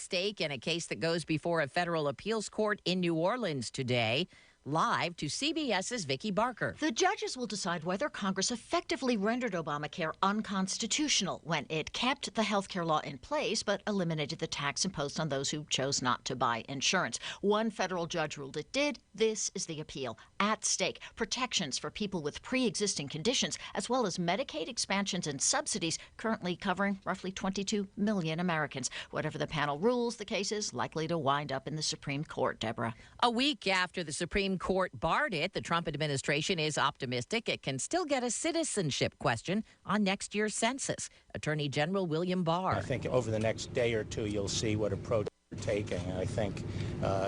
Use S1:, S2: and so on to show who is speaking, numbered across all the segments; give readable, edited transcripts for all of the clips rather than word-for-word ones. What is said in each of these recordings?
S1: stake in a case that goes before a federal appeals court in New Orleans today. Live to CBS's Vicki Barker.
S2: The judges will decide whether Congress effectively rendered Obamacare unconstitutional when it kept the health care law in place but eliminated the tax imposed on those who chose not to buy insurance. One federal judge ruled it did. This is the appeal. At stake, protections for people with pre-existing conditions, as well as Medicaid expansions and subsidies currently covering roughly 22 million Americans. Whatever the panel rules, the case is likely to wind up in the Supreme Court, Deborah.
S1: A week after the Supreme Court barred it, the Trump administration is optimistic it can still get a citizenship question on next year's census. Attorney General William Barr.
S3: I think over the next day or two, you'll see what approach we're taking. I think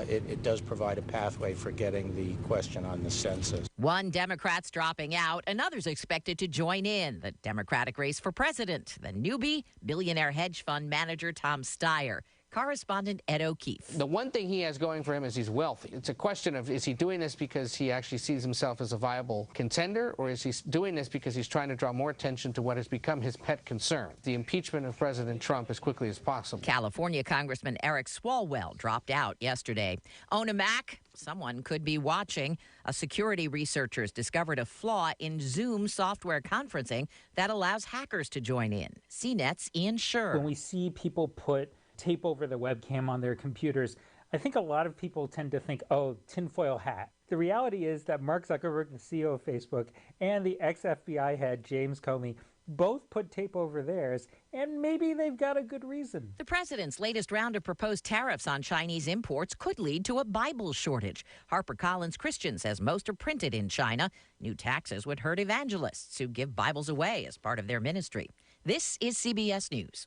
S3: it does provide a pathway for getting the question on the census.
S1: One Democrat's dropping out, another's expected to join in the Democratic race for president. The newbie, billionaire hedge fund manager Tom Steyer. Correspondent Ed O'Keefe.
S4: The one thing he has going for him is he's wealthy. It's a question of, is he doing this because he actually sees himself as a viable contender, or is he doing this because he's trying to draw more attention to what has become his pet concern, the impeachment of President Trump, as quickly as possible?
S1: California Congressman Eric Swalwell dropped out yesterday. Own a Mac? Someone could be watching. A security researchers discovered a flaw in Zoom software conferencing that allows hackers to join in. CNET's Ian Scher.
S5: When we see people put tape over the webcam on their computers, I think a lot of people tend to think, oh, tinfoil hat. The reality is that Mark Zuckerberg, the CEO of Facebook, and the ex-FBI head, James Comey, both put tape over theirs, and maybe they've got a good reason.
S1: The president's latest round of proposed tariffs on Chinese imports could lead to a Bible shortage. HarperCollins Christian says most are printed in China. New taxes would hurt evangelists who give Bibles away as part of their ministry. This is CBS News.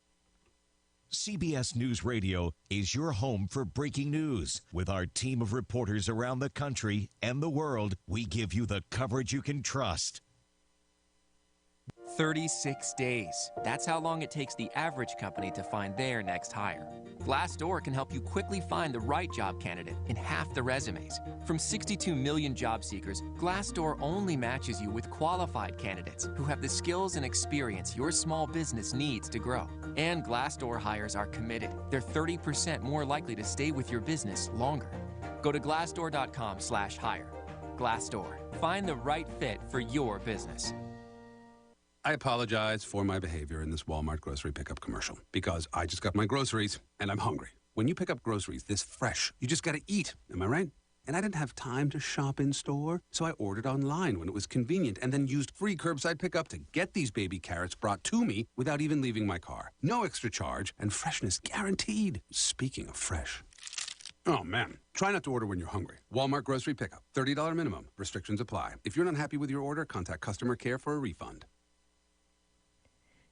S6: CBS News Radio is your home for breaking news. With our team of reporters around the country and the world, we give you the coverage you can trust.
S7: 36 days. That's how long it takes the average company to find their next hire. Glassdoor can help you quickly find the right job candidate in half the resumes. From 62 million job seekers, Glassdoor only matches you with qualified candidates who have the skills and experience your small business needs to grow. And Glassdoor hires are committed. They're 30% more likely to stay with your business longer. Go to glassdoor.com/hire. Glassdoor. Find the right fit for your business.
S8: I apologize for my behavior in this Walmart grocery pickup commercial because I just got my groceries and I'm hungry. When you pick up groceries this fresh, you just gotta eat, am I right? And I didn't have time to shop in store, so I ordered online when it was convenient and then used free curbside pickup to get these baby carrots brought to me without even leaving my car. No extra charge and freshness guaranteed. Speaking of fresh. Oh, man. Try not to order when you're hungry. Walmart grocery pickup. $30 minimum. Restrictions apply. If you're not happy with your order, contact customer care for a refund.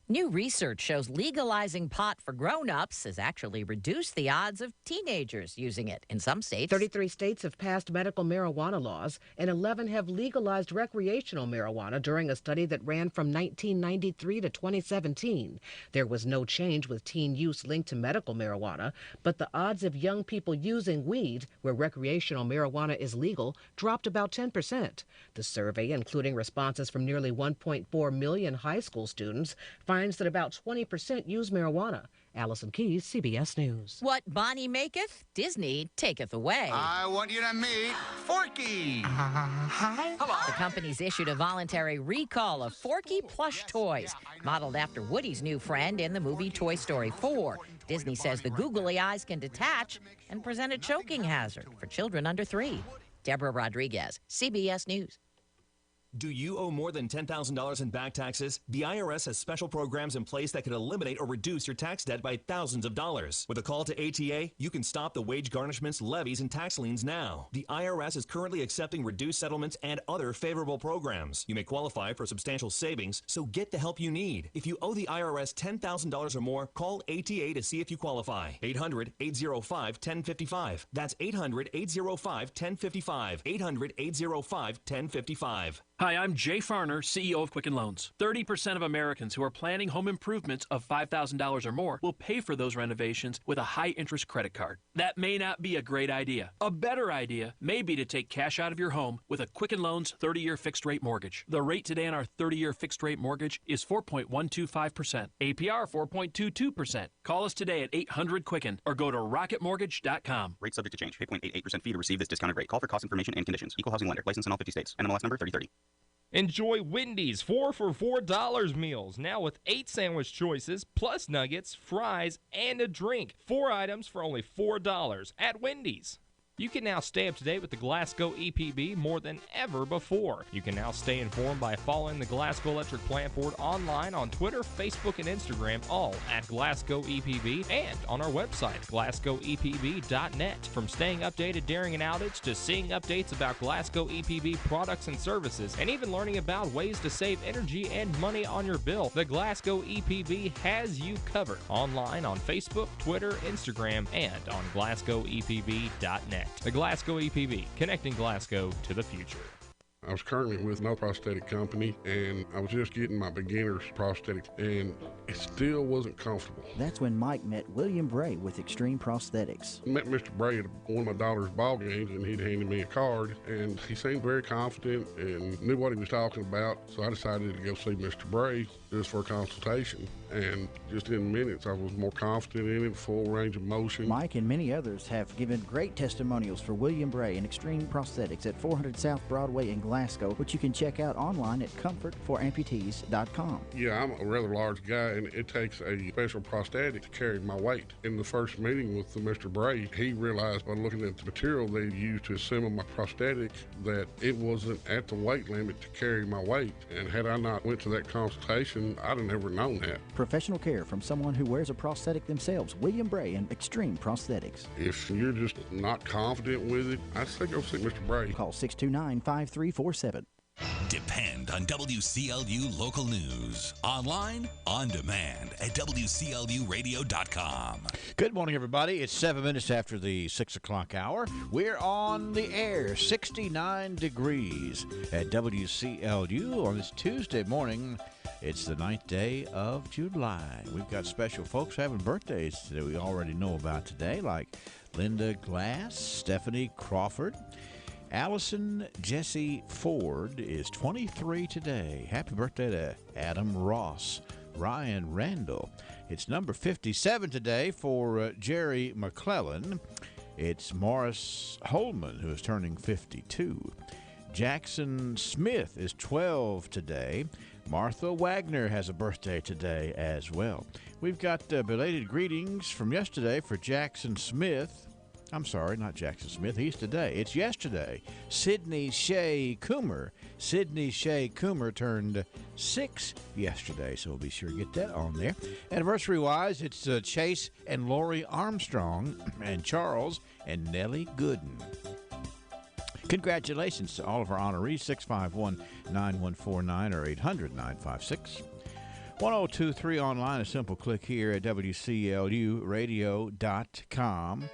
S1: New research shows legalizing pot for grown-ups has actually reduced the odds of teenagers using it in some states.
S9: 33 states have passed medical marijuana laws, and 11 have legalized recreational marijuana during a study that ran from 1993 to 2017. There was no change with teen use linked to medical marijuana, but the odds of young people using weed, where recreational marijuana is legal, dropped about 10%. The survey, including responses from nearly 1.4 million high school students, finds that about 20% use marijuana. Allison Keyes, CBS News.
S1: What Bonnie maketh, Disney taketh away.
S10: I want you to meet Forky. Hi.
S1: Hello. The company's issued a voluntary recall of Forky plush toys, modeled after Woody's new friend in the movie Toy Story 4. Disney says the googly eyes can detach and present a choking hazard for children under 3. Deborah Rodriguez, CBS News.
S11: Do you owe more than $10,000 in back taxes? The IRS has special programs in place that can eliminate or reduce your tax debt by thousands of dollars. With a call to ATA, you can stop the wage garnishments, levies, and tax liens now. The IRS is currently accepting reduced settlements and other favorable programs. You may qualify for substantial savings, so get the help you need. If you owe the IRS $10,000 or more, call ATA to see if you qualify. 800-805-1055. That's 800-805-1055. 800-805-1055.
S12: Hi, I'm Jay Farner, CEO of Quicken Loans. 30% of Americans who are planning home improvements of $5,000 or more will pay for those renovations with a high-interest credit card. That may not be a great idea. A better idea may be to take cash out of your home with a Quicken Loans 30-year fixed-rate mortgage. The rate today on our 30-year fixed-rate mortgage is 4.125%. APR 4.22%. Call us today at 800-QUICKEN or go to rocketmortgage.com.
S13: Rate subject to change. Pay 0.88% fee to receive this discounted rate. Call for cost information and conditions. Equal housing lender. License in all 50 states. NMLS number 3030.
S14: Enjoy Wendy's 4 for $4 meals, now with 8 sandwich choices, plus nuggets, fries, and a drink. 4 items for only $4 at Wendy's. You can now stay up to date with the Glasgow EPB more than ever before. You can now stay informed by following the Glasgow Electric Plant Board online on Twitter, Facebook, and Instagram, all at Glasgow EPB, and on our website, glasgowepb.net. From staying updated during an outage to seeing updates about Glasgow EPB products and services, and even learning about ways to save energy and money on your bill, the Glasgow EPB has you covered. Online on Facebook, Twitter, Instagram, and on glasgowepb.net. The Glasgow EPB, connecting Glasgow to the future.
S15: I was currently with another prosthetic company, and I was just getting my beginner's prosthetic, and it still wasn't comfortable.
S16: That's when Mike met William Bray with Extreme Prosthetics.
S15: I met Mr. Bray at one of my daughter's ball games, and he'd handed me a card, and he seemed very confident and knew what he was talking about, so I decided to go see Mr. Bray just for a consultation. And just in minutes, I was more confident in it, full range of motion.
S16: Mike and many others have given great testimonials for William Bray and Extreme Prosthetics at 400 South Broadway in Glasgow, which you can check out online at comfortforamputees.com.
S15: Yeah, I'm a rather large guy, and it takes a special prosthetic to carry my weight. In the first meeting with Mr. Bray, he realized by looking at the material they used to assemble my prosthetic that it wasn't at the weight limit to carry my weight. And had I not went to that consultation, I'd have never known that.
S16: Professional care from someone who wears a prosthetic themselves. William Bray and Extreme Prosthetics.
S15: If you're just not confident with it, I'd say go see Mr. Bray.
S16: Call 629-5347.
S17: Depend on WCLU local news. Online, on demand at WCLUradio.com.
S18: Good morning, everybody. It's 7 minutes after the 6 o'clock hour. We're on the air, 69 degrees at WCLU on this Tuesday morning. It's the 9th day of July. We've got special folks having birthdays that we already know about today, like Linda Glass, Stephanie Crawford. Allison Jesse Ford is 23 today. Happy birthday to Adam Ross. Ryan Randall. It's number 57 today for Jerry McClellan. It's Morris Holman, who is turning 52. Jackson Smith is 12 today. Martha Wagner has a birthday today as well. We've got belated greetings from yesterday for Jackson Smith. I'm sorry, not Jackson Smith. He's today. It's yesterday. Sidney Shea Coomer. Sidney Shea Coomer turned 6 yesterday, so we'll be sure to get that on there. Anniversary-wise, it's Chase and Lori Armstrong and Charles and Nellie Gooden. Congratulations to all of our honorees, 651-9149 or 800-956-1023 online. A simple click here at WCLUradio.com.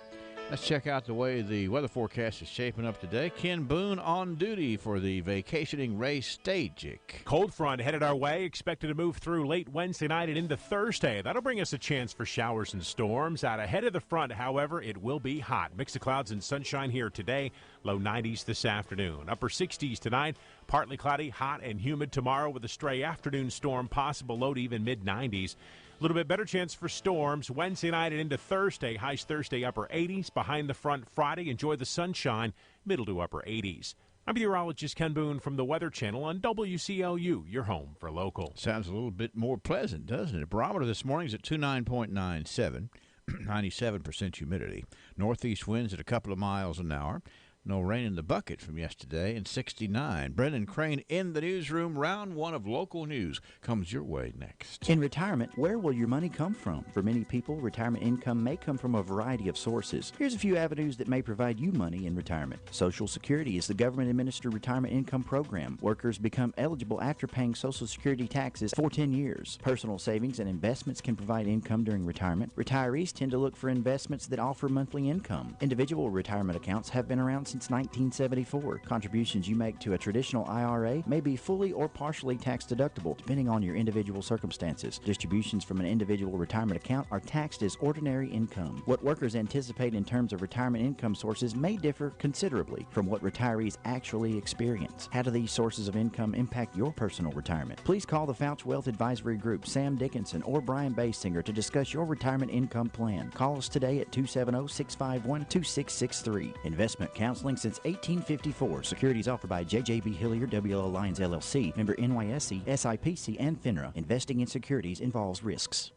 S18: Let's check out the way the weather forecast is shaping up today. Ken Boone on duty for the vacationing Ray Stajic.
S19: Cold front headed our way, expected to move through late Wednesday night and into Thursday. That'll bring us a chance for showers and storms. Out ahead of the front, however, it will be hot. Mix of clouds and sunshine here today. Low 90s this afternoon. Upper 60s tonight. Partly cloudy, hot and humid tomorrow with a stray afternoon storm possible. Low to even mid-90s. A little bit better chance for storms Wednesday night and into Thursday. Highs Thursday, upper 80s. Behind the front Friday, enjoy the sunshine, middle to upper 80s. I'm meteorologist Ken Boone from the Weather Channel on WCLU, your home for local.
S18: Sounds a little bit more pleasant, doesn't it? Barometer this morning is at 29.97, 97% humidity. Northeast winds at a couple of miles an hour. No rain in the bucket from yesterday, and 69. Brendan Crane in the newsroom. Round one of local news comes your way next.
S16: In retirement, where will your money come from? For many people, retirement income may come from a variety of sources. Here's a few avenues that may provide you money in retirement. Social Security is the government-administered retirement income program. Workers become eligible after paying Social Security taxes for 10 years. Personal savings and investments can provide income during retirement. Retirees tend to look for investments that offer monthly income. Individual retirement accounts have been around since since 1974. Contributions you make to a traditional IRA may be fully or partially tax deductible, depending on your individual circumstances. Distributions from an individual retirement account are taxed as ordinary income. What workers anticipate in terms of retirement income sources may differ considerably from what retirees actually experience. How do these sources of income impact your personal retirement? Please call the Fouch Wealth Advisory Group, Sam Dickinson or Brian Basinger to discuss your retirement income plan. Call us today at 270-651-2663. Investment counseling since 1854. Securities offered by JJB Hillier, WL Alliance LLC, member NYSE, SIPC, and FINRA. Investing in securities involves risks.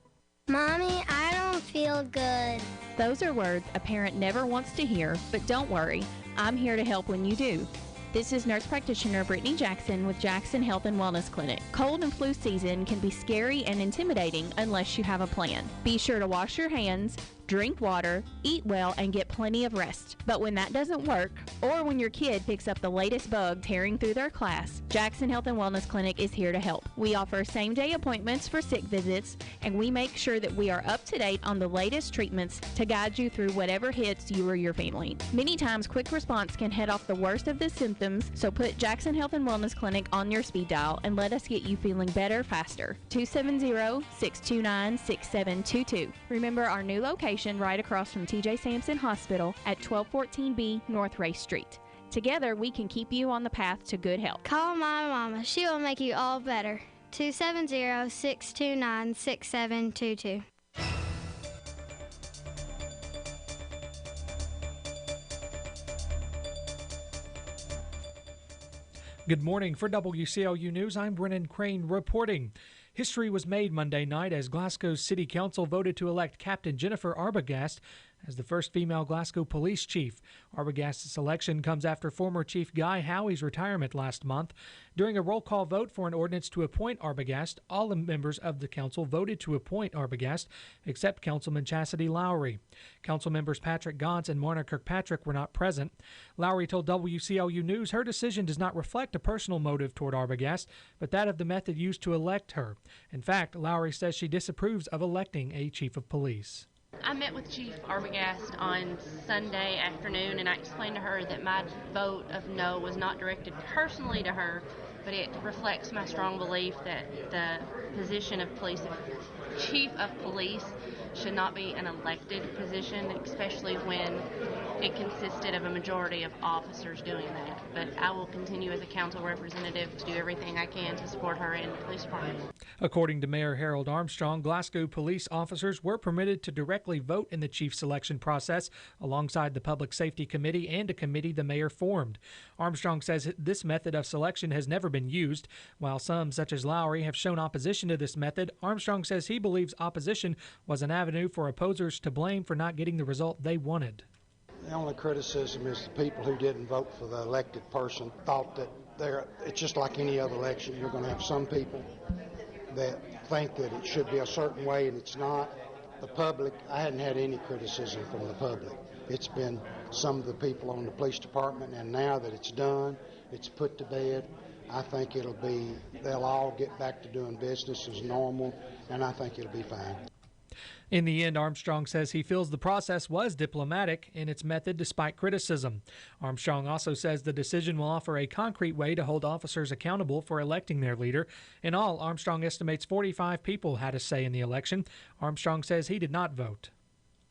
S20: Mommy, I don't feel good.
S21: Those are words a parent never wants to hear, but don't worry. I'm here to help when you do. This is nurse practitioner Brittany Jackson with Jackson Health and Wellness Clinic. Cold and flu season can be scary and intimidating unless you have a plan. Be sure to wash your hands, drink water, eat well, and get plenty of rest. But when that doesn't work, or when your kid picks up the latest bug tearing through their class, Jackson Health and Wellness Clinic is here to help. We offer same-day appointments for sick visits, and we make sure that we are up to date on the latest treatments to guide you through whatever hits you or your family. Many times, quick response can head off the worst of the symptoms, so put Jackson Health and Wellness Clinic on your speed dial and let us get you feeling better faster. 270-629-6722. Remember our new location right across from TJ Sampson Hospital at 1214B North Race Street. Together, we can keep you on the path to good health.
S20: Call my mama. She will make you all better. 270-629-6722.
S22: Good morning. For WCLU News, I'm Brennan Crane reporting. History was made Monday night as Glasgow's City Council voted to elect Captain Jennifer Arbogast as the first female Glasgow police chief. Arbogast's election comes after former Chief Guy Howie's retirement last month. During a roll call vote for an ordinance to appoint Arbogast, all the members of the council voted to appoint Arbogast, except Councilman Chastity Lowry. Council members Patrick Gauntz and Marna Kirkpatrick were not present. Lowry told WCLU News her decision does not reflect a personal motive toward Arbogast, but that of the method used to elect her. In fact, Lowry says she disapproves of electing a chief of police.
S23: I met with Chief Arbogast on Sunday afternoon, and I explained to her that my vote of no was not directed personally to her, but it reflects my strong belief that the position of chief of police should not be an elected position, especially when it consisted of a majority of officers doing that. But I will continue as a council representative to do everything I can to support her in the police department.
S22: According to Mayor Harold Armstrong, Glasgow police officers were permitted to directly vote in the chief selection process alongside the Public Safety Committee and a committee the mayor formed. Armstrong says this method of selection has never been used. While some, such as Lowry, have shown opposition to this method, Armstrong says he believes opposition was an avenue for opposers to blame for not getting the result they wanted.
S24: The only criticism is the people who didn't vote for the elected person thought that it's just like any other election. You're going to have some people that think that it should be a certain way and it's not. The public, I hadn't had any criticism from the public. It's been some of the people on the police department, and now that it's done, it's put to bed, I think they'll all get back to doing business as normal, and I think it'll be fine.
S22: In the end, Armstrong says he feels the process was diplomatic in its method despite criticism. Armstrong also says the decision will offer a concrete way to hold officers accountable for electing their leader. In all, Armstrong estimates 45 people had a say in the election. Armstrong says he did not vote.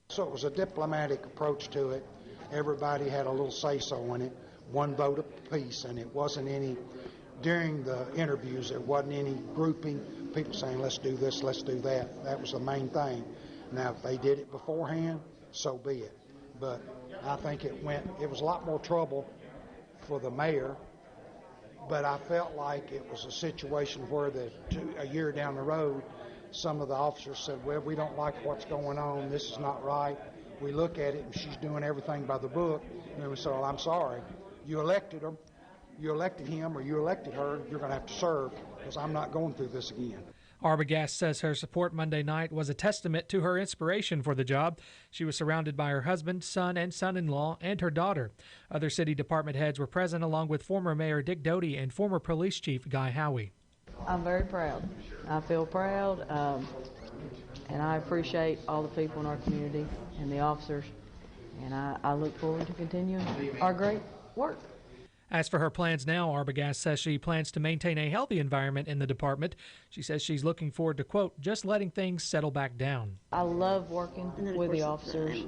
S24: So it was a diplomatic approach to it. Everybody had a little say-so in it. One vote apiece, and it wasn't any, during the interviews, there wasn't any grouping, people saying, let's do this, let's do that. That was the main thing. Now, if they did it beforehand, so be it. But I think it was a lot more trouble for the mayor, but I felt like it was a situation where a year down the road, some of the officers said, well, we don't like what's going on, this is not right. We look at it and she's doing everything by the book, and we said, well, I'm sorry, you elected him or you elected her, you're going to have to serve, because I'm not going through this again.
S22: Arbogast says her support Monday night was a testament to her inspiration for the job. She was surrounded by her husband, son, and son-in-law, and her daughter. Other city department heads were present, along with former Mayor Dick Doty and former Police Chief Guy Howie.
S25: I'm very proud. I feel proud, and I appreciate all the people in our community and the officers, and I look forward to continuing our great work.
S22: As for her plans now, Arbogast says she plans to maintain a healthy environment in the department. She says she's looking forward to, quote, just letting things settle back down.
S25: I love working with the officers,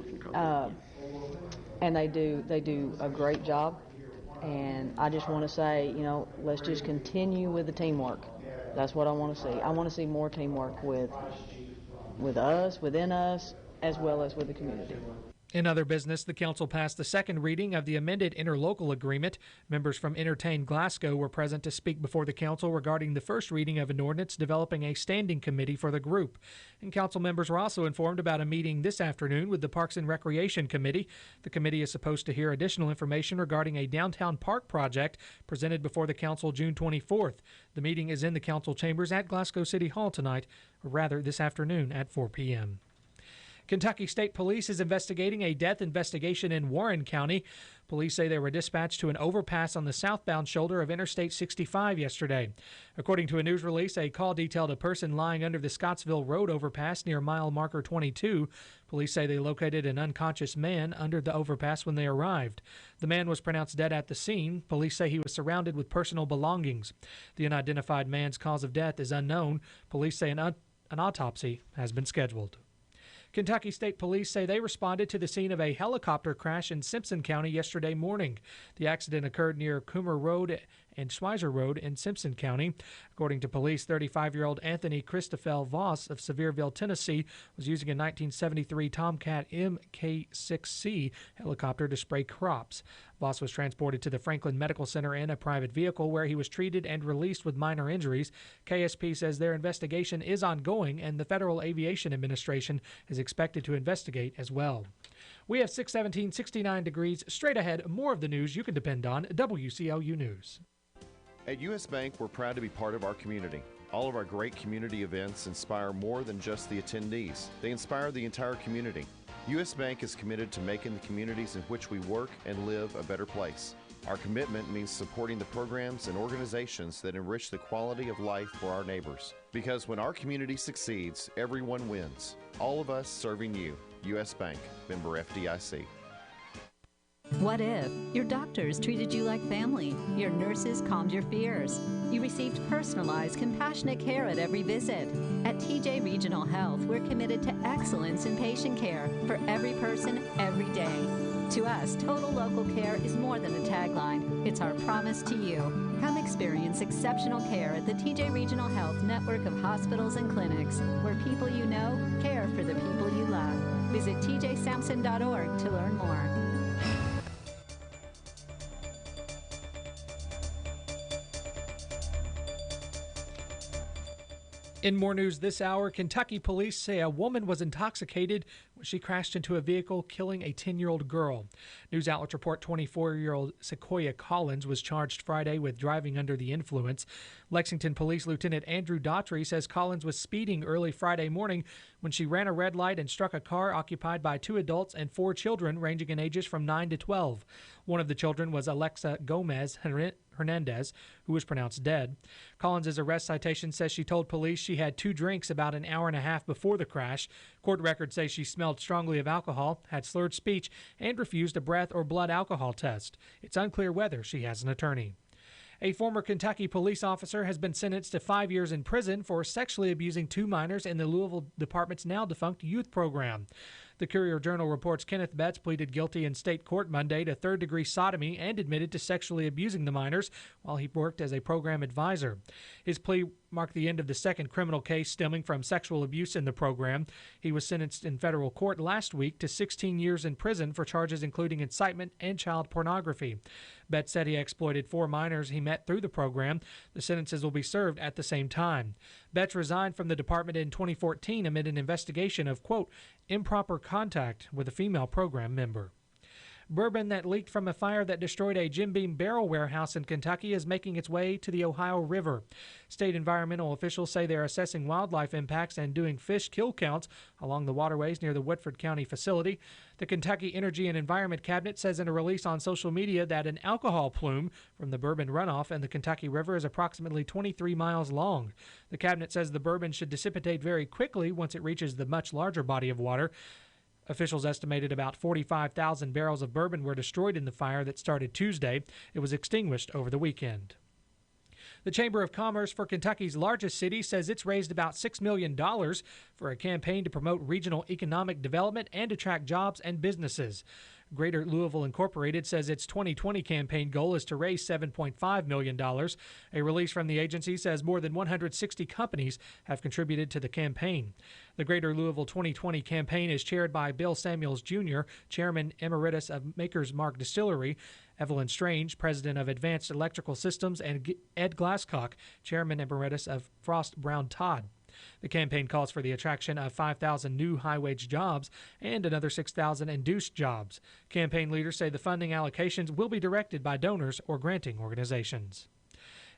S25: and they do a great job. And I just want to say, let's just continue with the teamwork. That's what I want to see. I want to see more teamwork with us, within us, as well as with the community.
S22: In other business, the council passed the second reading of the amended interlocal agreement. Members from Entertain Glasgow were present to speak before the council regarding the first reading of an ordinance developing a standing committee for the group. And council members were also informed about a meeting this afternoon with the Parks and Recreation Committee. The committee is supposed to hear additional information regarding a downtown park project presented before the council June 24th. The meeting is in the council chambers at Glasgow City Hall tonight, or rather this afternoon at 4 p.m. Kentucky State Police is investigating a death investigation in Warren County. Police say they were dispatched to an overpass on the southbound shoulder of Interstate 65 yesterday. According to a news release, a call detailed a person lying under the Scottsville Road overpass near mile marker 22. Police say they located an unconscious man under the overpass when they arrived. The man was pronounced dead at the scene. Police say he was surrounded with personal belongings. The unidentified man's cause of death is unknown. Police say an autopsy has been scheduled. Kentucky State Police say they responded to the scene of a helicopter crash in Simpson County yesterday morning. The accident occurred near Coomer Road and Schweizer Road in Simpson County. According to police, 35-year-old Anthony Christophel Voss of Sevierville, Tennessee, was using a 1973 Tomcat Mk6C helicopter to spray crops. Voss was transported to the Franklin Medical Center in a private vehicle where he was treated and released with minor injuries. KSP says their investigation is ongoing and the Federal Aviation Administration is expected to investigate as well. We have 617, 69 degrees. Straight ahead, more of the news you can depend on, WCLU News.
S2: At U.S. Bank, we're proud to be part of our community. All of our great community events inspire more than just the attendees. They inspire the entire community. U.S. Bank is committed to making the communities in which we work and live a better place. Our commitment means supporting the programs and organizations that enrich the quality of life for our neighbors. Because when our community succeeds, everyone wins. All of us serving you. U.S. Bank, member FDIC.
S3: What if your doctors treated you like family, your nurses calmed your fears, you received personalized, compassionate care at every visit? At TJ Regional Health, we're committed to excellence in patient care for every person, every day. To us, total local care is more than a tagline. It's our promise to you. Come experience exceptional care at the TJ Regional Health network of hospitals and clinics, where people you know care for the people you love. Visit tjsampson.org to learn more.
S22: In more news this hour, Kentucky police say a woman was intoxicated when she crashed into a vehicle, killing a 10-year-old girl. News outlets report 24-year-old Sequoia Collins was charged Friday with driving under the influence. Lexington Police Lieutenant Andrew Daughtry says Collins was speeding early Friday morning when she ran a red light and struck a car occupied by 2 adults and 4 children ranging in ages from 9 to 12. One of the children was Alexa Gomez Hernandez, who was pronounced dead. Collins' arrest citation says she told police she had 2 drinks about an hour and a half before the crash. Court records say she smelled strongly of alcohol, had slurred speech, and refused a breath or blood alcohol test. It's unclear whether she has an attorney. A former Kentucky police officer has been sentenced to 5 years in prison for sexually abusing 2 minors in the Louisville Department's now-defunct youth program. The Courier-Journal reports Kenneth Betts pleaded guilty in state court Monday to third-degree sodomy and admitted to sexually abusing the minors while he worked as a program advisor. His plea marked the end of the second criminal case stemming from sexual abuse in the program. He was sentenced in federal court last week to 16 years in prison for charges including incitement and child pornography. Betts said he exploited 4 minors he met through the program. The sentences will be served at the same time. Betts resigned from the department in 2014 amid an investigation of, quote, improper contact with a female program member. Bourbon that leaked from a fire that destroyed a Jim Beam barrel warehouse in Kentucky is making its way to the Ohio River. State environmental officials say they're assessing wildlife impacts and doing fish kill counts along the waterways near the Woodford County facility. The Kentucky Energy and Environment Cabinet says in a release on social media that an alcohol plume from the Bourbon runoff in the Kentucky River is approximately 23 miles long. The cabinet says the bourbon should dissipate very quickly once it reaches the much larger body of water. Officials estimated about 45,000 barrels of bourbon were destroyed in the fire that started Tuesday. It was extinguished over the weekend. The Chamber of Commerce for Kentucky's largest city says it's raised about $6 million for a campaign to promote regional economic development and attract jobs and businesses. Greater Louisville Incorporated says its 2020 campaign goal is to raise $7.5 million. A release from the agency says more than 160 companies have contributed to the campaign. The Greater Louisville 2020 campaign is chaired by Bill Samuels Jr., Chairman Emeritus of Maker's Mark Distillery, Evelyn Strange, President of Advanced Electrical Systems, and Ed Glasscock, Chairman Emeritus of Frost Brown Todd. The campaign calls for the attraction of 5,000 new high-wage jobs and another 6,000 induced jobs. Campaign leaders say the funding allocations will be directed by donors or granting organizations.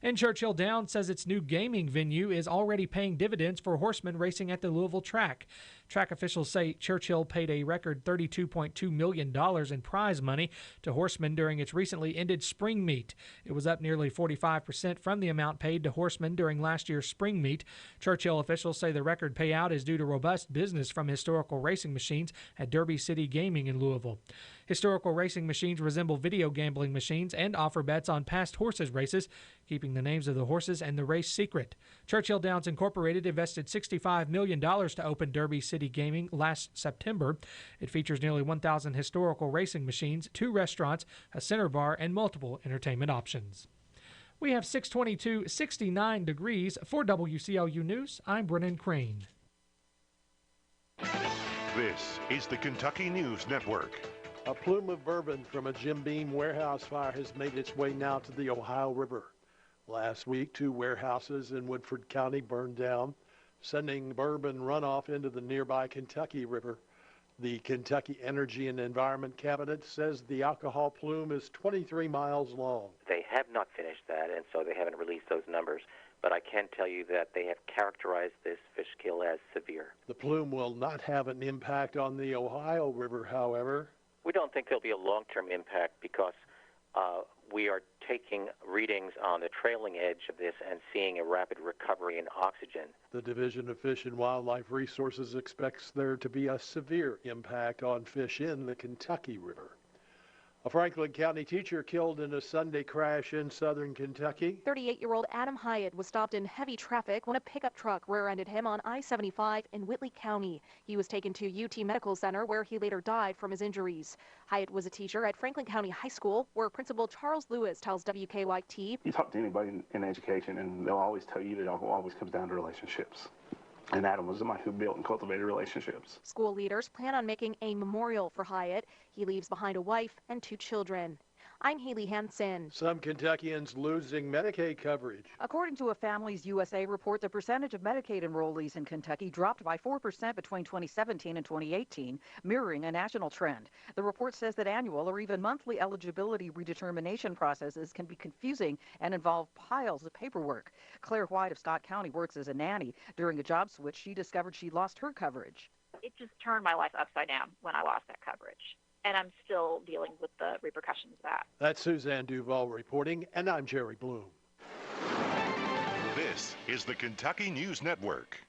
S22: And Churchill Downs says its new gaming venue is already paying dividends for horsemen racing at the Louisville track. Track officials say Churchill paid a record $32.2 million in prize money to horsemen during its recently ended spring meet. It was up nearly 45% from the amount paid to horsemen during last year's spring meet. Churchill officials say the record payout is due to robust business from historical racing machines at Derby City Gaming in Louisville. Historical racing machines resemble video gambling machines and offer bets on past horses races, keeping the names of the horses and the race secret. Churchill Downs Incorporated invested $65 million to open Derby City Gaming last September. It features nearly 1,000 historical racing machines, 2 restaurants, a center bar, and multiple entertainment options. We have 69 degrees. For WCLU News, I'm Brennan Crane.
S4: This is the Kentucky News Network.
S5: A plume of bourbon from a Jim Beam warehouse fire has made its way now to the Ohio River. Last week, 2 warehouses in Woodford County burned down, sending bourbon runoff into the nearby Kentucky River. The Kentucky Energy and Environment Cabinet says the alcohol plume is 23 miles long.
S6: They have not finished that, and so they haven't released those numbers. But I can tell you that they have characterized this fish kill as severe.
S5: The plume will not have an impact on the Ohio River, however.
S6: We don't think there'll be a long-term impact because we are taking readings on the trailing edge of this and seeing a rapid recovery in oxygen.
S5: The Division of Fish and Wildlife Resources expects there to be a severe impact on fish in the Kentucky River. A Franklin County teacher killed in a Sunday crash in southern Kentucky.
S7: 38-year-old Adam Hyatt was stopped in heavy traffic when a pickup truck rear-ended him on I-75 in Whitley County. He was taken to UT Medical Center, where he later died from his injuries. Hyatt was a teacher at Franklin County High School, where Principal Charles Lewis tells WKYT.
S8: You talk to anybody in education, and they'll always tell you that it always comes down to relationships. And Adam was somebody who built and cultivated relationships.
S7: School leaders plan on making a memorial for Hyatt. He leaves behind a wife and 2 children. I'm Haley Hansen.
S5: Some Kentuckians losing Medicaid coverage.
S26: According to a Families USA report, the percentage of Medicaid enrollees in Kentucky dropped by 4% between 2017 and 2018, mirroring a national trend. The report says that annual or even monthly eligibility redetermination processes can be confusing and involve piles of paperwork. Claire White of Scott County works as a nanny. During a job switch, she discovered she lost her coverage.
S27: It just turned my life upside down when I lost that coverage. And I'm still dealing with the repercussions of that.
S5: That's Suzanne Duval reporting, and I'm Jerry Bloom.
S4: This is the Kentucky News Network.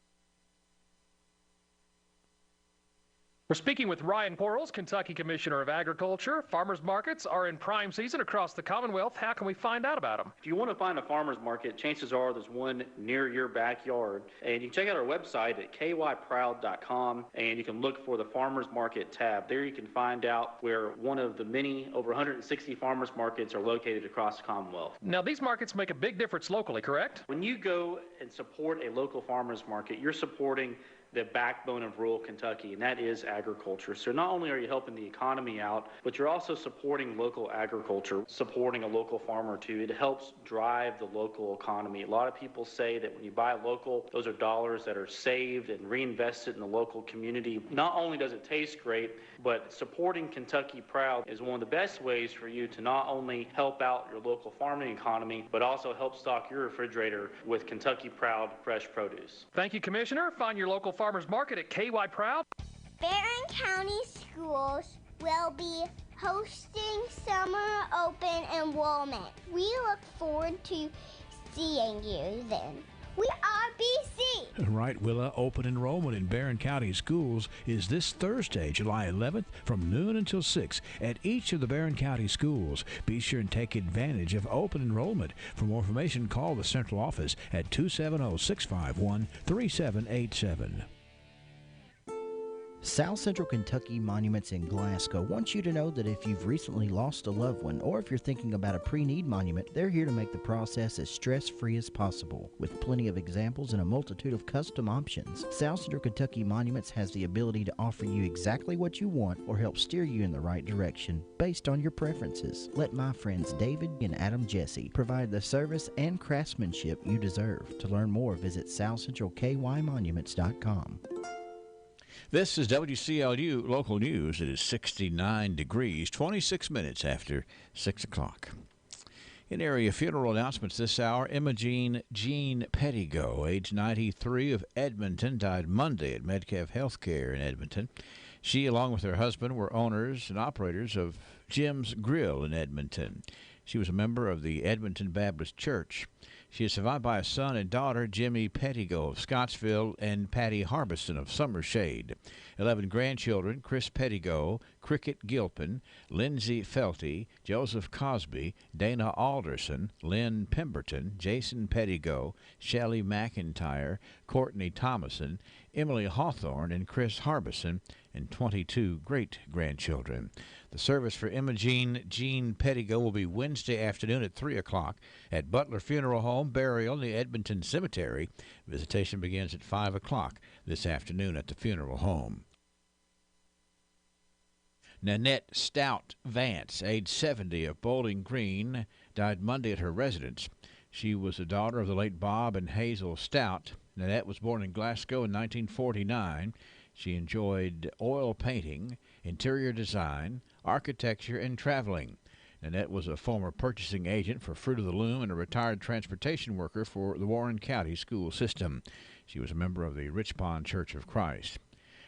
S28: We're speaking with Ryan Quarles, Kentucky Commissioner of Agriculture. Farmers markets are in prime season across the Commonwealth. How can we find out about them?
S29: If you want to find a farmer's market, chances are there's one near your backyard. And you can check out our website at kyproud.com, and you can look for the farmers market tab. There you can find out where one of the many, over 160 farmers markets are located across the Commonwealth.
S28: Now, these markets make a big difference locally, correct?
S29: When you go and support a local farmers market, you're supporting the backbone of rural Kentucky, and that is agriculture. So not only are you helping the economy out, but you're also supporting local agriculture, supporting a local farmer too. It helps drive the local economy. A lot of people say that when you buy local, those are dollars that are saved and reinvested in the local community. Not only does it taste great, but supporting Kentucky Proud is one of the best ways for you to not only help out your local farming economy, but also help stock your refrigerator with Kentucky Proud fresh produce.
S28: Thank you, Commissioner. Find your local farmers market at KY Proud.
S30: Barron County Schools will be hosting Summer Open enrollment. We look forward to seeing you then. We are BC.
S18: Right, Willa. Open enrollment in Barron County schools is this Thursday, July 11th, from noon until 6 at each of the Barron County schools. Be sure and take advantage of open enrollment. For more information, call the central office at 270-651-3787.
S16: South Central Kentucky Monuments in Glasgow wants you to know that if you've recently lost a loved one or if you're thinking about a pre-need monument, they're here to make the process as stress-free as possible. With plenty of examples and a multitude of custom options, South Central Kentucky Monuments has the ability to offer you exactly what you want or help steer you in the right direction based on your preferences. Let my friends David and Adam Jesse provide the service and craftsmanship you deserve. To learn more, visit southcentralkymonuments.com.
S18: This is WCLU Local News. It is 69 degrees, 26 minutes after 6 o'clock. In area funeral announcements this hour, Imogene Jean Pettigo, age 93, of Edmonton, died Monday at Medcav Healthcare in Edmonton. She, along with her husband, were owners and operators of Jim's Grill in Edmonton. She was a member of the Edmonton Baptist Church. She is survived by a son and daughter, Jimmy Pettigo of Scottsville and Patty Harbison of Summershade. 11 grandchildren, Chris Pettigo, Cricket Gilpin, Lindsay Felty, Joseph Cosby, Dana Alderson, Lynn Pemberton, Jason Pettigo, Shelley McIntyre, Courtney Thomason, Emily Hawthorne, and Chris Harbison, and 22 great-grandchildren. The service for Imogene Jean Pettigo will be Wednesday afternoon at 3 o'clock at Butler Funeral Home, burial in the Edmonton Cemetery. Visitation begins at 5 o'clock this afternoon at the funeral home. Nanette Stout Vance, age 70, of Bowling Green, died Monday at her residence. She was the daughter of the late Bob and Hazel Stout. Nanette was born in Glasgow in 1949. She enjoyed oil painting, interior design, architecture, and traveling. Nanette was a former purchasing agent for Fruit of the Loom and a retired transportation worker for the Warren County school system. She was a member of the Richpond Church of Christ.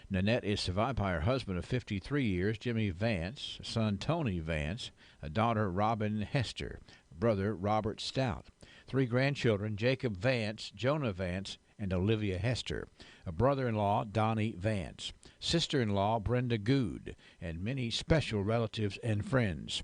S18: Nanette is survived by her husband of 53 years, Jimmy Vance, son Tony Vance, a daughter Robin Hester, brother Robert Stout, 3 grandchildren, Jacob Vance, Jonah Vance, and Olivia Hester, a brother-in-law, Donnie Vance, sister-in-law, Brenda Good, and many special relatives and friends.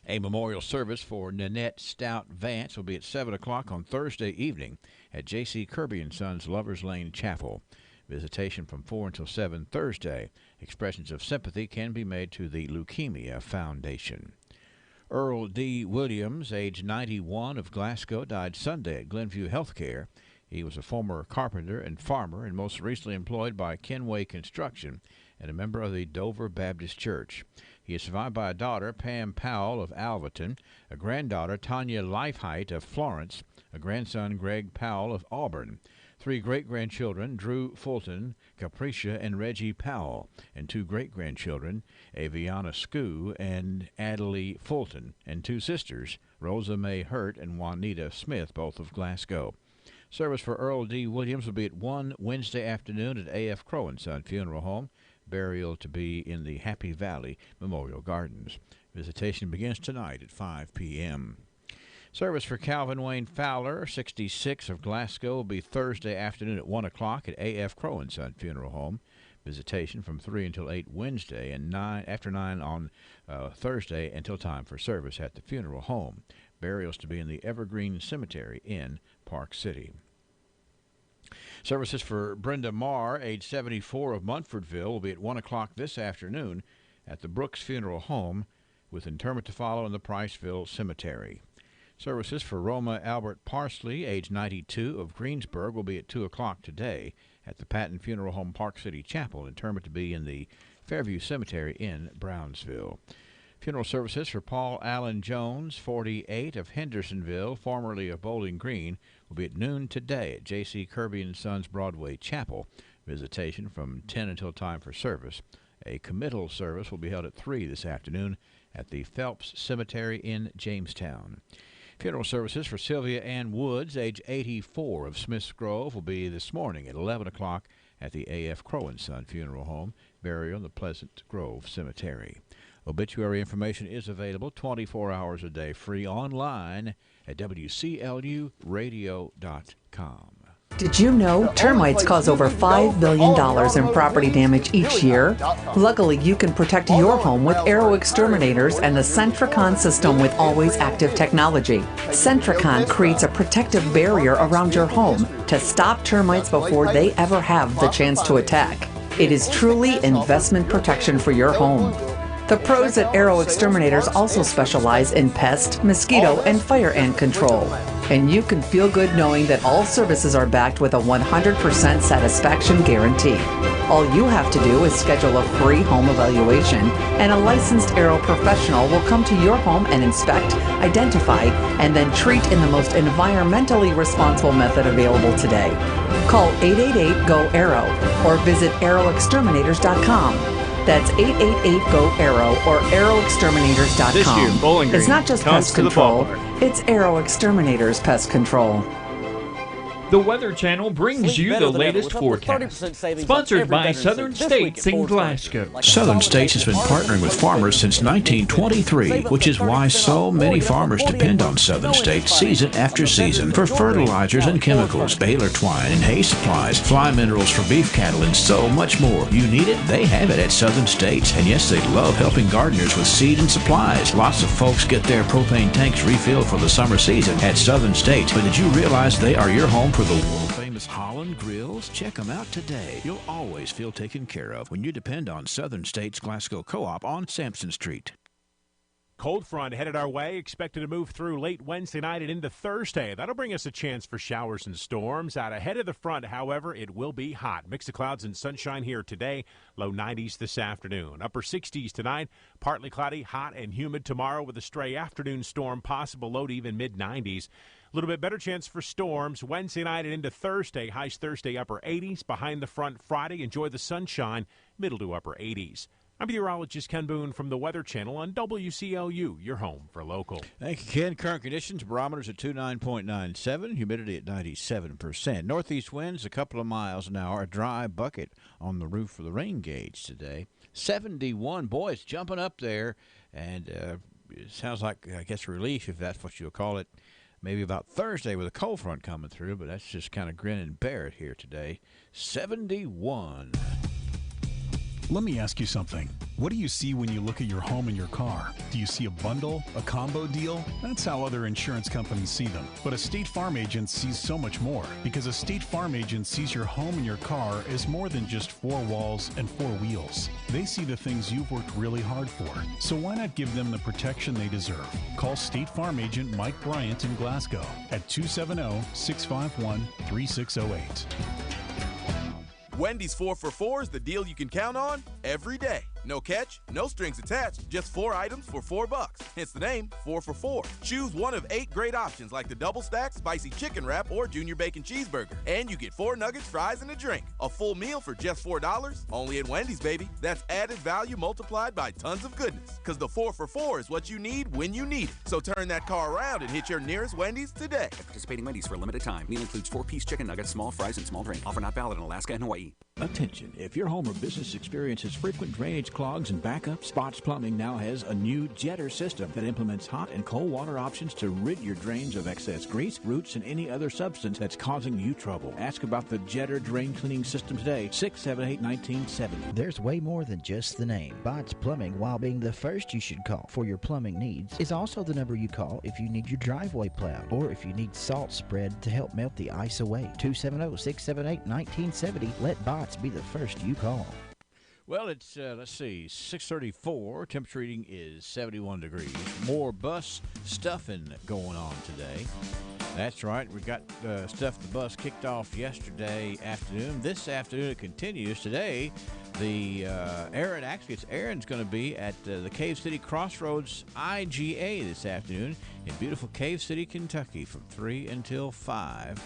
S18: A memorial service for Nanette Stout Vance will be at 7 o'clock on Thursday evening at J.C. Kirby & Sons Lovers Lane Chapel. Visitation from 4 until 7 Thursday. Expressions of sympathy can be made to the Leukemia Foundation. Earl D. Williams, age 91, of Glasgow, died Sunday at Glenview Healthcare. He was a former carpenter and farmer and most recently employed by Kenway Construction and a member of the Dover Baptist Church. He is survived by a daughter, Pam Powell of Alvaton, a granddaughter, Tanya Lifehite of Florence, a grandson, Greg Powell of Auburn, 3 great-grandchildren, Drew Fulton, Capricia, and Reggie Powell, and 2 great-grandchildren, Aviana Skoo and Adelie Fulton, and 2 sisters, Rosa May Hurt and Juanita Smith, both of Glasgow. Service for Earl D. Williams will be at 1 Wednesday afternoon at A.F. Crow & Son Funeral Home. Burial to be in the Happy Valley Memorial Gardens. Visitation begins tonight at 5 p.m. Service for Calvin Wayne Fowler, 66, of Glasgow, will be Thursday afternoon at 1 o'clock at A.F. Crow & Son Funeral Home. Visitation from 3 until 8 Wednesday and after 9 on Thursday until time for service at the funeral home. Burials to be in the Evergreen Cemetery in Park City. Services for Brenda Marr, age 74, of Munfordville, will be at 1 o'clock this afternoon at the Brooks Funeral Home, with interment to follow in the Priceville Cemetery. Services for Roma Albert Parsley, age 92, of Greensburg, will be at 2 o'clock today at the Patton Funeral Home, Park City Chapel, interment to be in the Fairview Cemetery in Brownsville. Funeral services for Paul Allen Jones, 48, of Hendersonville, formerly of Bowling Green, will be at noon today at J.C. Kirby & Sons Broadway Chapel. Visitation from 10 until time for service. A committal service will be held at 3 this afternoon at the Phelps Cemetery in Jamestown. Funeral services for Sylvia Ann Woods, age 84, of Smiths Grove, will be this morning at 11 o'clock at the A.F. Crow & Son Funeral Home. Burial in the Pleasant Grove Cemetery. Obituary information is available 24 hours a day, free online at WCLUradio.com.
S1: Did you know termites cause over $5 billion in property damage each year? Luckily, you can protect your home with Arrow Exterminators and the Centricon system with always active technology. Centricon creates a protective barrier around your home to stop termites before they ever have the chance to attack. It is truly investment protection for your home. The pros at Arrow Exterminators also specialize in pest, mosquito, and fire ant control. And you can feel good knowing that all services are backed with a 100% satisfaction guarantee. All you have to do is schedule a free home evaluation, and a licensed Arrow professional will come to your home and inspect, identify, and then treat in the most environmentally responsible method available today. Call 888-GO-ARROW or visit arrowexterminators.com. That's 888-GO-ARROW or arrowexterminators.com.
S9: This year, Bowling Green
S1: it's not just
S9: comes
S1: pest
S9: to the
S1: control,
S9: ballpark.
S1: it's Arrow Exterminators Pest Control.
S22: The Weather Channel brings you the latest forecast. Sponsored by Southern States in Glasgow.
S18: Southern States has been partnering with farmers since 1923, which is why so many farmers depend on Southern States season after season for fertilizers and chemicals, baler twine and hay supplies, fly minerals for beef cattle, and so much more. You need it? They have it at Southern States. And yes, they love helping gardeners with seed and supplies. Lots of folks get their propane tanks refilled for the summer season at Southern States. But did you realize they are your home for the world-famous Holland Grills? Check them out today. You'll always feel taken care of when you depend on Southern States Glasgow Co-op on Sampson Street.
S10: Cold front headed our way, expected to move through late Wednesday night and into Thursday. That'll bring us a chance for showers and storms. Out ahead of the front, however, it will be hot. Mix of clouds and sunshine here today. Low 90s this afternoon. Upper 60s tonight. Partly cloudy, hot and humid tomorrow with a stray afternoon storm possible. Low to even mid-90s. A little bit better chance for storms Wednesday night and into Thursday. Highs Thursday, upper 80s. Behind the front Friday. Enjoy the sunshine, middle to upper 80s. I'm meteorologist Ken Boone from the Weather Channel on WCLU, your home for local.
S18: Thank you, Ken. Current conditions, barometers at 29.97, humidity at 97%. Northeast winds a couple of miles an hour, a dry bucket on the roof of the rain gauge today. 71, boy, it's jumping up there, and it sounds like, I guess, relief, if that's what you'll call it. Maybe about Thursday with a cold front coming through, but that's just kind of grin and bear it here today. 71.
S11: Let me ask you something. What do you see when you look at your home and your car? Do you see a bundle, a combo deal? That's how other insurance companies see them. But a State Farm agent sees so much more, because a State Farm agent sees your home and your car as more than just four walls and four wheels. They see the things you've worked really hard for. So why not give them the protection they deserve? Call State Farm agent Mike Bryant in Glasgow at 270-651-3608.
S12: Wendy's 4 for $4 is the deal you can count on every day. No catch, no strings attached, just 4 items for $4. Hence the name, 4 for $4. Choose one of 8 great options like the double stack, spicy chicken wrap, or junior bacon cheeseburger. And you get 4 nuggets, fries, and a drink. A full meal for just $4, only at Wendy's, baby. That's added value multiplied by tons of goodness. Because the 4 for $4 is what you need when you need it. So turn that car around and hit your nearest Wendy's today.
S13: At participating Wendy's for a limited time. Meal includes 4-piece chicken nuggets, small fries, and small drink. Offer not valid in Alaska and Hawaii.
S18: Attention, if your home or business experiences frequent drainage clogs and backups, Spots Plumbing now has a new jetter system that implements hot and cold water options to rid your drains of excess grease, roots, and any other substance that's causing you trouble. Ask about the jetter drain cleaning system today, 678-1970.
S16: There's way more than just the name. Spots Plumbing, while being the first you should call for your plumbing needs, is also the number you call if you need your driveway plowed or if you need salt spread to help melt the ice away. 270-678-1970. Let Bots be the first you call.
S18: Well, it's, let's see, 6:34. Temperature reading is 71 degrees. More bus stuffing going on today. That's right. We got Stuff the Bus kicked off yesterday afternoon. This afternoon it continues. Today, the Aaron's going to be at the Cave City Crossroads IGA this afternoon in beautiful Cave City, Kentucky from 3 until 5.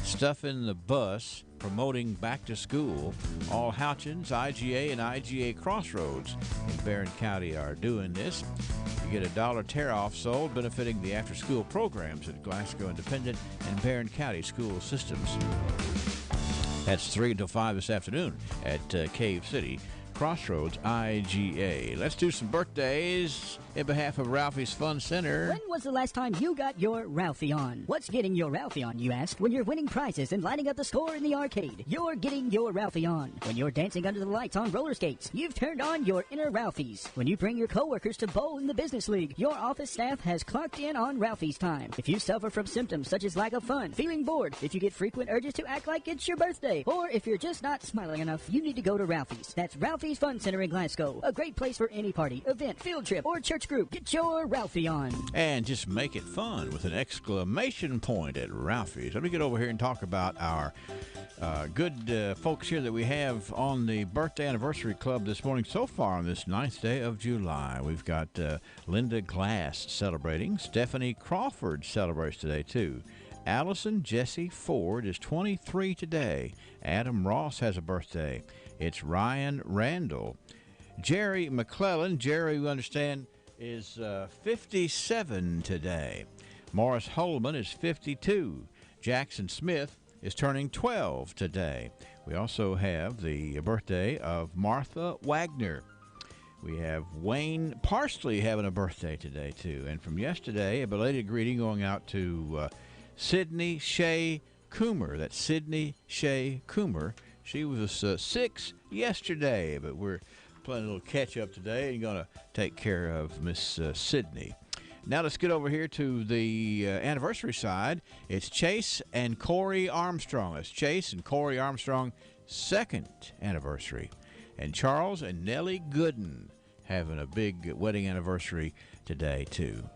S18: Stuffing the Bus, promoting back to school. All Houchins, IGA, and IGA Crossroads in Barron County are doing this. You get a $1 tear-off sold, benefiting the after-school programs at Glasgow Independent and Barron County School Systems. That's 3 until 5 this afternoon at Cave City Crossroads IGA. Let's do some birthdays in behalf of Ralphie's Fun Center.
S9: When was the last time you got your Ralphie on? What's getting your Ralphie on, you ask? When you're winning prizes and lighting up the score in the arcade, you're getting your Ralphie on. When you're dancing under the lights on roller skates, you've turned on your inner Ralphies. When you bring your coworkers to bowl in the business league, your office staff has clocked in on Ralphie's time. If you suffer from symptoms such as lack of fun, feeling bored, if you get frequent urges to act like it's your birthday, or if you're just not smiling enough, you need to go to Ralphie's. That's Ralphie's Fun Center in Glasgow. A great place for any party, event, field trip, or church group. Get your Ralphie on.
S18: And just make it fun with an exclamation point at Ralphie's. Let me get over here and talk about our good folks here that we have on the birthday anniversary club this morning. So far on this 9th day of July, we've got Linda Glass celebrating. Stephanie Crawford celebrates today, too. Allison Jesse Ford is 23 today. Adam Ross has a birthday. It's Ryan Randall. Jerry McClellan, Jerry, we understand, is 57 today. Morris Holman is 52. Jackson Smith is turning 12 today. We also have the birthday of Martha Wagner. We have Wayne Parsley having a birthday today, too. And from yesterday, a belated greeting going out to Sydney Shea Coomer. That's Sydney Shea Coomer. She was 6 yesterday, but we're playing a little catch-up today and going to take care of Miss Sydney. Now let's get over here to the anniversary side. It's Chase and Corey Armstrong. It's Chase and Corey Armstrong, 2nd anniversary. And Charles and Nellie Gooden having a big wedding anniversary today, too.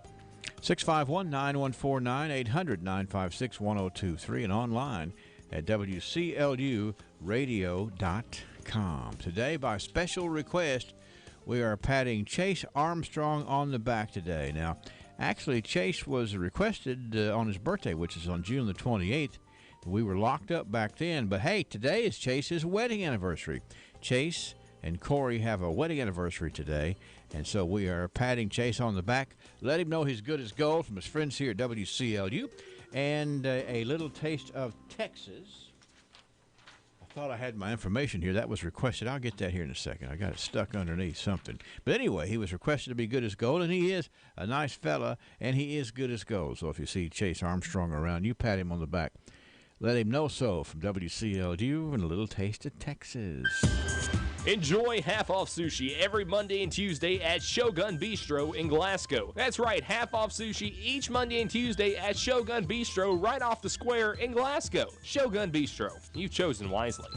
S18: 651-9149, 800-956-1023, and online at WCLUradio.com. Today, by special request, we are patting Chase Armstrong on the back today. Now, actually, Chase was requested on his birthday, which is on June the 28th. We were locked up back then, but hey, today is Chase's wedding anniversary. Chase and Corey have a wedding anniversary today, and so we are patting Chase on the back. Let him know he's good as gold from his friends here at WCLU. And a little taste of Texas. I thought I had my information here. That was requested. I'll get that here in a second. I got it stuck underneath something. But anyway, he was requested to be good as gold, and he is a nice fella, and he is good as gold. So if you see Chase Armstrong around, you pat him on the back. Let him know so from WCLU and a little taste of Texas.
S14: Enjoy half-off sushi every Monday and Tuesday at Shogun Bistro in Glasgow. That's right, half-off sushi each Monday and Tuesday at Shogun Bistro right off the square in Glasgow. Shogun Bistro. You've chosen wisely.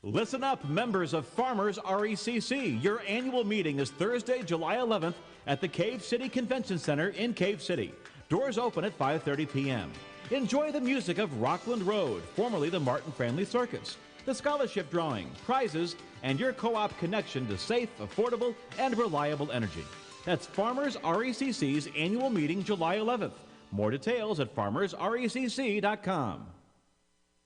S15: Listen up, members of Farmers RECC. Your annual meeting is Thursday, July 11th at the Cave City Convention Center in Cave City. Doors open at 5:30 p.m. Enjoy the music of Rockland Road, formerly the Martin Family Circus, the scholarship drawing, prizes, and your co-op connection to safe, affordable, and reliable energy. That's Farmers RECC's annual meeting July 11th. More details at farmersrecc.com.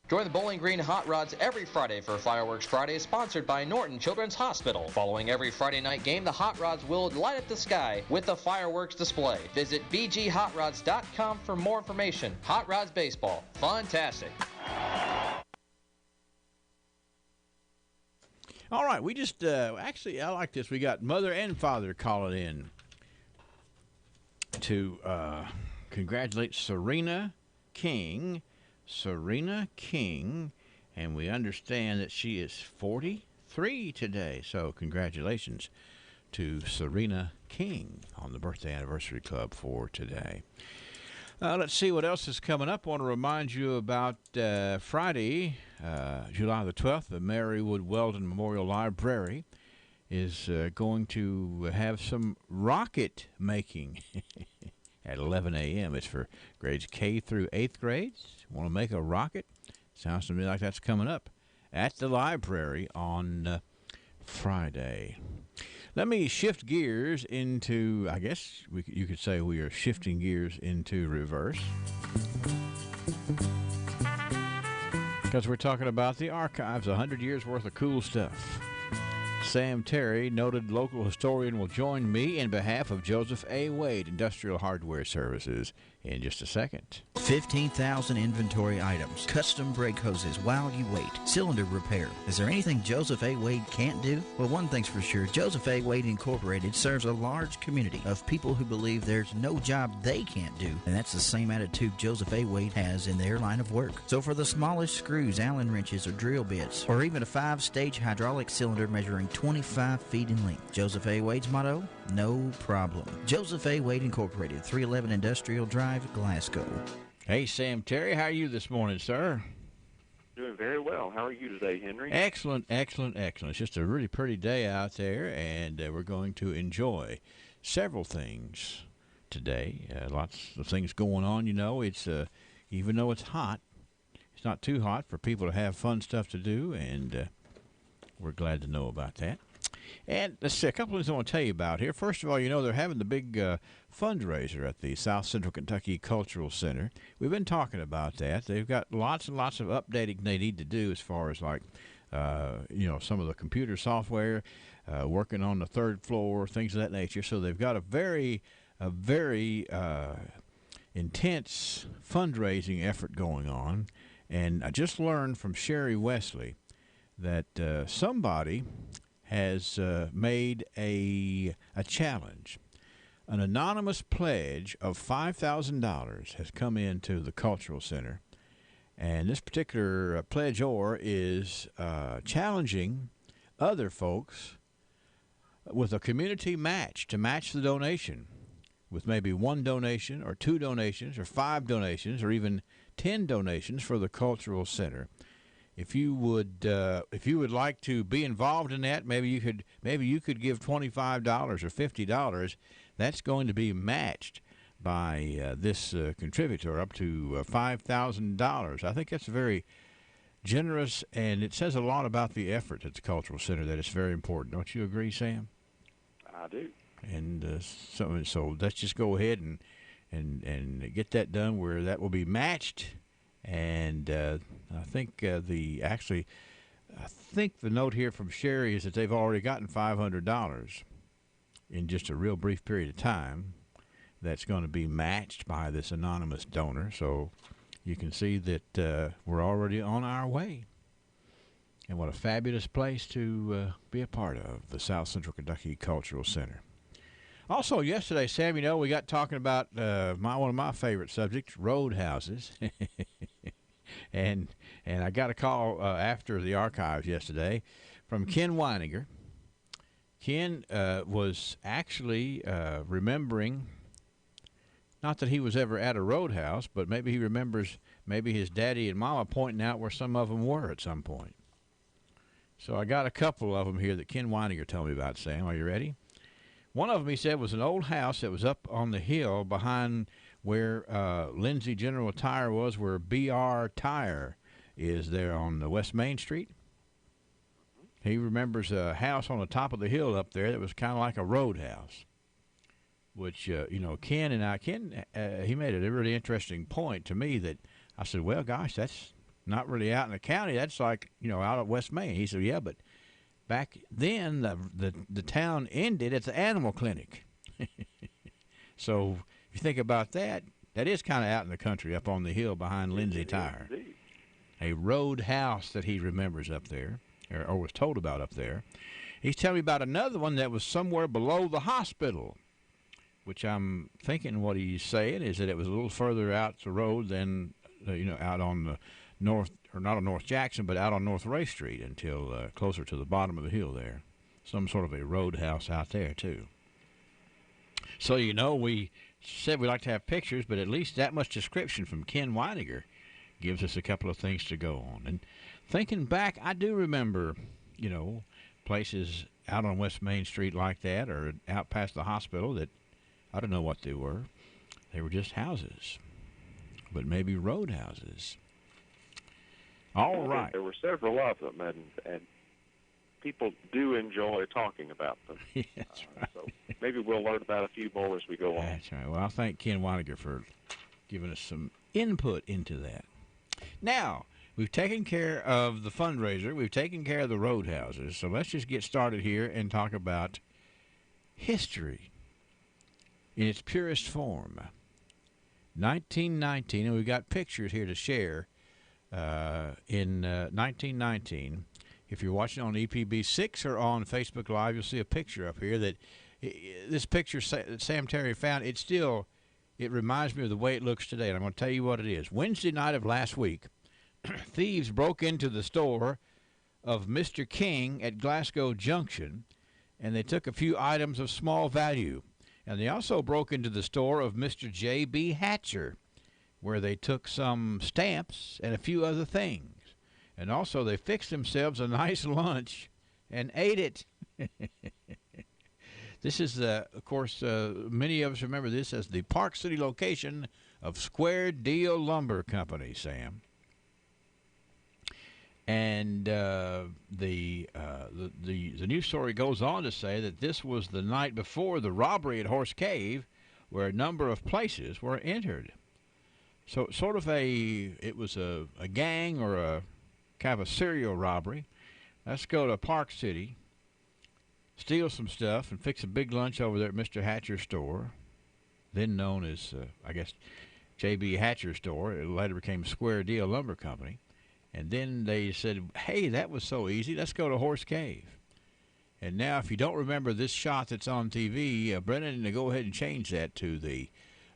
S17: Join the Bowling Green Hot Rods every Friday for Fireworks Friday, sponsored by Norton Children's Hospital. Following every Friday night game, the Hot Rods will light up the sky with a fireworks display. Visit bghotrods.com for more information. Hot Rods Baseball. Fantastic.
S18: All right, we just, actually, I like this. We got Mother and Father calling in to congratulate Serena King, and we understand that she is 43 today. So congratulations to Serena King on the birthday anniversary club for today. Let's see what else is coming up. I want to remind you about Friday, July the 12th, the Marywood Weldon Memorial Library is going to have some rocket making at 11 a.m. It's for grades K through 8th grades. Want to make a rocket? Sounds to me like that's coming up at the library on Friday. Let me shift gears into, I guess you could say we are shifting gears into reverse, because we're talking about the archives, 100 years worth of cool stuff. Sam Terry, noted local historian, will join me in behalf of Joseph A. Wade Industrial Hardware Services in just a second.
S16: 15,000 inventory items, custom brake hoses while you wait, cylinder repair. Is there anything Joseph A. Wade can't do? Well, one thing's for sure, Joseph A. Wade Incorporated serves a large community of people who believe there's no job they can't do, and that's the same attitude Joseph A. Wade has in their line of work. So for the smallest screws, Allen wrenches, or drill bits, or even a 5-stage hydraulic cylinder measuring 25 feet in length, Joseph A. Wade's motto? No problem. Joseph A. Wade Incorporated, 311 Industrial Drive, Glasgow.
S18: Hey, Sam Terry, how are you this morning, sir?
S2: Doing very well. How are you today, Henry?
S18: Excellent, excellent, excellent. It's just a really pretty day out there, and we're going to enjoy several things today. Lots of things going on, you know. It's even though it's hot, it's not too hot for people to have fun stuff to do, and we're glad to know about that. And let's see, a couple of things I want to tell you about here. First of all, you know, they're having the big fundraiser at the South Central Kentucky Cultural Center. We've been talking about that. They've got lots and lots of updating they need to do as far as, like, you know, some of the computer software, working on the third floor, things of that nature. So they've got a very intense fundraising effort going on. And I just learned from Sherry Wesley that somebody has made a challenge. An anonymous pledge of $5,000 has come into the Cultural Center, and this particular pledgeor is challenging other folks with a community match to match the donation with maybe 1 donation or 2 donations or 5 donations or even 10 donations for the Cultural Center. If you would like to be involved in that, maybe you could give $25 or $50. That's going to be matched by this contributor up to $5,000. I think that's very generous, and it says a lot about the effort at the Cultural Center that it's very important. Don't you agree, Sam?
S2: I do.
S18: And so let's just go ahead and get that done where that will be matched. And I think the note here from Sherry is that they've already gotten $500 in just a real brief period of time. That's going to be matched by this anonymous donor. So you can see that we're already on our way. And what a fabulous place to be a part of, the South Central Kentucky Cultural Center. Also, yesterday, Sam, you know, we got talking about one of my favorite subjects, roadhouses. and I got a call after the archives yesterday from Ken Weininger. Ken was actually remembering, not that he was ever at a roadhouse, but maybe he remembers maybe his daddy and mama pointing out where some of them were at some point. So I got a couple of them here that Ken Weininger told me about, Sam. Are you ready? One of them, he said, was an old house that was up on the hill behind where Lindsay General Tire was, where BR Tire is there on the West Main Street. He remembers a house on the top of the hill up there that was kind of like a roadhouse, which, you know, Ken, he made a really interesting point to me that I said, well, gosh, that's not really out in the county. That's like, you know, out at West Main. He said, yeah, but back then, the town ended at the animal clinic. So if you think about that, that is kind of out in the country, up on the hill behind Lindsay Tire. A roadhouse that he remembers up there, or was told about up there. He's telling me about another one that was somewhere below the hospital, which I'm thinking what he's saying is that it was a little further out the road than, you know, out on the north, or not on North Jackson, but out on North Ray Street until closer to the bottom of the hill there. Some sort of a roadhouse out there, too. So, you know, we said we like to have pictures, but at least that much description from Ken Weininger gives us a couple of things to go on. And thinking back, I do remember, you know, places out on West Main Street like that or out past the hospital that I don't know what they were. They were just houses, but maybe roadhouses. All right.
S2: There were several of them, and people do enjoy talking about them.
S18: That's right.
S2: So maybe we'll learn about a few more as we go on.
S18: That's right. Well, I thank Ken Weininger for giving us some input into that. Now, We've taken care of the fundraiser. We've taken care of the roadhouses. So let's just get started here and talk about history in its purest form. 1919, and we've got pictures here to share. In 1919, if you're watching on EPB6 or on Facebook Live, you'll see a picture up here that this picture that Sam Terry found. It reminds me of the way it looks today, and I'm going to tell you what it is. Wednesday night of last week, thieves broke into the store of Mr. King at Glasgow Junction, and they took a few items of small value. And they also broke into the store of Mr. J.B. Hatcher, where they took some stamps and a few other things. And also they fixed themselves a nice lunch and ate it. This is, of course, many of us remember this as the Park City location of Square Deal Lumber Company, Sam. And the news story goes on to say that this was the night before the robbery at Horse Cave, where a number of places were entered. So sort of it was a gang or a kind of a serial robbery. Let's go to Park City, steal some stuff, and fix a big lunch over there at Mr. Hatcher's store, then known as, I guess, J.B. Hatcher's store. It later became Square Deal Lumber Company. And then they said, hey, that was so easy. Let's go to Horse Cave. And now if you don't remember this shot that's on TV, Brennan, go ahead and change that to the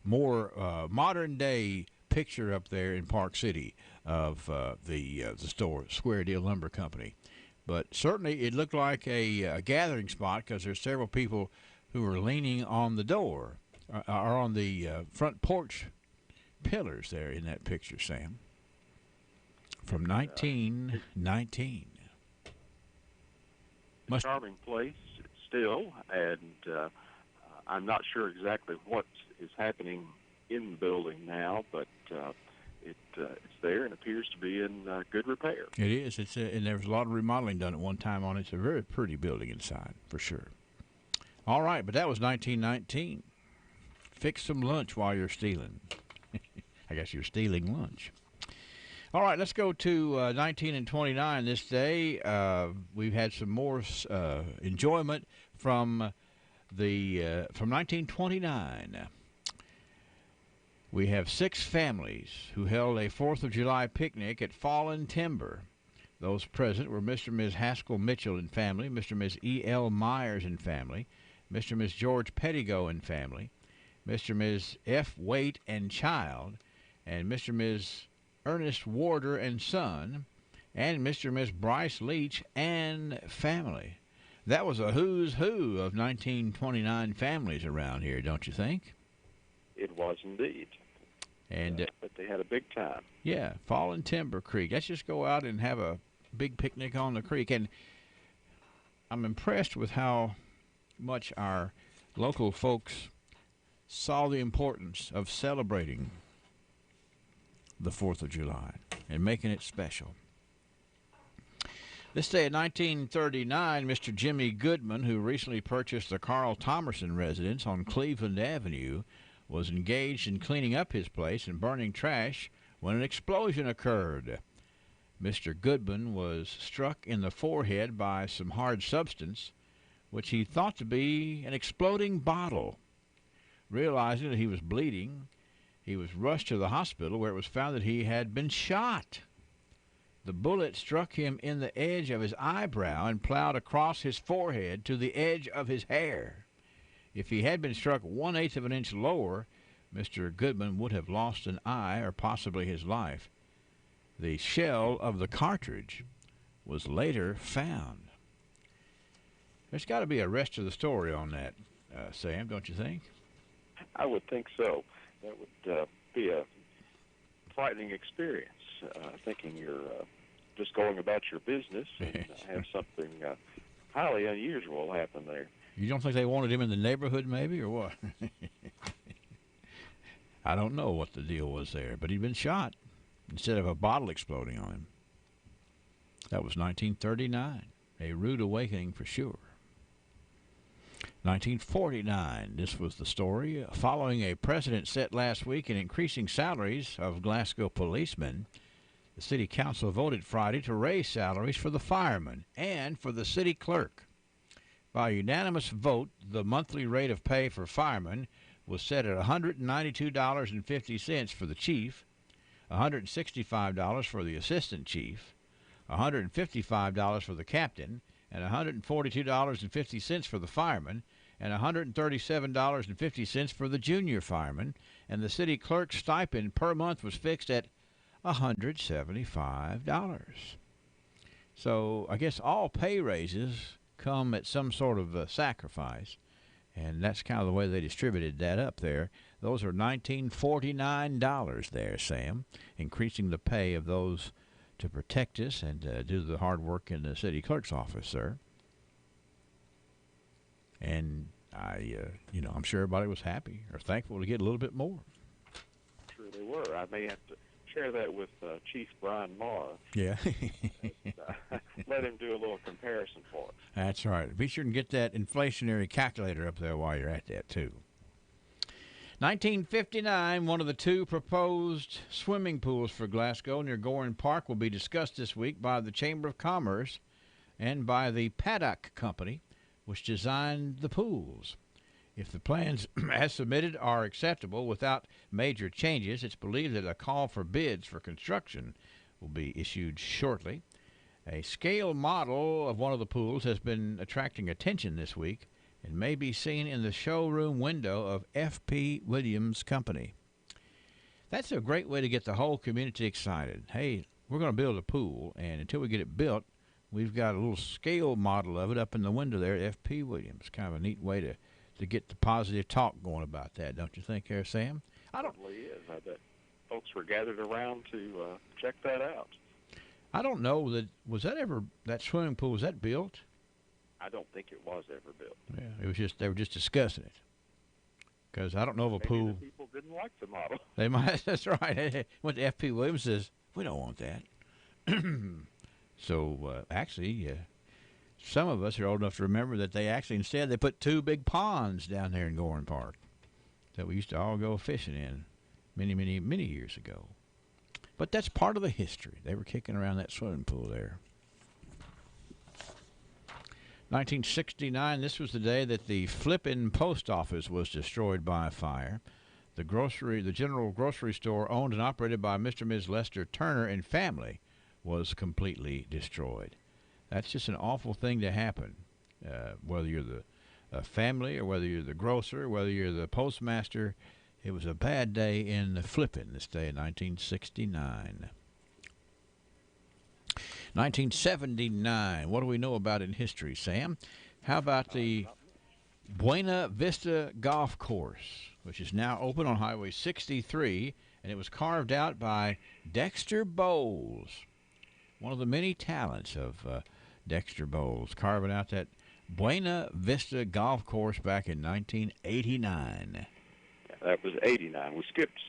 S18: more modern-day picture up there in Park City of the store, Square Deal Lumber Company. But certainly it looked like a gathering spot because there's several people who were leaning on the door or on the front porch pillars there in that picture, Sam. From 1919.
S2: Charming place still, and I'm not sure exactly what is happening in the building now, but it's there and appears to be in good repair.
S18: It is. And there was a lot of remodeling done at one time on it. It's a very pretty building inside, for sure. All right, but that was 1919. Fix some lunch while you're stealing. I guess you're stealing lunch. All right, let's go to 19 and 29 this day. We've had some more enjoyment from 1929. We have 6 families who held a 4th of July picnic at Fallen Timber. Those present were Mr. and Ms. Haskell Mitchell and family, Mr. and Ms. E.L. Myers and family, Mr. and Ms. George Pettigo and family, Mr. and Ms. F. Waite and child, and Mr. and Ms. Ernest Warder and son, and Mr. and Miss Bryce Leach and family. That was a who's who of 1929 families around here, don't you think?
S2: It was indeed.
S18: And
S2: but they had a big time.
S18: Yeah, Fallen Timber Creek. Let's just go out and have a big picnic on the creek. And I'm impressed with how much our local folks saw the importance of celebrating the 4th of July and making it special. This day in 1939, Mr. Jimmy Goodman, who recently purchased the Carl Thomerson residence on Cleveland Avenue, was engaged in cleaning up his place and burning trash when an explosion occurred. Mr. Goodman was struck in the forehead by some hard substance, which he thought to be an exploding bottle. Realizing that he was bleeding, he was rushed to the hospital where it was found that he had been shot. The bullet struck him in the edge of his eyebrow and plowed across his forehead to the edge of his hair. If he had been struck 1/8 of an inch lower, Mr. Goodman would have lost an eye or possibly his life. The shell of the cartridge was later found. There's got to be a rest of the story on that, Sam, don't you think?
S2: I would think so. That would be a frightening experience, thinking you're just going about your business and have something highly unusual happen there.
S18: You don't think they wanted him in the neighborhood maybe, or what? I don't know what the deal was there, but he'd been shot instead of a bottle exploding on him. That was 1939, a rude awakening for sure. 1949, this was the story. Following a precedent set last week in increasing salaries of Glasgow policemen, The city council voted Friday to raise salaries for the firemen and for the city clerk. By unanimous vote, the monthly rate of pay for firemen was set at $192.50 for the chief, $165 for the assistant chief, $155 for the captain, and $142.50 for the fireman, and $137.50 for the junior fireman, and the city clerk's stipend per month was fixed at $175. So I guess all pay raises come at some sort of sacrifice, and that's kind of the way they distributed that up there. Those are $1,949 there, Sam, increasing the pay of those to protect us and do the hard work in the city clerk's office, sir. And I'm sure everybody was happy or thankful to get a little bit more.
S2: Sure they were. I may have to share that with Chief Brian Marr.
S18: Yeah.
S2: Let him do a little comparison for us.
S18: That's right. Be sure and get that inflationary calculator up there while you're at that, too. 1959, one of the two proposed swimming pools for Glasgow near Goring Park will be discussed this week by the Chamber of Commerce and by the Paddock Company, which designed the pools. If the plans as submitted are acceptable without major changes, it's believed that a call for bids for construction will be issued shortly. A scale model of one of the pools has been attracting attention this week and may be seen in the showroom window of F.P. Williams Company. That's a great way to get the whole community excited. Hey, we're going to build a pool, and until we get it built, we've got a little scale model of it up in the window there at F.P. Williams. Kind of a neat way to get the positive talk going about that, don't you think, there, Sam?
S2: It probably is. I bet folks were gathered around to check that out.
S18: I don't know that that swimming pool, was that built?
S2: I don't think it was ever built.
S18: Yeah, it was just they were just discussing it. Because I don't know of a
S2: Maybe
S18: pool.
S2: The people didn't like the model.
S18: They might. That's right. Went to F.P. Williams and says, we don't want that. So actually, some of us are old enough to remember that instead they put two big ponds down there in Goring Park that we used to all go fishing in many, many, many years ago. But that's part of the history. They were kicking around that swimming pool there. 1969, this was the day that the Flippin' Post Office was destroyed by a fire. The general grocery store owned and operated by Mr. and Ms. Lester Turner and family was completely destroyed. That's just an awful thing to happen, whether you're the family or whether you're the grocer, whether you're the postmaster. It was a bad day in the Flippin' this day in 1969. 1979. What do we know about in history, Sam? How about the Buena Vista Golf Course, which is now open on Highway 63, and it was carved out by Dexter Bowles, one of the many talents of Dexter Bowles, carving out that Buena Vista Golf Course back in 1989.
S2: Yeah, that was 89. We skipped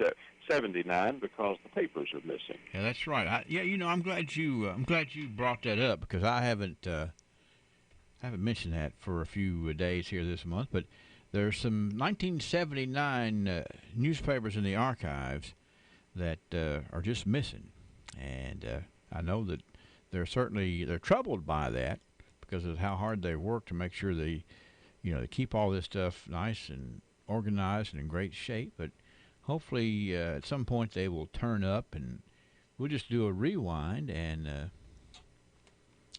S2: 79 because the papers are missing.
S18: Yeah, that's right. I'm glad you brought that up because I haven't mentioned that for a few days here this month. But there's some 1979 newspapers in the archives that are just missing, and I know that they're troubled by that because of how hard they work to make sure they keep all this stuff nice and organized and in great shape, but hopefully at some point they will turn up, and we'll just do a rewind and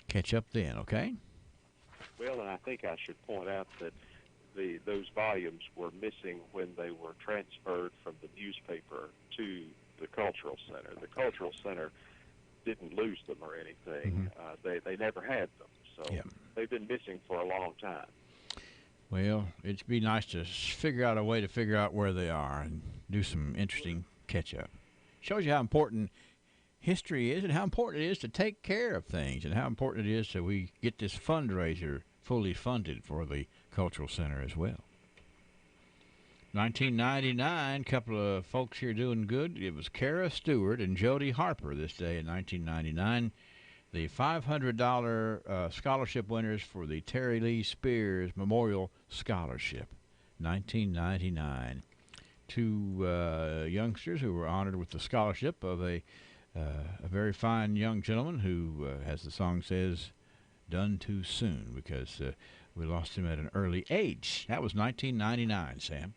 S18: catch up then, okay?
S2: Well, and I think I should point out that those volumes were missing when they were transferred from the newspaper to the Cultural Center. The Cultural Center didn't lose them or anything.
S18: Mm-hmm.
S2: They never had them, so they've been missing for a long time.
S18: Well, it'd be nice to figure out a way to figure out where they are and do some interesting catch-up. Shows you how important history is and how important it is to take care of things and how important it is that we get this fundraiser fully funded for the Cultural Center as well. 1999, couple of folks here doing good. It was Kara Stewart and Jody Harper this day in 1999. The $500 scholarship winners for the Terry Lee Spears Memorial Scholarship, 1999. Two youngsters who were honored with the scholarship of a a very fine young gentleman who, as the song says, done too soon because we lost him at an early age. That was 1999, Sam.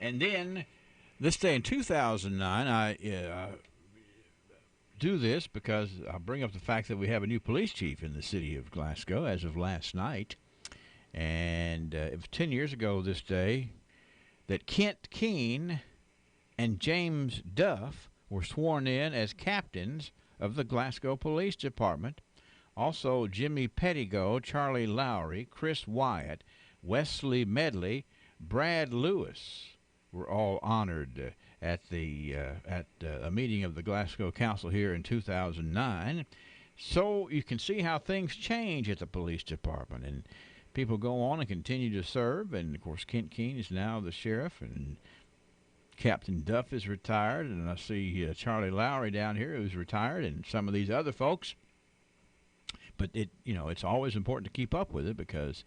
S18: And then this day in 2009, I do this because I'll bring up the fact that we have a new police chief in the city of Glasgow as of last night. And it was 10 years ago this day that Kent Keene and James Duff were sworn in as captains of the Glasgow Police Department. Also, Jimmy Pettigo, Charlie Lowry, Chris Wyatt, Wesley Medley, Brad Lewis were all honored at a meeting of the Glasgow Council here in 2009. So you can see how things change at the police department, and people go on and continue to serve. And of course, Kent Keene is now the sheriff, and Captain Duff is retired, and I see Charlie Lowry down here who's retired, and some of these other folks. But it's always important to keep up with it because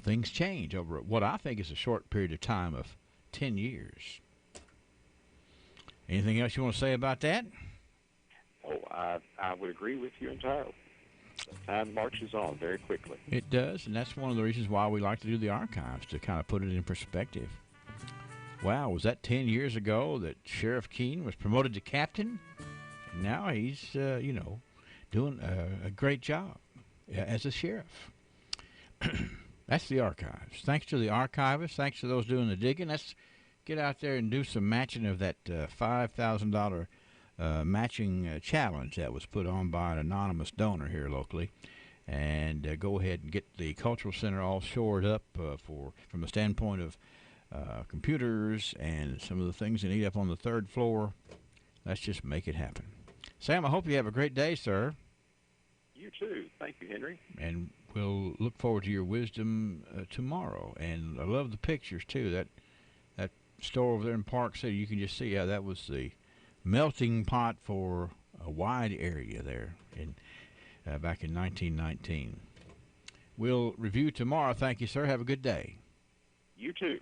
S18: things change over what I think is a short period of time of 10 years. Anything else you want to say about that?
S2: Oh, I would agree with you entirely. Time marches on very quickly.
S18: It does, and that's one of the reasons why we like to do the archives, to kind of put it in perspective. Wow, was that 10 years ago that Sheriff Keene was promoted to captain? And now he's, doing a great job as a sheriff. That's the archives. Thanks to the archivists. Thanks to those doing the digging. Let's get out there and do some matching of that $5,000 matching challenge that was put on by an anonymous donor here locally. And go ahead and get the Cultural Center all shored up from a standpoint of computers and some of the things they need up on the third floor. Let's just make it happen. Sam, I hope you have a great day, sir.
S2: You too. Thank you, Henry.
S18: And we'll look forward to your wisdom tomorrow. And I love the pictures, too. That store over there in Park City, you can just see how that was the melting pot for a wide area there back in 1919. We'll review tomorrow. Thank you, sir. Have a good day.
S2: You too.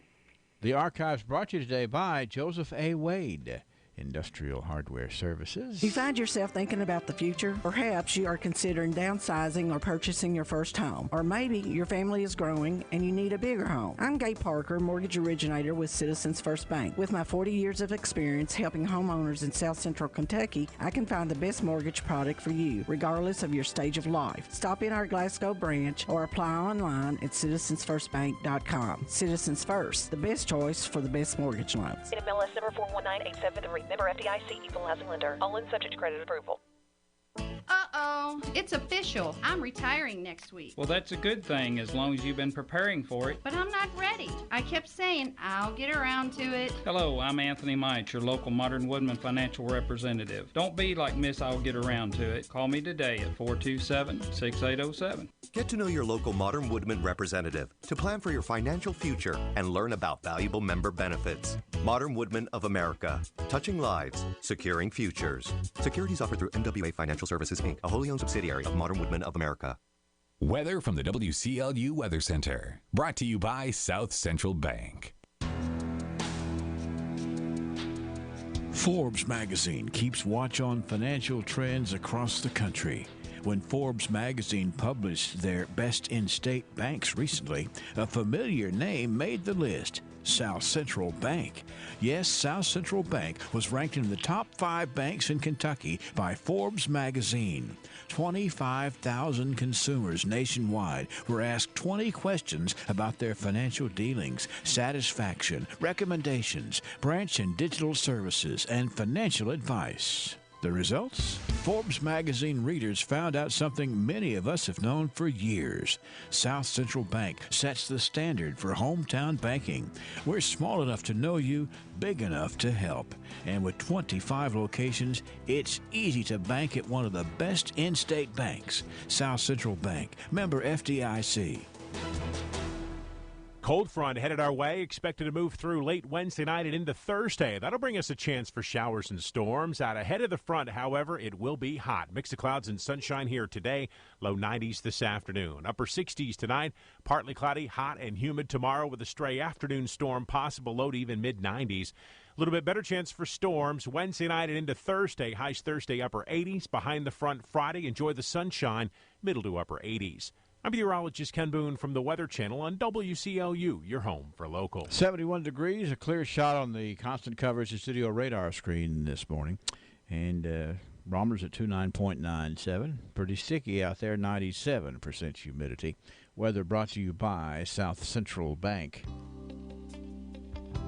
S18: The archives brought to you today by Joseph A. Wade, Industrial Hardware Services.
S3: You find yourself thinking about the future? Perhaps you are considering downsizing or purchasing your first home. Or maybe your family is growing and you need a bigger home. I'm Gay Parker, mortgage originator with Citizens First Bank. With my 40 years of experience helping homeowners in South Central Kentucky, I can find the best mortgage product for you, regardless of your stage of life. Stop in our Glasgow branch or apply online at citizensfirstbank.com. Citizens First, the best choice for the best mortgage loans.
S6: MLS number 419873. Member FDIC, equal housing lender. All in subject to credit approval.
S7: Uh-oh, it's official. I'm retiring next week.
S8: Well, that's a good thing as long as you've been preparing for it.
S7: But I'm not ready. I kept saying I'll get around to it.
S8: Hello, I'm Anthony Mites, your local Modern Woodman financial representative. Don't be like Miss I'll get around to it. Call me today at 427-6807.
S19: Get to know your local Modern Woodman representative to plan for your financial future and learn about valuable member benefits. Modern Woodman of America. Touching lives, securing futures. Securities offered through NWA Financial Services, Inc., a wholly owned subsidiary of Modern Woodman of America.
S20: Weather from the WCLU Weather Center. Brought to you by South Central Bank.
S11: Forbes magazine keeps watch on financial trends across the country. When Forbes magazine published their best in-state banks recently, a familiar name made the list: South Central Bank. Yes, South Central Bank was ranked in the top 5 banks in Kentucky by Forbes magazine. 25,000 consumers nationwide were asked 20 questions about their financial dealings, satisfaction, recommendations, branch and digital services, and financial advice. The results? Forbes magazine readers found out something many of us have known for years. South Central Bank sets the standard for hometown banking. We're small enough to know you, big enough to help. And with 25 locations, it's easy to bank at one of the best in-state banks. South Central Bank, member FDIC.
S10: cold front headed our way, expected to move through late Wednesday night and into Thursday. That'll bring us a chance for showers and storms. Out ahead of the front, however, it will be hot. Mix of clouds and sunshine here today. Low 90s this afternoon. Upper 60s tonight. Partly cloudy, hot and humid tomorrow with a stray afternoon storm possible. Low to even mid-90s. A little bit better chance for storms Wednesday night and into Thursday. Highs Thursday, upper 80s. Behind the front Friday, enjoy the sunshine, middle to upper 80s. I'm meteorologist Ken Boone from the Weather Channel on WCLU, your home for local.
S18: 71 degrees, a clear shot on the constant coverage of studio radar screen this morning. And barometer's at 29.97. Pretty sticky out there, 97% humidity. Weather brought to you by South Central Bank.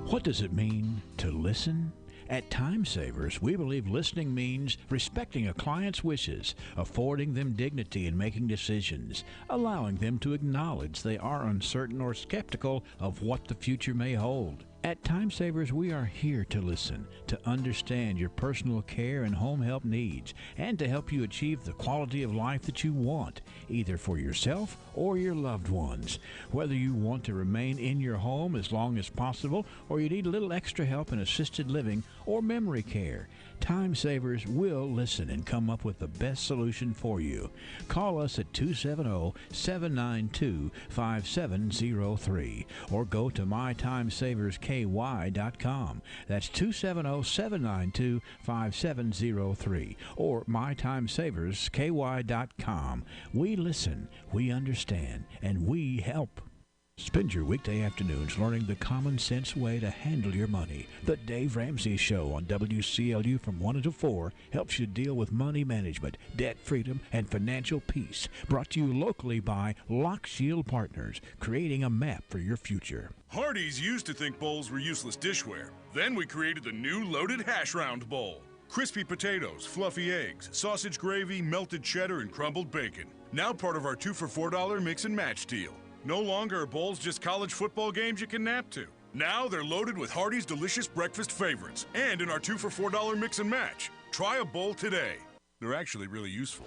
S18: What does it mean to listen? At Time Savers, we believe listening means respecting a client's wishes, affording them dignity in making decisions, allowing them to acknowledge they are uncertain or skeptical of what the future may hold. At Time Savers, we are here to listen, to understand your personal care and home help needs, and to help you achieve the quality of life that you want, either for yourself or your loved ones. Whether you want to remain in your home as long as possible, or you need a little extra help in assisted living or memory care, Time Savers will listen and come up with the best solution for you. Call us at 270-792-5703 or go to mytimesaversky.com. That's 270-792-5703 or mytimesaversky.com. We listen, we understand, and we help. Spend your weekday afternoons learning the common sense way to handle your money. The Dave Ramsey Show on WCLU from 1 until 4 helps you deal with money management, debt freedom, and financial peace. Brought to you locally by Lock Shield Partners, creating a map for your future.
S4: Hardee's used to think bowls were useless dishware. Then we created the new loaded hash round bowl. Crispy potatoes, fluffy eggs, sausage gravy, melted cheddar, and crumbled bacon. Now part of our 2 for $4 mix and match deal. No longer are bowls just college football games you can nap to. Now they're loaded with Hardee's delicious breakfast favorites and in our 2 for $4 mix and match. Try a bowl today. They're actually really useful.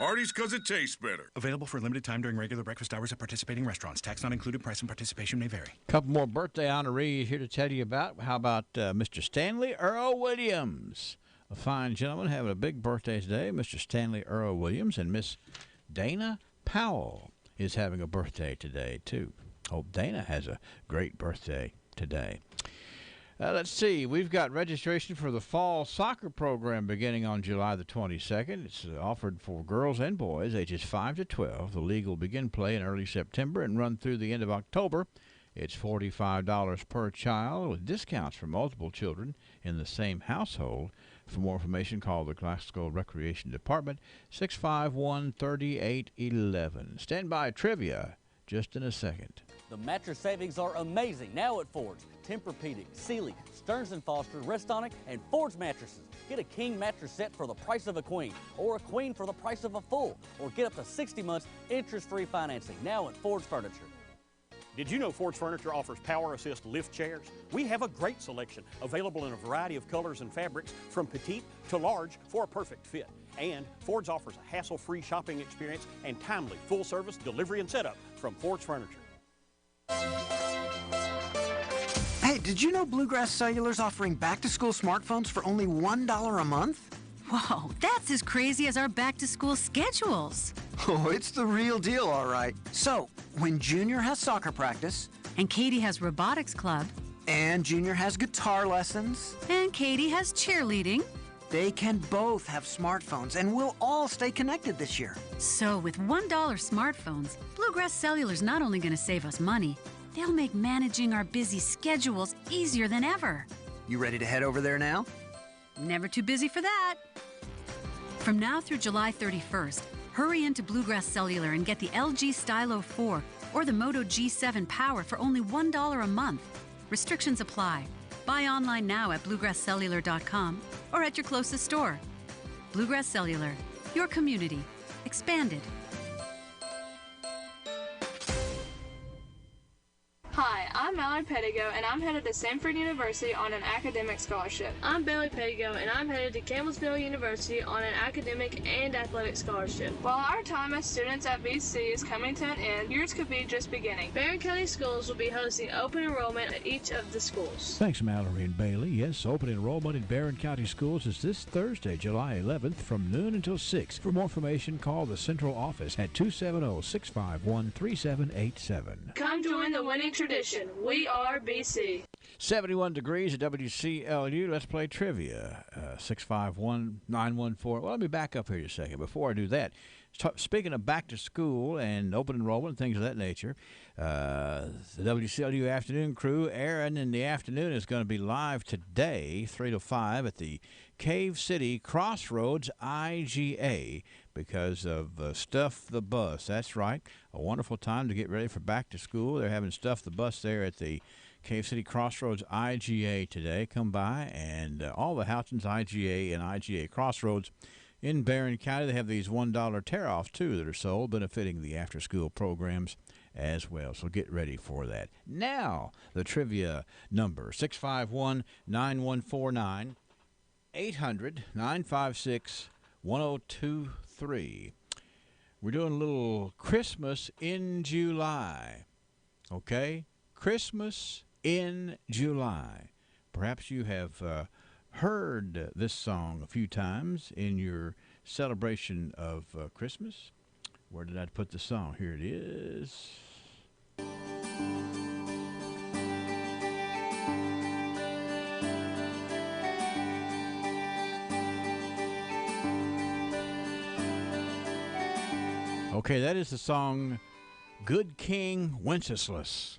S4: Hardee's because it tastes better.
S5: Available for a limited time during regular breakfast hours at participating restaurants. Tax not included. Price and participation may vary.
S18: Couple more birthday honorees here to tell you about. How about Mr. Stanley Earl Williams? A fine gentleman having a big birthday today. Mr. Stanley Earl Williams and Miss Dana Powell is having a birthday today, too. Hope Dana has a great birthday today. Let's see. We've got registration for the fall soccer program beginning on July the 22nd. It's offered for girls and boys ages 5 to 12. The league will begin play in early September and run through the end of October. It's $45 per child with discounts for multiple children in the same household. For more information, call the Glasgow Recreation Department, 651-3811. Stand by trivia just in a second.
S21: The mattress savings are amazing now at Ford's. Tempur-Pedic, Sealy, Stearns & Foster, Restonic, and Ford's mattresses. Get a king mattress set for the price of a queen, or a queen for the price of a full, or get up to 60 months interest-free financing now at Ford's Furniture.
S23: Did you know Ford's Furniture offers power assist lift chairs? We have a great selection available in a variety of colors and fabrics from petite to large for a perfect fit. And Ford's offers a hassle-free shopping experience and timely full-service delivery and setup from Ford's Furniture.
S24: Hey, did you know Bluegrass Cellular's offering back-to-school smartphones for only $1 a month?
S25: Whoa, that's as crazy as our back-to-school schedules.
S24: Oh, it's the real deal, all right. So, when Junior has soccer practice...
S25: And Katie has robotics club...
S24: And Junior has guitar lessons...
S25: And Katie has cheerleading...
S24: They can both have smartphones, and we'll all stay connected this year.
S25: So, with $1 smartphones, Bluegrass Cellular's not only going to save us money, they'll make managing our busy schedules easier than ever.
S24: You ready to head over there now?
S25: Never too busy for that. From now through July 31st, hurry into Bluegrass Cellular and get the LG Stylo 4 or the Moto G7 Power for only $1 a month. Restrictions apply. Buy online now at bluegrasscellular.com or at your closest store. Bluegrass Cellular, your community, expanded.
S26: Hi, I'm
S1: I'm Mallory Pettigo, and I'm headed to Samford University on an academic scholarship.
S9: I'm Bailey Pettigo, and I'm headed to Campbellsville University on an academic and athletic scholarship.
S1: While our time as students at BC is coming to an end, yours could be just beginning.
S9: Barron County Schools will be hosting open enrollment at each of the schools.
S18: Thanks, Mallory and Bailey. Yes, open enrollment in Barron County Schools is this Thursday, July 11th from noon until 6. For more information, call the Central Office at 270-651-3787.
S9: Come join the winning tradition. We are BC.
S18: 71 degrees at WCLU. Let's play trivia. 651-914. Well, let me back up here just a second. Before I do that, speaking of back to school and open enrollment, things of that nature, the WCLU afternoon crew, Aaron in the afternoon, is going to be live today, 3 to 5, at the Cave City Crossroads IGA because of Stuff the Bus. That's right, a wonderful time to get ready for back to school. They're having Stuff the Bus there at the Cave City Crossroads IGA today. Come by, and all the Houghton's IGA and IGA Crossroads in Barron County, they have these $1 tear-offs, too, that are sold, benefiting the after-school programs as well. So get ready for that. Now, the trivia number, 651-9149, 800-956-1023. We're doing a little Christmas in July, okay? Christmas in July. Perhaps you have heard this song a few times in your celebration of Christmas. Where did I put the song? Here it is. Okay, that is the song Good King Wenceslas.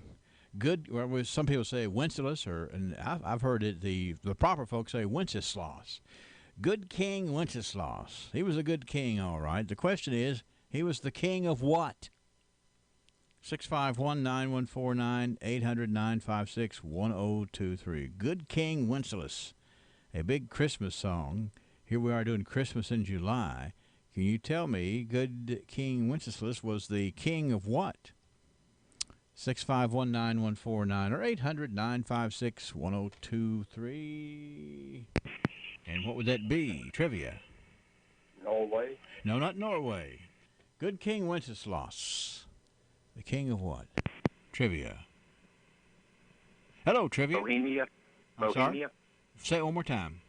S18: Good, or some people say Wenceslas, and I've heard it. The proper folks say Wenceslas. Good King Wenceslas. He was a good king, all right. The question is, he was the king of what? 651-9149, 800-956-1023. Good King Wenceslas. A big Christmas song. Here we are doing Christmas in July. Can you tell me, Good King Wenceslas was the king of what? 651-9149 or 800-956-1023. And what would that be? Trivia.
S2: Norway?
S18: No, not Norway. Good King Wenceslas. The king of what? Trivia. Hello, Trivia.
S12: Bohemia.
S18: I'm sorry?
S12: Bohemia.
S18: Say it one more time.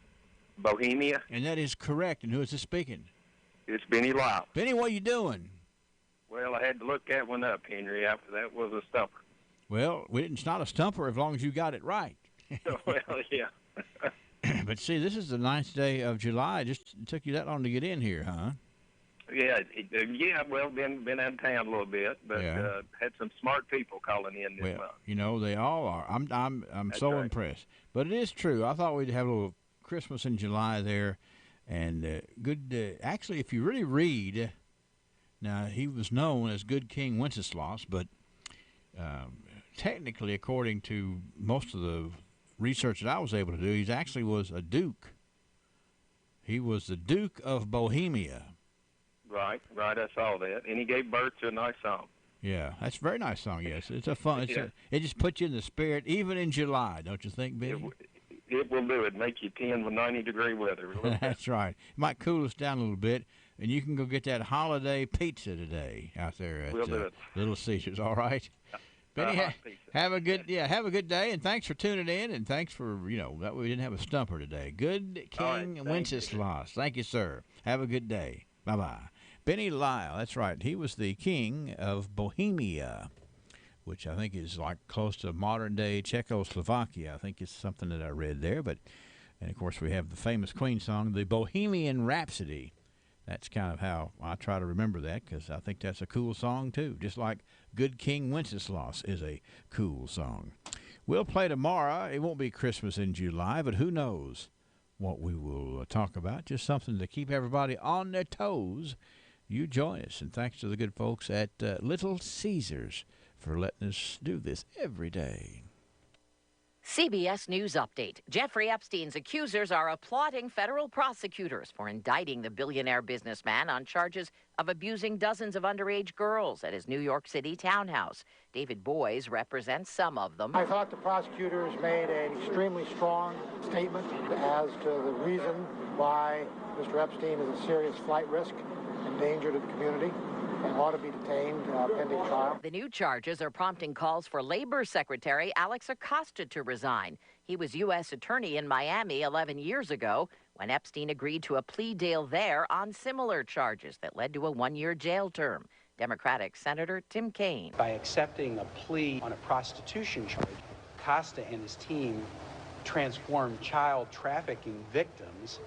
S12: Bohemia.
S18: And that is correct. And who is this speaking?
S12: It's Benny Lyle.
S18: Benny, what are you doing?
S12: Well, I had to look that one up, Henry. After that was a stumper.
S18: Well, it's not a stumper as long as you got it right.
S12: Well, yeah.
S18: But see, this is the 9th day of July. It took you that long to get in here, huh?
S12: Yeah, well, been out of town a little bit, but had some smart people calling in this month.
S18: You know, they all are. I'm so right. Impressed. But it is true. I thought we'd have a little Christmas in July there, and good. Actually, if you really read, now he was known as Good King Wenceslas, but technically, according to most of the research that I was able to do, he actually was a duke. He was the Duke of Bohemia.
S12: Right, I saw that. And he gave birth to a nice song.
S18: Yeah, that's a very nice song, yes. It's a fun, it just puts you in the spirit, even in July, don't you think, Benny?
S12: It will do it. Make you 10 with 90-degree weather.
S18: That's right. It might cool us down a little bit, and you can go get that holiday pizza today out there at Little Caesars, all right? Benny, have a good day, and thanks for tuning in, and thanks for, that we didn't have a stumper today. Good King Wenceslas. Thank you, sir. Have a good day. Bye-bye. Benny Lyle, that's right. He was the king of Bohemia, which I think is like close to modern-day Czechoslovakia. I think it's something that I read there. And, of course, we have the famous Queen song, the Bohemian Rhapsody. That's kind of how I try to remember that, because I think that's a cool song, too, just like Good King Wenceslas is a cool song. We'll play tomorrow. It won't be Christmas in July, but who knows what we will talk about. Just something to keep everybody on their toes. You join us, and thanks to the good folks at Little Caesars for letting us do this every day.
S13: CBS News Update. Jeffrey Epstein's accusers are applauding federal prosecutors for indicting the billionaire businessman on charges of abusing dozens of underage girls at his New York City townhouse. David Boies represents some of them.
S14: I thought the prosecutors made an extremely strong statement as to the reason why Mr. Epstein is a serious flight risk and danger to the community and ought to be detained pending trial.
S13: The new charges are prompting calls for Labor Secretary Alex Acosta to resign. He was U.S. Attorney in Miami 11 years ago when Epstein agreed to a plea deal there on similar charges that led to a one-year jail term. Democratic Senator Tim Kaine.
S15: By accepting a plea on a prostitution charge, Acosta and his team transformed child trafficking victims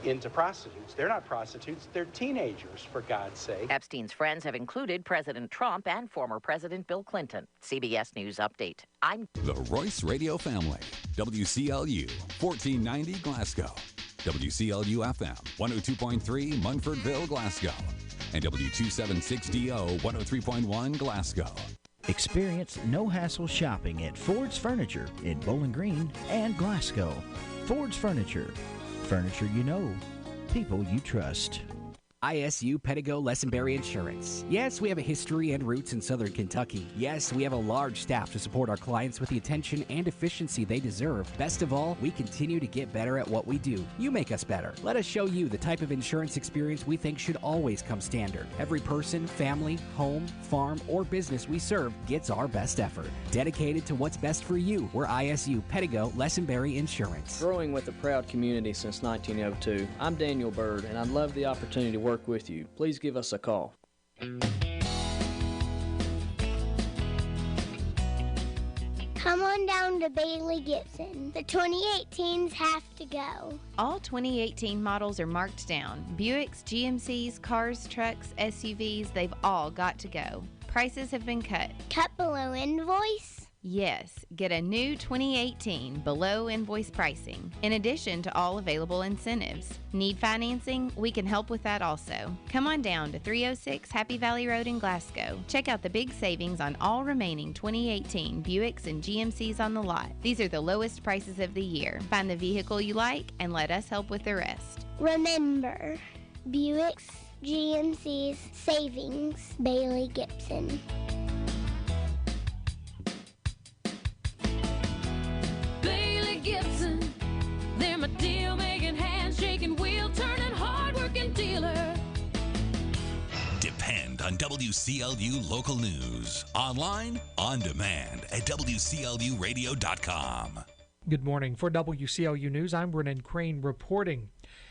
S15: into prostitutes. They're not prostitutes, they're teenagers, for God's sake.
S13: Epstein's friends have included President Trump and former President Bill Clinton. CBS News Update. I'm
S20: the Royce Radio Family. WCLU, 1490 Glasgow. WCLU FM, 102.3 Munfordville, Glasgow. And W276DO, 103.1 Glasgow.
S16: Experience no-hassle shopping at Ford's Furniture in Bowling Green and Glasgow. Ford's Furniture. Furniture you know, people you trust.
S17: ISU Pedigo Lessenberry Insurance. Yes, we have a history and roots in Southern Kentucky. Yes, we have a large staff to support our clients with the attention and efficiency they deserve. Best of all, we continue to get better at what we do. You make us better. Let us show you the type of insurance experience we think should always come standard. Every person, family, home, farm, or business we serve gets our best effort. Dedicated to what's best for you, we're ISU Pedigo Lessenberry Insurance.
S22: Growing with a proud community since 1902, I'm Daniel Bird, and I'd love the opportunity to work with you. Please give us a call.
S26: Come on down to Bailey Gibson. The 2018s have to go.
S27: All 2018 models are marked down. Buicks, GMCs, cars, trucks, SUVs, they've all got to go. Prices have been cut.
S26: Cut below invoice?
S27: Yes, get a new 2018 below invoice pricing, in addition to all available incentives. Need financing? We can help with that also. Come on down to 306 Happy Valley Road in Glasgow. Check out the big savings on all remaining 2018 Buicks and GMCs on the lot. These are the lowest prices of the year. Find the vehicle you like and let us help with the rest.
S26: Remember, Buicks, GMCs, savings, Bailey Gibson.
S28: Gibson, they're my deal-making, hand-shaking, wheel-turning, hard-working dealer.
S29: Depend on WCLU local news. Online, on demand at WCLUradio.com.
S30: Good morning. For WCLU News, I'm Brennan Crane reporting.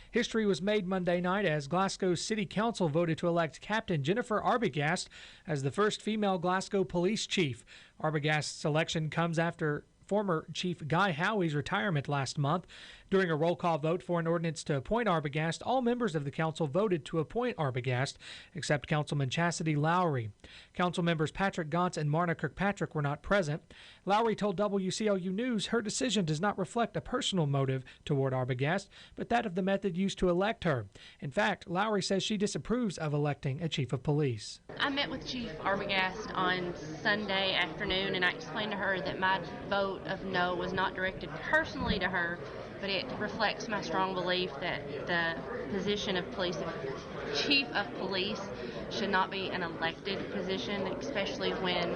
S30: History was made Monday night as Glasgow City Council voted to elect Captain Jennifer Arbogast as the first female Glasgow police chief. Arbogast's election comes after former Chief Guy Howie's retirement last month. During a roll call vote for an ordinance to appoint Arbogast, all members of the council voted to appoint Arbogast, except Councilman Chastity Lowry. Council members Patrick Gauntz and Marna Kirkpatrick were not present. Lowry told WCLU News her decision does not reflect a personal motive toward Arbogast, but that of the method used to elect her. In fact, Lowry says she disapproves of electing a chief of police.
S31: I met with Chief Arbogast on Sunday afternoon, and I explained to her that my vote of no was not directed personally to her, but it reflects my strong belief that the position of chief of police should not be an elected position, especially when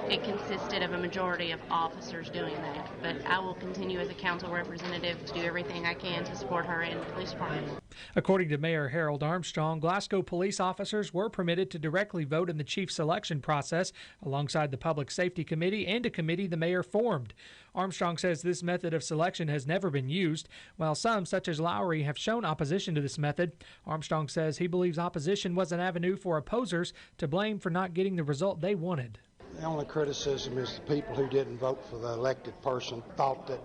S31: it consisted of a majority of officers doing that. But I will continue as a council representative to do everything I can to support her and the police department.
S30: According to Mayor Harold Armstrong, Glasgow police officers were permitted to directly vote in the chief selection process alongside the Public Safety Committee and a committee the mayor formed. Armstrong says this method of selection has never been used. While some, such as Lowry, have shown opposition to this method, Armstrong says he believes opposition was an avenue for opposers to blame for not getting the result they wanted.
S14: The only criticism is the people who didn't vote for the elected person thought that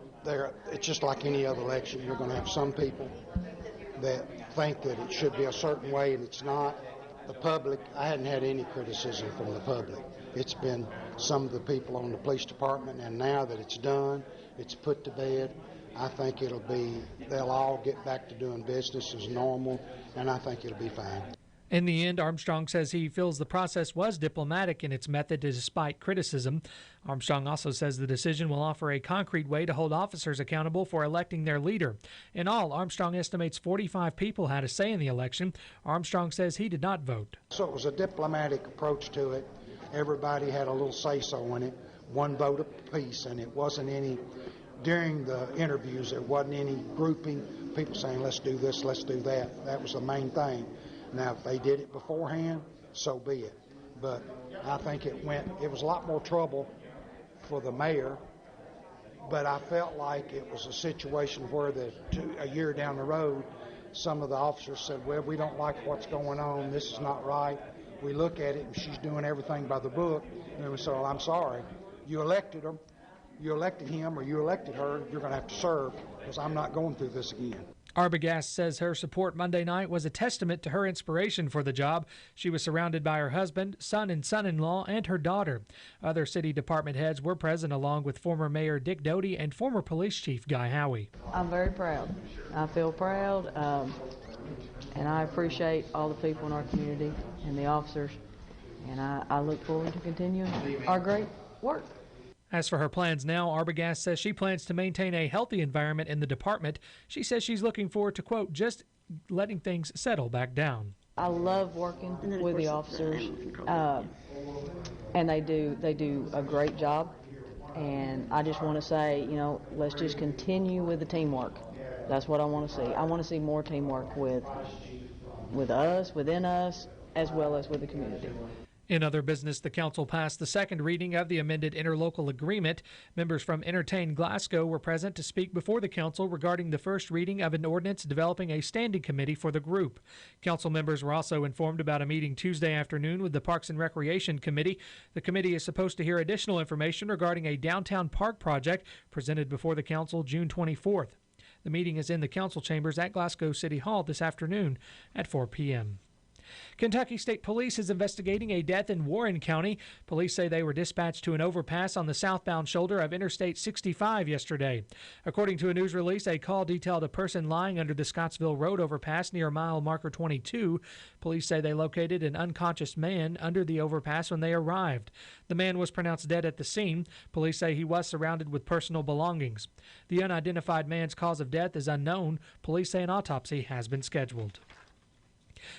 S14: it's just like any other election. You're going to have some people that think that it should be a certain way and it's not. The public, I hadn't had any criticism from the public. It's been some of the people on the police department, and now that it's done, it's put to bed, I think they'll all get back to doing business as normal, and I think it'll be fine.
S30: In the end, Armstrong says he feels the process was diplomatic in its method despite criticism. Armstrong also says the decision will offer a concrete way to hold officers accountable for electing their leader. In all, Armstrong estimates 45 people had a say in the election. Armstrong says he did not vote.
S14: So it was a diplomatic approach to it. Everybody had a little say-so in it, one vote apiece, and it wasn't any, during the interviews, there wasn't any grouping, people saying, let's do this, let's do that. That was the main thing. Now, if they did it beforehand, so be it. But I think it was a lot more trouble for the mayor, but I felt like it was a situation where a year down the road, some of the officers said, well, we don't like what's going on, this is not right. We look at it and she's doing everything by the book, and we say, well, I'm sorry, you elected him or you elected her, you're going to have to serve, because I'm not going through this again.
S30: Arbogast says her support Monday night was a testament to her inspiration for the job. She was surrounded by her husband, son and son-in-law, and her daughter. Other city department heads were present, along with former Mayor Dick Doty and former Police Chief Guy Howie.
S3: I'm very proud. I feel proud, and I appreciate all the people in our community and the officers, and I look forward to continuing our great work.
S30: As for her plans now, Arbogast says she plans to maintain a healthy environment in the department. She says she's looking forward to, quote, just letting things settle back down.
S3: I love working with the officers, and they do a great job. And I just want to say, let's just continue with the teamwork. That's what I want to see. I want to see more teamwork with us, within us, as well as with the community.
S30: In other business, the council passed the second reading of the amended interlocal agreement. Members from Entertain Glasgow were present to speak before the council regarding the first reading of an ordinance developing a standing committee for the group. Council members were also informed about a meeting Tuesday afternoon with the Parks and Recreation Committee. The committee is supposed to hear additional information regarding a downtown park project presented before the council June 24th. The meeting is in the council chambers at Glasgow City Hall this afternoon at 4 p.m. Kentucky State Police is investigating a death in Warren County. Police say they were dispatched to an overpass on the southbound shoulder of Interstate 65 yesterday. According to a news release, a call detailed a person lying under the Scottsville Road overpass near mile marker 22. Police say they located an unconscious man under the overpass when they arrived. The man was pronounced dead at the scene. Police say he was surrounded with personal belongings. The unidentified man's cause of death is unknown. Police say an autopsy has been scheduled.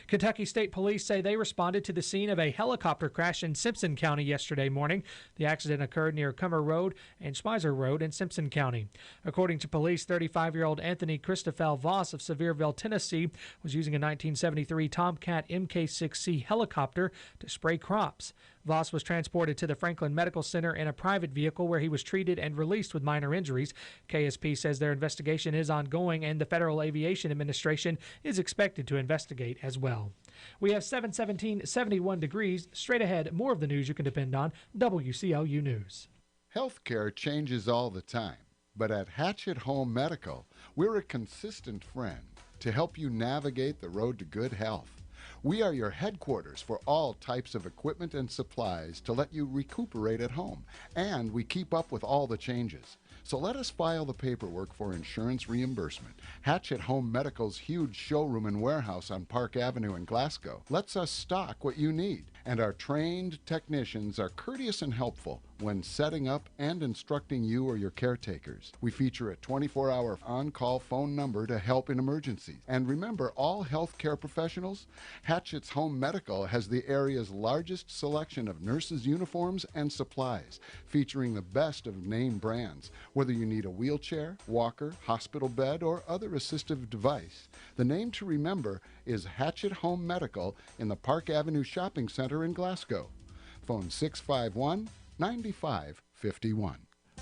S30: Kentucky State Police say they responded to the scene of a helicopter crash in Simpson County yesterday morning. The accident occurred near Cummer Road and Schmeiser Road in Simpson County. According to police, 35-year-old Anthony Christophel Voss of Sevierville, Tennessee, was using a 1973 Tomcat Mk6C helicopter to spray crops. Voss was transported to the Franklin Medical Center in a private vehicle where he was treated and released with minor injuries. KSP says their investigation is ongoing and the Federal Aviation Administration is expected to investigate as well. We have 7:17, 71 degrees. Straight ahead, more of the news you can depend on. WCLU News.
S4: Healthcare changes all the time, but at Hatchet Home Medical, we're a consistent friend to help you navigate the road to good health. We are your headquarters for all types of equipment and supplies to let you recuperate at home, and we keep up with all the changes. So let us file the paperwork for insurance reimbursement. Hatchet Home Medical's huge showroom and warehouse on Park Avenue in Glasgow lets us stock what you need, and our trained technicians are courteous and helpful when setting up and instructing you or your caretakers. We feature a 24-hour on-call phone number to help in emergencies. And remember, all healthcare professionals, Hatchet's Home Medical has the area's largest selection of nurses' uniforms and supplies, featuring the best of name brands. Whether you need a wheelchair, walker, hospital bed, or other assistive device, the name to remember is Hatchet Home Medical in the Park Avenue Shopping Center in Glasgow. Phone 651-9551.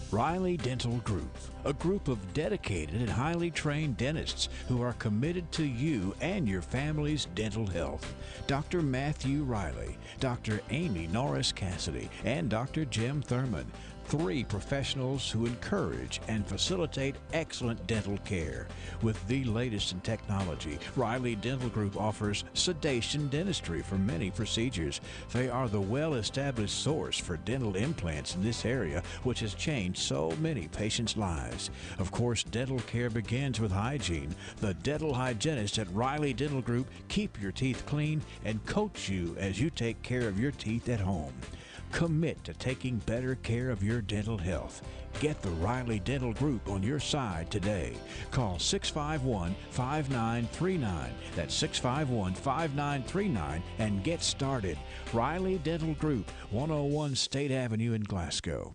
S18: Riley Dental Group, a group of dedicated and highly trained dentists who are committed to you and your family's dental health. Dr. Matthew Riley, Dr. Amy Norris Cassidy, and Dr. Jim Thurman. 3 professionals who encourage and facilitate excellent dental care. With the latest in technology, Riley Dental Group offers sedation dentistry for many procedures. They are the well-established source for dental implants in this area, which has changed so many patients' lives. Of course, dental care begins with hygiene. The dental hygienists at Riley Dental Group keep your teeth clean and coach you as you take care of your teeth at home. Commit to taking better care of your dental health. Get the Riley Dental Group on your side today. Call 651-5939. That's 651-5939 and get started. Riley Dental Group, 101 State Avenue in Glasgow.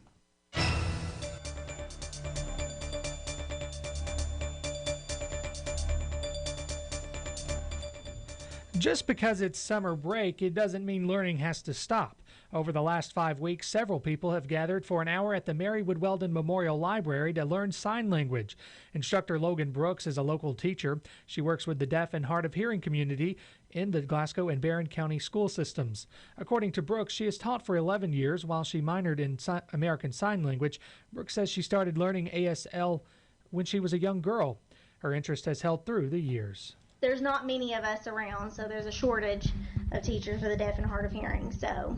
S30: Just because it's summer break, it doesn't mean learning has to stop. Over the last 5 weeks, several people have gathered for an hour at the Mary Wood Weldon Memorial Library to learn sign language. Instructor Logan Brooks is a local teacher. She works with the deaf and hard of hearing community in the Glasgow and Barron County school systems. According to Brooks, she has taught for 11 years while she minored in American Sign Language. Brooks says she started learning ASL when she was a young girl. Her interest has held through the years.
S5: There's not many of us around, so there's a shortage of teachers for the deaf and hard of hearing. So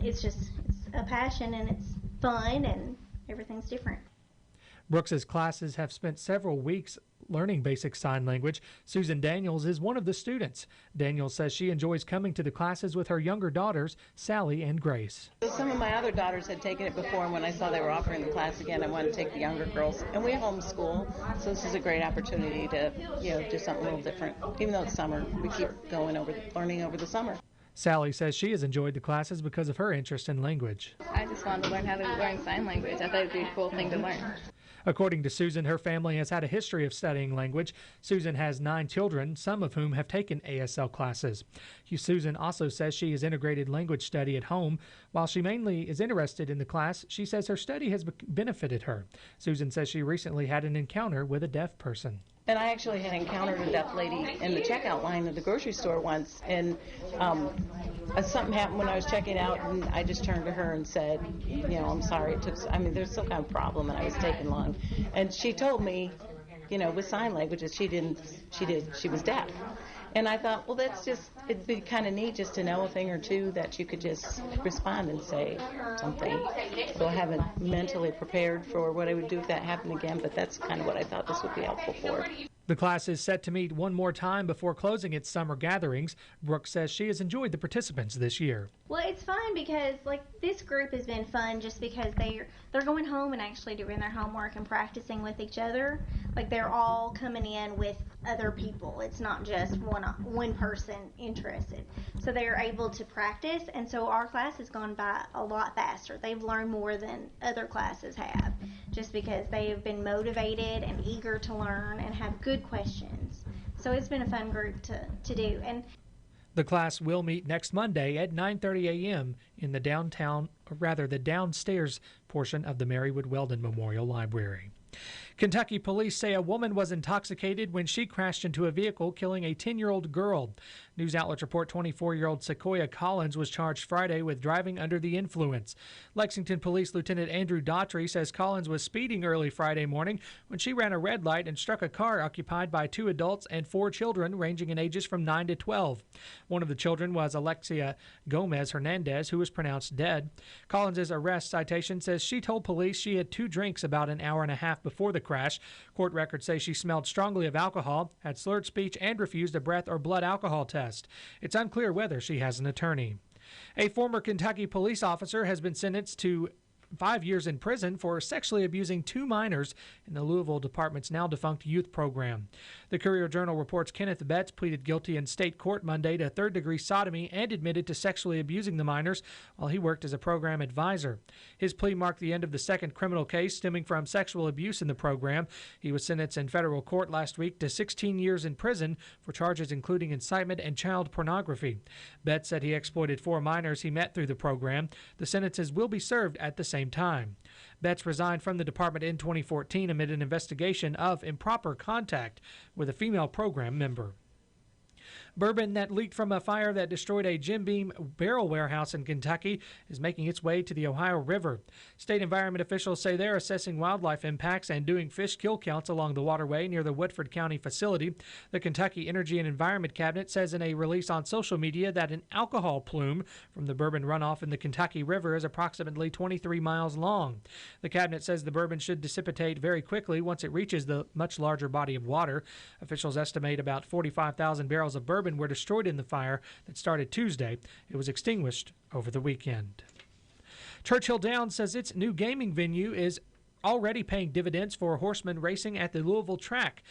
S5: it's a passion, and it's fun, and everything's different.
S30: Brooks's classes have spent several weeks learning basic sign language. Susan Daniels is one of the students. Daniels says she enjoys coming to the classes with her younger daughters, Sally and Grace.
S6: Some of my other daughters had taken it before, and when I saw they were offering the class again, I wanted to take the younger girls. And we homeschool, so this is a great opportunity to, do something a little different. Even though it's summer, we keep learning over the summer.
S30: Sally says she has enjoyed the classes because of her interest in language.
S7: I just wanted to learn how to learn sign language. I thought it would be a cool thing to learn.
S30: According to Susan, her family has had a history of studying language. Susan has 9 children, some of whom have taken ASL classes. Susan also says she has integrated language study at home. While she mainly is interested in the class, she says her study has benefited her. Susan says she recently had an encounter with a deaf person.
S6: And I actually had encountered a deaf lady in the checkout line at the grocery store once, and something happened when I was checking out, and I just turned to her and said, I'm sorry, there's some kind of problem, and I was taking long. And she told me, with sign language, that she was deaf. And I thought, well, it'd be kind of neat just to know a thing or two that you could just respond and say something. So I haven't mentally prepared for what I would do if that happened again, but that's kind of what I thought this would be helpful for.
S30: The class is set to meet one more time before closing its summer gatherings. Brooks says she has enjoyed the participants this year.
S5: Well, it's fun because this group has been fun just because they're going home and actually doing their homework and practicing with each other. They're all coming in with other people. It's not just one person interested. So they're able to practice, and so our class has gone by a lot faster. They've learned more than other classes have, just because they have been motivated and eager to learn and have good questions. So it's been a fun group to do. And
S30: the class will meet next Monday at 9:30 a.m. in the downstairs portion of the Mary Wood Weldon Memorial Library. Kentucky police say a woman was intoxicated when she crashed into a vehicle, killing a 10-year-old girl. News outlets report 24-year-old Sequoia Collins was charged Friday with driving under the influence. Lexington Police Lieutenant Andrew Daughtry says Collins was speeding early Friday morning when she ran a red light and struck a car occupied by 2 adults and 4 children ranging in ages from 9 to 12. One of the children was Alexia Gomez Hernandez, who was pronounced dead. Collins' arrest citation says she told police she had 2 drinks about an hour and a half before the crash. Court records say she smelled strongly of alcohol, had slurred speech, and refused a breath or blood alcohol test. It's unclear whether she has an attorney. A former Kentucky police officer has been sentenced to 5 years in prison for sexually abusing 2 minors in the Louisville Department's now-defunct youth program. The Courier-Journal reports Kenneth Betts pleaded guilty in state court Monday to third-degree sodomy and admitted to sexually abusing the minors while he worked as a program advisor. His plea marked the end of the second criminal case stemming from sexual abuse in the program. He was sentenced in federal court last week to 16 years in prison for charges including incitement and child pornography. Betts said he exploited 4 minors he met through the program. The sentences will be served at the same time. Betts resigned from the department in 2014 amid an investigation of improper contact with a female program member. Bourbon that leaked from a fire that destroyed a Jim Beam barrel warehouse in Kentucky is making its way to the Ohio River. State environment officials say they're assessing wildlife impacts and doing fish kill counts along the waterway near the Woodford County facility. The Kentucky Energy and Environment Cabinet says in a release on social media that an alcohol plume from the bourbon runoff in the Kentucky River is approximately 23 miles long. The cabinet says the bourbon should dissipate very quickly once it reaches the much larger body of water. Officials estimate about 45,000 barrels of bourbon were destroyed in the fire that started Tuesday. It was extinguished over the weekend. Churchill Downs says its new gaming venue is already paying dividends for horseman racing at the Louisville track.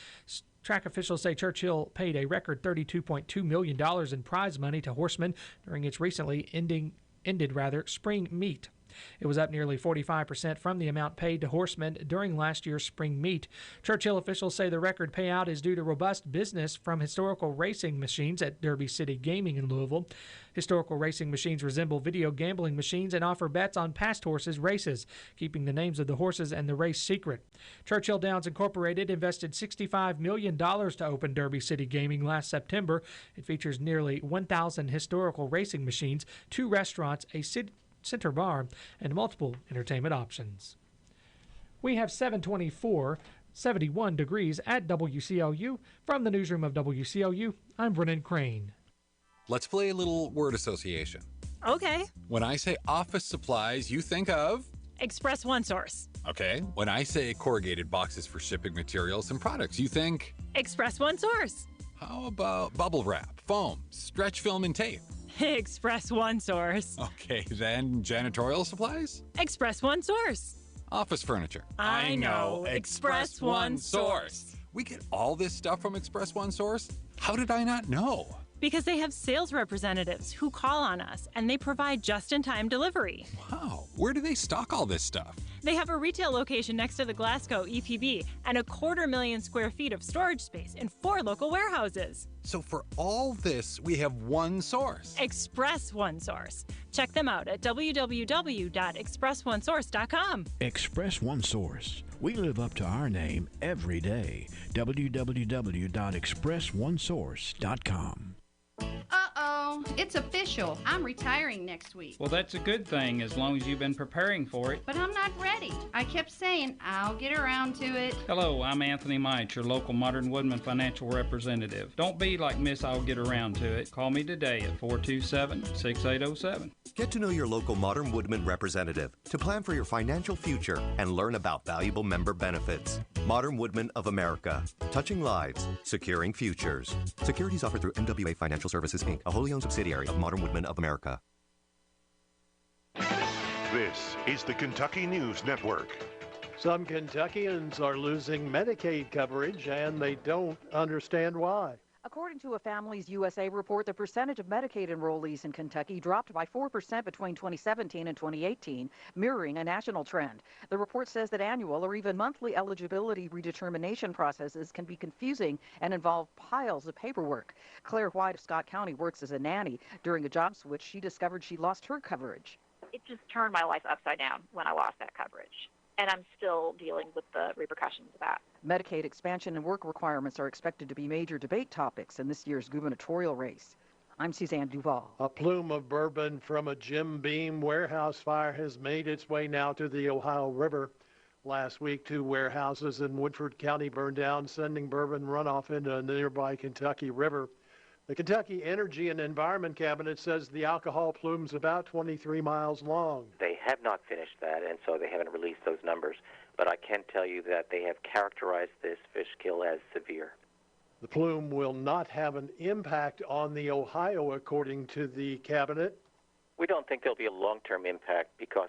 S30: Track officials say Churchill paid a record $32.2 million in prize money to horsemen during its recently ended spring meet. It was up nearly 45% from the amount paid to horsemen during last year's spring meet. Churchill officials say the record payout is due to robust business from historical racing machines at Derby City Gaming in Louisville. Historical racing machines resemble video gambling machines and offer bets on past horses' races, keeping the names of the horses and the race secret. Churchill Downs Incorporated invested $65 million to open Derby City Gaming last September. It features nearly 1,000 historical racing machines, 2 restaurants, a center bar, and multiple entertainment options. We have 71 degrees at WCLU. From the newsroom of WCLU, I'm Brennan Crane.
S1: Let's play a little word association.
S2: Okay.
S1: When I say office supplies, you think of?
S2: Express One Source.
S1: Okay. When I say corrugated boxes for shipping materials and products, you think?
S2: Express One Source.
S1: How about bubble wrap, foam, stretch film, and tape?
S2: Express One Source.
S1: Okay, then janitorial supplies?
S2: Express One Source.
S1: Office furniture.
S2: I know. Express One Source.
S1: We get all this stuff from Express One Source? How did I not know?
S2: Because they have sales representatives who call on us, and they provide just-in-time delivery.
S1: Wow, where do they stock all this stuff?
S2: They have a retail location next to the Glasgow EPB and 250,000 square feet of storage space in 4 local warehouses.
S1: So for all this, we have one source.
S2: Express One Source. Check them out at www.expressonesource.com.
S8: Express One Source. We live up to our name every day. www.expressonesource.com.
S9: Uh-oh, it's official. I'm retiring next week.
S10: Well, that's a good thing as long as you've been preparing for it.
S9: But I'm not ready. I kept saying I'll get around to it.
S10: Hello, I'm Anthony Mite, your local Modern Woodman financial representative. Don't be like Miss I'll get around to it. Call me today at 427-6807.
S11: Get to know your local Modern Woodman representative to plan for your financial future and learn about valuable member benefits. Modern Woodman of America. Touching lives, securing futures. Securities offered through MWA Financial Services, Inc., a wholly owned subsidiary of Modern Woodman of America.
S19: This is the Kentucky News Network.
S21: Some Kentuckians are losing Medicaid coverage, and they don't understand why.
S23: According to a Families USA report, the percentage of Medicaid enrollees in Kentucky dropped by 4% between 2017 and 2018, mirroring a national trend. The report says that annual or even monthly eligibility redetermination processes can be confusing and involve piles of paperwork. Claire White of Scott County works as a nanny. During a job switch, she discovered she lost her coverage.
S24: It just turned my life upside down when I lost that coverage. And I'm still dealing with the repercussions of that.
S23: Medicaid expansion and work requirements are expected to be major debate topics in this year's gubernatorial race. I'm Suzanne Duval.
S21: A plume of bourbon from a Jim Beam warehouse fire has made its way now to the Ohio River. Last week, 2 warehouses in Woodford County burned down, sending bourbon runoff into the nearby Kentucky River. The Kentucky Energy and Environment Cabinet says the alcohol plume's about 23 miles long.
S25: They have not finished that, and so they haven't released those numbers. But I can tell you that they have characterized this fish kill as severe.
S21: The plume will not have an impact on the Ohio, according to the cabinet.
S25: We don't think there'll be a long-term impact because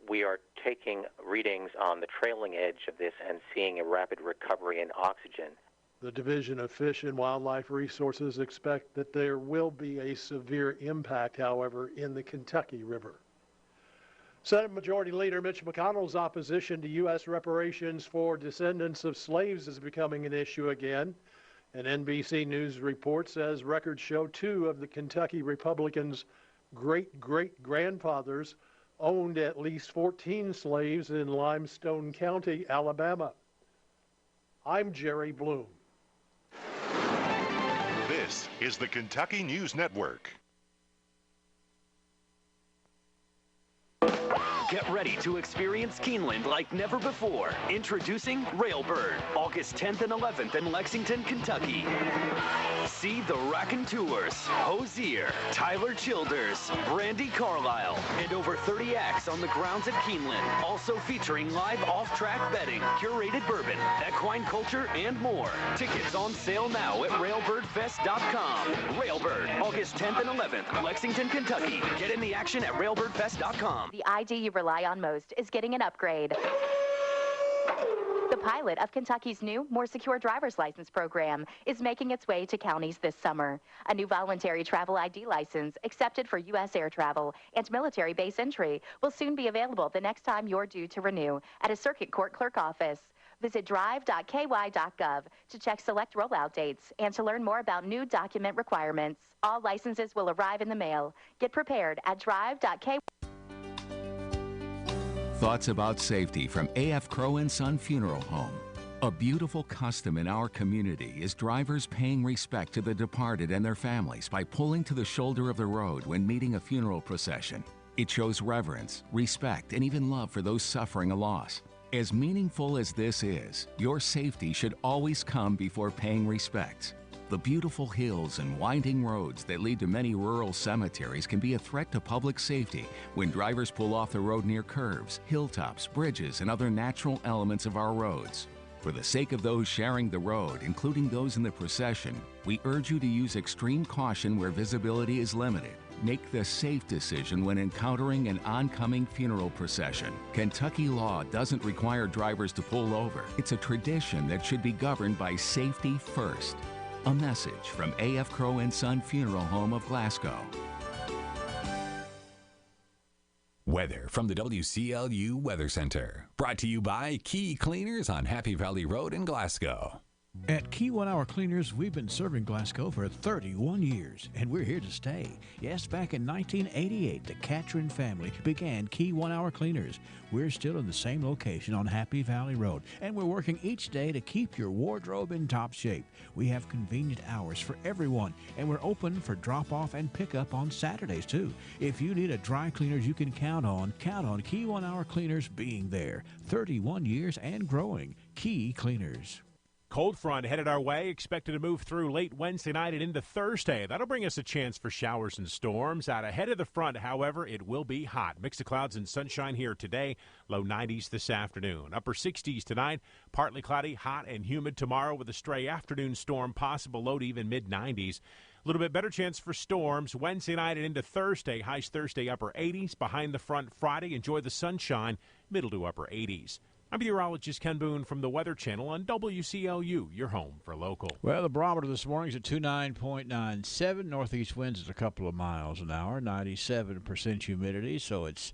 S25: we are taking readings on the trailing edge of this and seeing a rapid recovery in oxygen.
S21: The Division of Fish and Wildlife Resources expect that there will be a severe impact, however, in the Kentucky River. Senate Majority Leader Mitch McConnell's opposition to U.S. reparations for descendants of slaves is becoming an issue again. An NBC News report says records show 2 of the Kentucky Republicans' great-great-grandfathers owned at least 14 slaves in Limestone County, Alabama. I'm Jerry Bloom.
S19: This This is the Kentucky News Network.
S12: Get ready to experience Keeneland like never before. Introducing Railbird, August 10th and 11th in Lexington, Kentucky. See the Raconteurs, Hosier, Tyler Childers, Brandy Carlisle, and over 30 acts on the grounds at Keeneland. Also featuring live off-track betting, curated bourbon, equine culture, and more. Tickets on sale now at railbirdfest.com. Railbird, August 10th and 11th, Lexington, Kentucky. Get in the action at railbirdfest.com.
S13: The ID you rely on most is getting an upgrade. The pilot of Kentucky's new, more secure driver's license program is making its way to counties this summer. A new voluntary travel ID license accepted for U.S. air travel and military base entry will soon be available the next time you're due to renew at a circuit court clerk office. Visit drive.ky.gov to check select rollout dates and to learn more about new document requirements. All licenses will arrive in the mail. Get prepared at drive.ky.
S15: Thoughts about safety from A.F. Crow & Son Funeral Home. A beautiful custom in our community is drivers paying respect to the departed and their families by pulling to the shoulder of the road when meeting a funeral procession. It shows reverence, respect, and even love for those suffering a loss. As meaningful as this is, your safety should always come before paying respects. The beautiful hills and winding roads that lead to many rural cemeteries can be a threat to public safety when drivers pull off the road near curves, hilltops, bridges, and other natural elements of our roads. For the sake of those sharing the road, including those in the procession, we urge you to use extreme caution where visibility is limited. Make the safe decision when encountering an oncoming funeral procession. Kentucky law doesn't require drivers to pull over. It's a tradition that should be governed by safety first. A message from A.F. Crow & Son Funeral Home of Glasgow.
S1: Weather from the WCLU Weather Center. Brought to you by Key Cleaners on Happy Valley Road in Glasgow.
S8: At Key 1 Hour Cleaners, we've been serving Glasgow for 31 years, and we're here to stay. Yes, back in 1988, the Catron family began Key 1 Hour Cleaners. We're still in the same location on Happy Valley Road, and we're working each day to keep your wardrobe in top shape. We have convenient hours for everyone, and we're open for drop-off and pickup on Saturdays, too. If you need a dry cleaners you can count on Key 1 Hour Cleaners being there. 31 years and growing. Key Cleaners.
S16: Cold front headed our way, expected to move through late Wednesday night and into Thursday. That'll bring us a chance for showers and storms. Out ahead of the front, however, it will be hot. Mix of clouds and sunshine here today. Low 90s this afternoon. Upper 60s tonight. Partly cloudy, hot and humid tomorrow with a stray afternoon storm possible. Low to even mid-90s. A little bit better chance for storms Wednesday night and into Thursday. Highs Thursday, upper 80s. Behind the front Friday. Enjoy the sunshine. Middle to upper 80s. I'm meteorologist Ken Boone from the Weather Channel on WCLU, your home for local.
S18: Well, the barometer this morning is at 29.97. Northeast winds at a couple of miles an hour, 97% humidity, so it's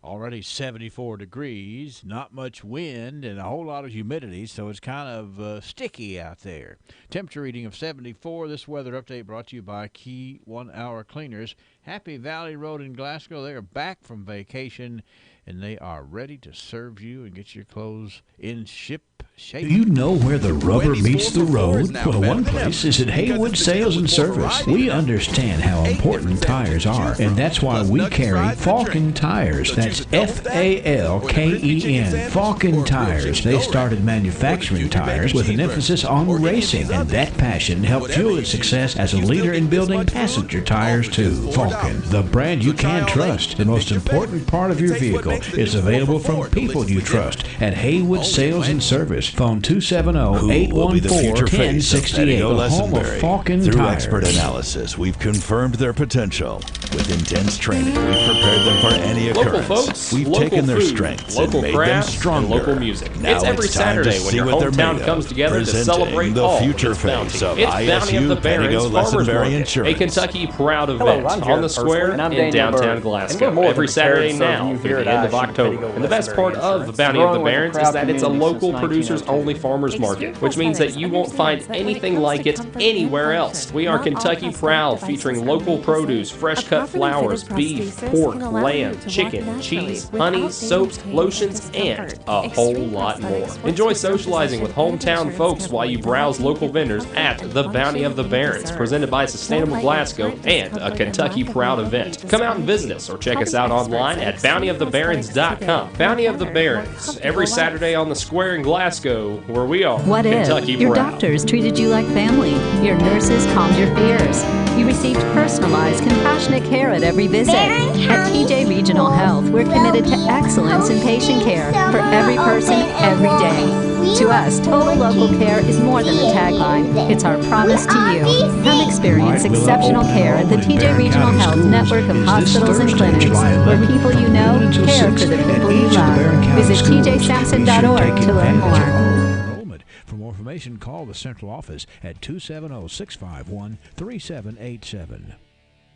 S18: already 74 degrees, not much wind, and a whole lot of humidity, so it's kind of sticky out there. Temperature reading of 74. This weather update brought to you by Key 1 Hour Cleaners. Happy Valley Road in Glasgow. They are back from vacation, and they are ready to serve you and get your clothes in ship shape.
S8: Do you know where the rubber meets the road? Well, one place is at Haywood Sales and Service. We understand how important tires are, and that's why we carry Falken Tires. That's Falken. Falken Tires. They started manufacturing tires with an emphasis on racing, and that passion helped fuel its success as a leader in building passenger tires too. Falken, the brand you can trust. The most important part of your vehicle is available from people you trust at Haywood Sales and Service. Phone 270-814-1068. The home of Falken
S17: Through
S8: Tires.
S17: expert analysis, we've confirmed their potential. With intense training, we've prepared them for any occurrence.
S20: Local folks,
S17: we've
S20: local
S17: taken their
S20: food,
S17: strengths
S20: local
S17: and made them
S20: craft,
S17: stronger.
S20: and local music.
S17: Now
S20: it's every
S17: time
S20: Saturday
S17: to
S20: when
S17: see
S20: your
S17: what they're
S20: hometown
S17: made of.
S20: comes together to
S17: Presenting
S20: celebrate
S17: the
S20: all
S17: future
S20: of its
S17: face
S20: bounty.
S17: of
S20: It's Bounty of
S17: ISU
S20: the Barons
S17: Pedigo
S20: Farmers
S17: Lesenberry
S20: Market,
S17: Insurance.
S20: a Kentucky proud
S22: Hello,
S20: event
S22: I'm
S20: on
S22: Jared
S20: the square
S22: Persson, and I'm
S20: in
S22: Daniel
S20: downtown
S22: Bird. And we're
S20: Glasgow
S22: more than
S20: every Saturday
S22: prepared to serve
S20: now
S22: you
S20: through
S22: here
S20: the
S22: at
S20: end of
S22: ISU
S20: October.
S22: Pedigo
S20: And the best
S22: Lesenberry
S20: part of
S22: Insurance.
S20: Bounty of the
S22: Growing with a
S20: Barons is
S22: proud
S20: that it's a
S22: community
S20: local
S22: since
S20: producers
S22: 1902.
S20: only farmers market, which means that you won't find anything like it anywhere else. We are Kentucky proud, featuring local produce, fresh cut cut flours, beef, pork, lamb, chicken, cheese, honey, soaps, lotions, and a whole lot more. Enjoy socializing with hometown folks while you browse local vendors at the Bounty of the Barons, presented by Sustainable Glasgow and a Kentucky Proud event. Come out and visit us or check us out online at bountyofthebarons.com. Bounty of the Barons, every Saturday on the square in Glasgow, where we are
S3: What
S20: Kentucky
S3: if your
S20: Proud.
S3: doctors treated you like family? Your nurses calmed your fears. You received personalized, compassionate care at every visit. At TJ Regional Health, we're committed to excellence in patient care for every person, every day. To us, total local care is more than a tagline. It's our promise to you. Come experience exceptional care at the TJ Regional Health network of hospitals and clinics, where people you know care for the people you love. Visit tjsampson.org to learn more.
S8: For more information, call the central office at 270-651-3787.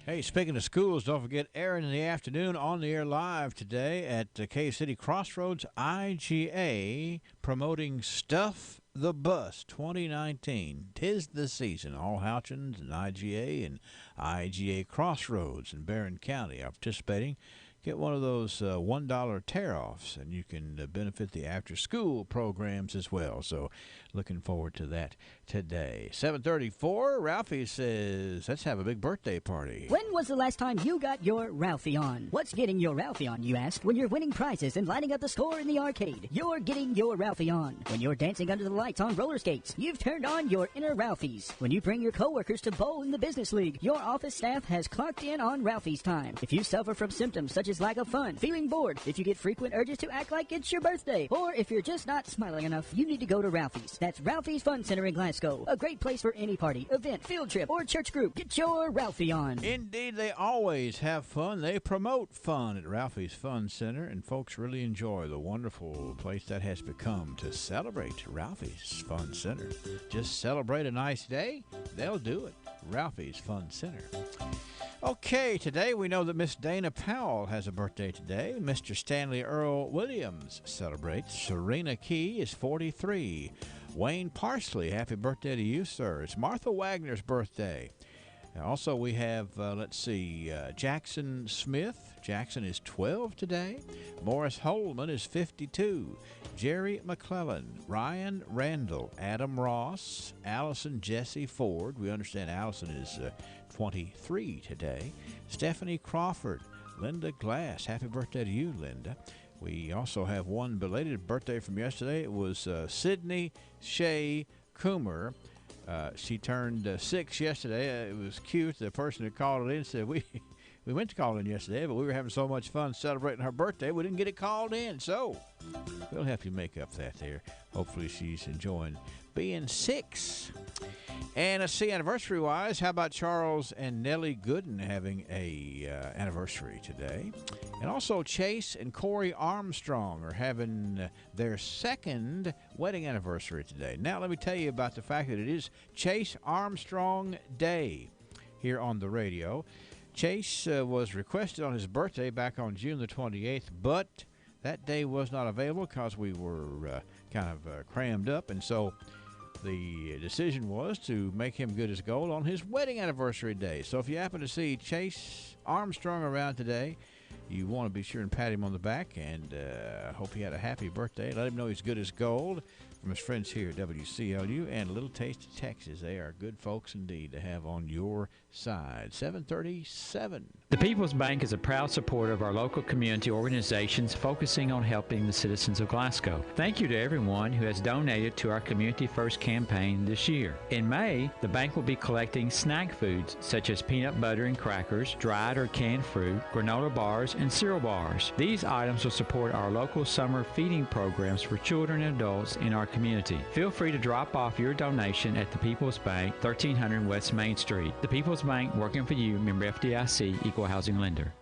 S18: Hey, speaking of schools, don't forget Aaron in the afternoon on the air live today at Cave City Crossroads IGA, promoting Stuff the Bus 2019. 'Tis the season. All Houchins and IGA and IGA Crossroads in Barron County are participating. Get one of those $1 tear-offs, and you can benefit the after-school programs as well. So looking forward to that today. 7:34, Ralphie says, let's have a big birthday party.
S4: When was the last time you got your Ralphie on? What's getting your Ralphie on, you ask? When you're winning prizes and lining up the score in the arcade, you're getting your Ralphie on. When you're dancing under the lights on roller skates, you've turned on your inner Ralphies. When you bring your coworkers to bowl in the business league, your office staff has clocked in on Ralphie's time. If you suffer from symptoms such as lack of fun, feeling bored, if you get frequent urges to act like it's your birthday, or if you're just not smiling enough, you need to go to Ralphie's. That's Ralphie's Fun Center in Glasgow. A great place for any party, event, field trip, or church group. Get your Ralphie on.
S18: Indeed, they always have fun. They promote fun at Ralphie's Fun Center, and folks really enjoy the wonderful place that has become to celebrate Ralphie's Fun Center. Just celebrate a nice day, they'll do it. Ralphie's Fun Center. Okay, today we know that Miss Dana Powell has a birthday today. Mr. Stanley Earl Williams celebrates. Serena Key is 43. Wayne Parsley, happy birthday to you, sir. It's Martha Wagner's birthday. Also, we have, Jackson Smith. Jackson is 12 today. Morris Holman is 52. Jerry McClellan, Ryan Randall, Adam Ross, Allison Jesse Ford. We understand Allison is 23 today. Stephanie Crawford, Linda Glass. Happy birthday to you, Linda. We also have one belated birthday from yesterday. It was Sydney Shea Coomer. She turned 6 yesterday. It was cute. The person who called it in said, we went to call in yesterday, but we were having so much fun celebrating her birthday, we didn't get it called in. So we'll have to make up that there. Hopefully she's enjoying being 6. And let's see, anniversary-wise, how about Charles and Nellie Gooden having a anniversary today? And also Chase and Corey Armstrong are having their 2nd wedding anniversary today. Now let me tell you about the fact that it is Chase Armstrong Day here on the radio. Chase was requested on his birthday back on June the 28th, but that day was not available because we were kind of crammed up, and so the decision was to make him good as gold on his wedding anniversary day. So if you happen to see Chase Armstrong around today, you want to be sure and pat him on the back, and I hope he had a happy birthday. Let him know he's good as gold from his friends here at WCLU and a Little Taste of Texas. They are good folks indeed to have on your side. 737.
S6: The People's Bank is a proud supporter of our local community organizations focusing on helping the citizens of Glasgow. Thank you to everyone who has donated to our Community First campaign this year. In May, the bank will be collecting snack foods such as peanut butter and crackers, dried or canned fruit, granola bars, and cereal bars. These items will support our local summer feeding programs for children and adults in our community. Feel free to drop off your donation at the People's Bank, 1300 West Main Street. The People's Bank, working for you, member FDIC, equal housing lender.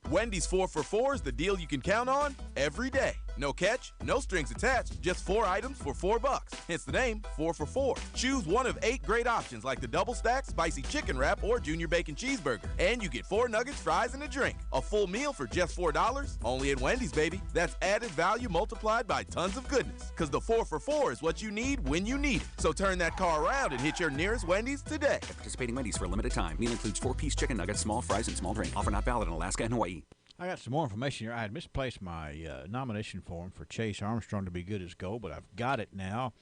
S7: Wendy's 4 for $4 is the deal you can count on every day.
S2: No catch, no strings attached, just 4 items for $4. Hence the name, 4 for $4. Choose one of 8 great options like the double stack, spicy chicken wrap, or junior bacon cheeseburger. And you get 4 nuggets, fries, and a drink. A full meal for just $4? Only at Wendy's, baby. That's added value multiplied by tons of goodness. Because the 4 for $4 is what you need when you need it. So turn that car around and hit your nearest Wendy's today.
S5: At participating Wendy's for a limited time. Meal includes 4-piece chicken nuggets, small fries, and small drink. Offer not valid in Alaska and Hawaii.
S18: I got some more information here. I had misplaced my nomination form for Chase Armstrong to be good as gold, but I've got it now.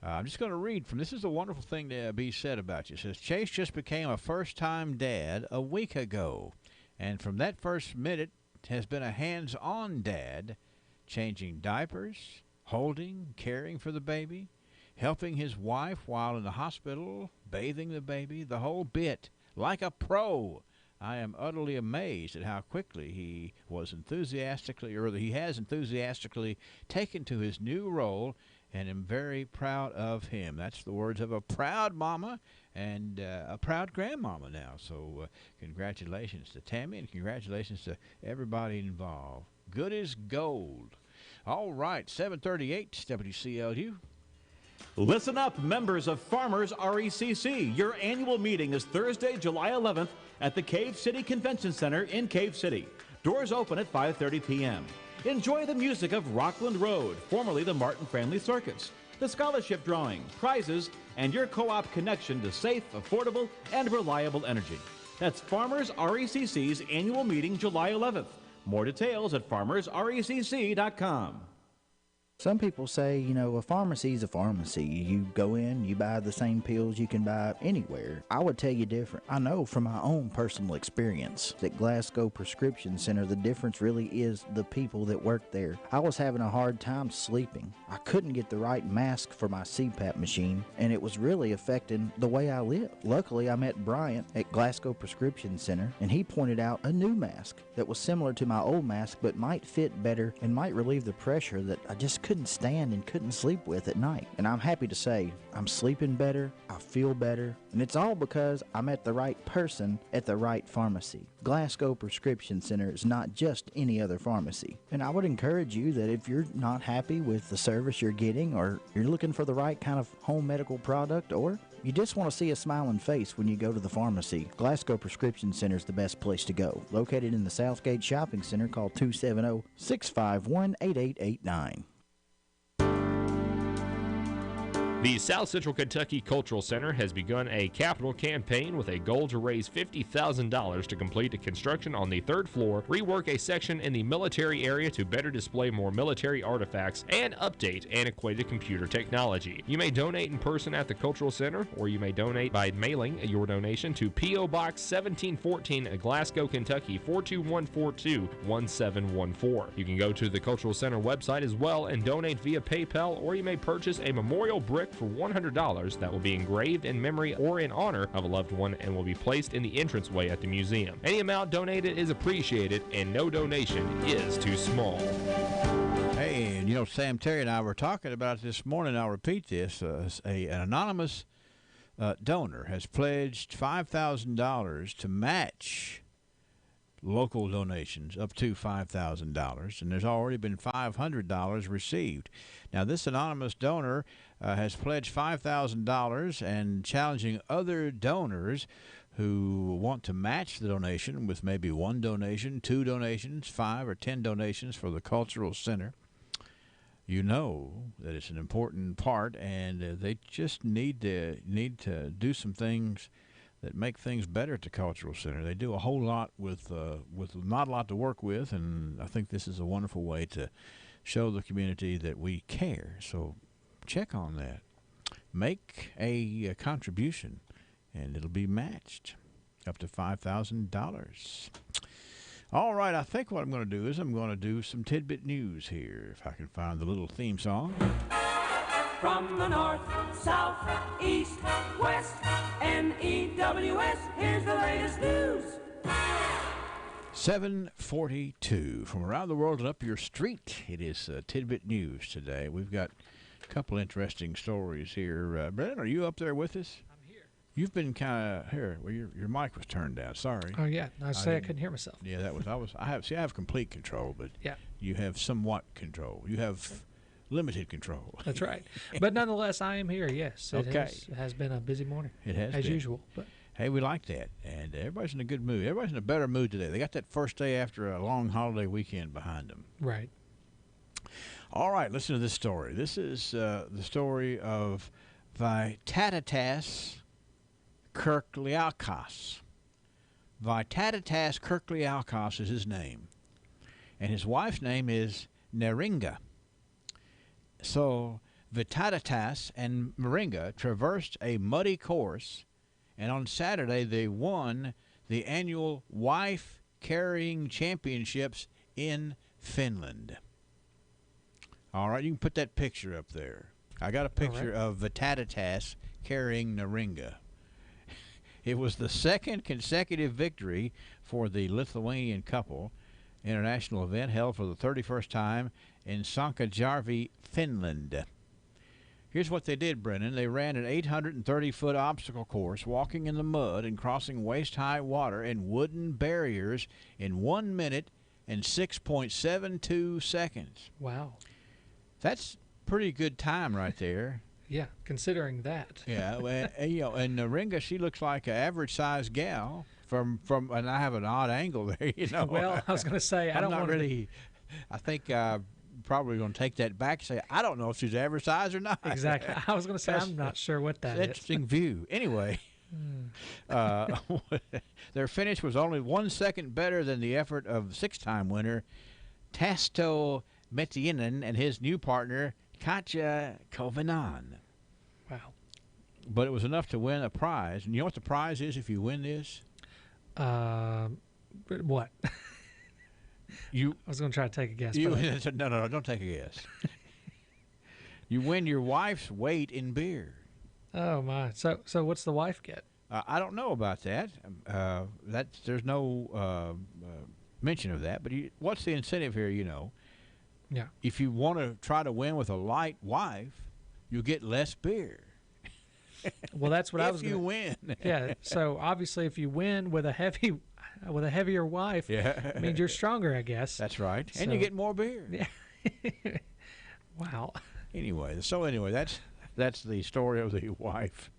S18: I'm just going to read from this. Is a wonderful thing to be said about you. It says, Chase just became a first-time dad a week ago, and from that first minute has been a hands-on dad, changing diapers, holding, caring for the baby, helping his wife while in the hospital, bathing the baby, the whole bit, like a pro. I am utterly amazed at how quickly he has enthusiastically taken to his new role, and am very proud of him. That's the words of a proud mama and a proud grandmama now. So congratulations to Tammy, and congratulations to everybody involved. Good as gold. All right, 738 WCLU.
S7: Listen up, members of Farmers RECC. Your annual meeting is Thursday, July 11th at the Cave City Convention Center in Cave City. Doors open at 5:30 p.m. Enjoy the music of Rockland Road, formerly the Martin Family Circus, the scholarship drawing, prizes, and your co-op connection to safe, affordable, and reliable energy. That's Farmers RECC's annual meeting, July 11th. More details at farmersrecc.com.
S14: Some people say, a pharmacy is a pharmacy. You go in, you buy the same pills you can buy anywhere. I would tell you different. I know from my own personal experience at Glasgow Prescription Center, the difference really is the people that work there. I was having a hard time sleeping. I couldn't get the right mask for my CPAP machine, and it was really affecting the way I live. Luckily, I met Bryant at Glasgow Prescription Center, and he pointed out a new mask that was similar to my old mask, but might fit better and might relieve the pressure that I just couldn't stand and couldn't sleep with at night. And I'm happy to say I'm sleeping better, I feel better, and it's all because I met the right person at the right pharmacy. Glasgow Prescription Center is not just any other pharmacy. And I would encourage you that if you're not happy with the service you're getting, or you're looking for the right kind of home medical product, or you just want to see a smiling face when you go to the pharmacy, Glasgow Prescription Center is the best place to go. Located in the Southgate Shopping Center, call 270-651-8889.
S22: The South Central Kentucky Cultural Center has begun a capital campaign with a goal to raise $50,000 to complete a construction on the 3rd floor, rework a section in the military area to better display more military artifacts, and update antiquated computer technology. You may donate in person at the Cultural Center, or you may donate by mailing your donation to P.O. Box 1714, Glasgow, Kentucky 42142 1714. You can go to the Cultural Center website as well and donate via PayPal, or you may purchase a memorial brick for $100 that will be engraved in memory or in honor of a loved one and will be placed in the entranceway at the museum. Any amount donated is appreciated, and no donation is too small.
S18: Hey, and Sam Terry and I were talking about it this morning. I'll repeat this. An anonymous donor has pledged $5,000 to match local donations up to $5,000, and there's already been $500 received. Now, this anonymous donor has pledged $5,000 and challenging other donors who want to match the donation with maybe 1 donation, 2 donations, 5 or 10 donations for the Cultural Center. You know that it's an important part, and they just need to do some things that make things better at the Cultural Center. They do a whole lot with not a lot to work with, and I think this is a wonderful way to show the community that we care. So check on that. Make a contribution, and it'll be matched up to $5,000. All right, I think what I'm going to do is I'm going to do some tidbit news here, if I can find the little theme song.
S26: From the north, south, east, west, NEWS, here's the latest news.
S18: 7:42 from around the world and up your street. It is Tidbit News today. We've got a couple interesting stories here. Brennan, are you up there with us? I'm here. You've been kind of here. Well, your mic was turned down. Sorry.
S27: Oh yeah, I couldn't hear myself.
S18: Yeah, that was I have complete control, but
S27: yeah,
S18: you have somewhat control. You have limited control.
S9: That's right. But nonetheless, I am here, yes. It has been a busy morning.
S18: It has
S9: as
S18: been.
S9: usual. But
S18: hey, we like that. And everybody's in a good mood. Everybody's in a better mood today. They got that first day after a long holiday weekend behind them.
S9: Right.
S18: All right, listen to this story. This is the story of Vitatitas Kirkliakos. Vitatitas Kirkliakos is his name. And his wife's name is Neringa. So Vitatitas and Neringa traversed a muddy course, and on Saturday they won the annual Wife Carrying Championships in Finland. All right, you can put that picture up there. I got a picture of Vitatitas carrying Neringa. It was the second consecutive victory for the Lithuanian couple. International event held for the 31st time in Sankajärvi, Finland. Here's what they did, Brennan. They ran an 830-foot obstacle course, walking in the mud and crossing waist-high water and wooden barriers in 1 minute and 6.72 seconds.
S9: Wow.
S18: That's pretty good time right there.
S9: Yeah, considering that.
S18: Yeah, well, and Neringa, she looks like an average-sized gal. From and I have an odd angle there,
S9: Well, I was going to say, I don't
S18: not
S9: want
S18: really. I think probably going to take that back and say I don't know if she's average size or not.
S9: Exactly. I was going to say I'm not sure what that is.
S18: Interesting view. Anyway, their finish was only 1 second better than the effort of six-time winner Tasto Metiinen and his new partner Katja Kovenan.
S9: Wow.
S18: But it was enough to win a prize. And you know what the prize is if you win this?
S9: What? I was going to try to take a guess.
S18: No, don't take a guess. You win your wife's weight in beer.
S9: Oh my! So what's the wife get?
S18: I don't know about that. There's no mention of that. But what's the incentive here?
S9: Yeah.
S18: If you want to try to win with a light wife, you'll get less beer.
S9: Well, that's what I was.
S18: If you win.
S9: Yeah. So obviously, if you win with a heavier wife, it means you're stronger, I guess.
S18: That's right, and you get more beer.
S9: Yeah. Wow.
S18: Anyway, that's the story of the wife.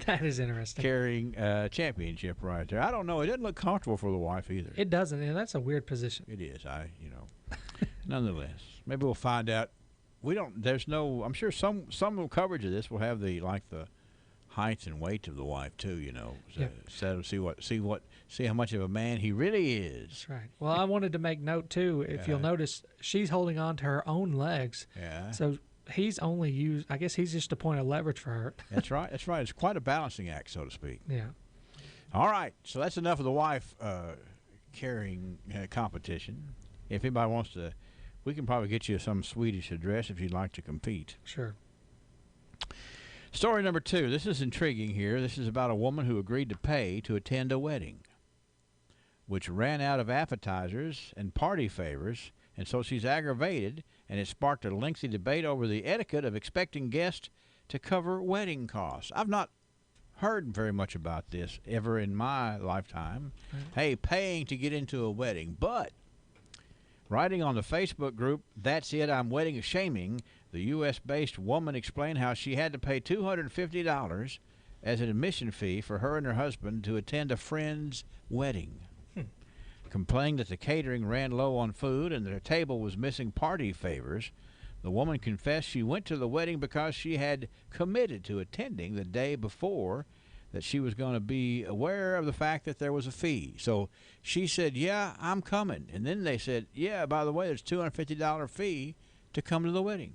S9: That is interesting.
S18: Carrying a championship right there. I don't know. It doesn't look comfortable for the wife either.
S9: It doesn't, and that's a weird position.
S18: It is. Nonetheless, maybe we'll find out. There's no. I'm sure some coverage of this will have the height and weight of the wife too, So see how much of a man he really is.
S9: That's right. Well, I wanted to make note too. If you'll notice, she's holding on to her own legs.
S18: Yeah.
S9: So he's only used. I guess he's just a point of leverage for her.
S18: That's right. That's right. It's quite a balancing act, so to speak.
S9: Yeah.
S18: All right. So that's enough of the wife carrying competition. If anybody wants to, we can probably get you some Swedish address if you'd like to compete.
S9: Sure.
S18: Story number 2. This is intriguing here. This is about a woman who agreed to pay to attend a wedding, which ran out of appetizers and party favors, and so she's aggravated, and it sparked a lengthy debate over the etiquette of expecting guests to cover wedding costs. I've not heard very much about this ever in my lifetime. Hey, paying to get into a wedding. But writing on the Facebook group, That's It, I'm Wedding Shaming, the U.S.-based woman explained how she had to pay $250 as an admission fee for her and her husband to attend a friend's wedding. Complaining that the catering ran low on food and that her table was missing party favors, the woman confessed she went to the wedding because she had committed to attending the day before, that she was going to be aware of the fact that there was a fee. So she said, yeah, I'm coming. And then they said, yeah, by the way, there's a $250 fee to come to the wedding.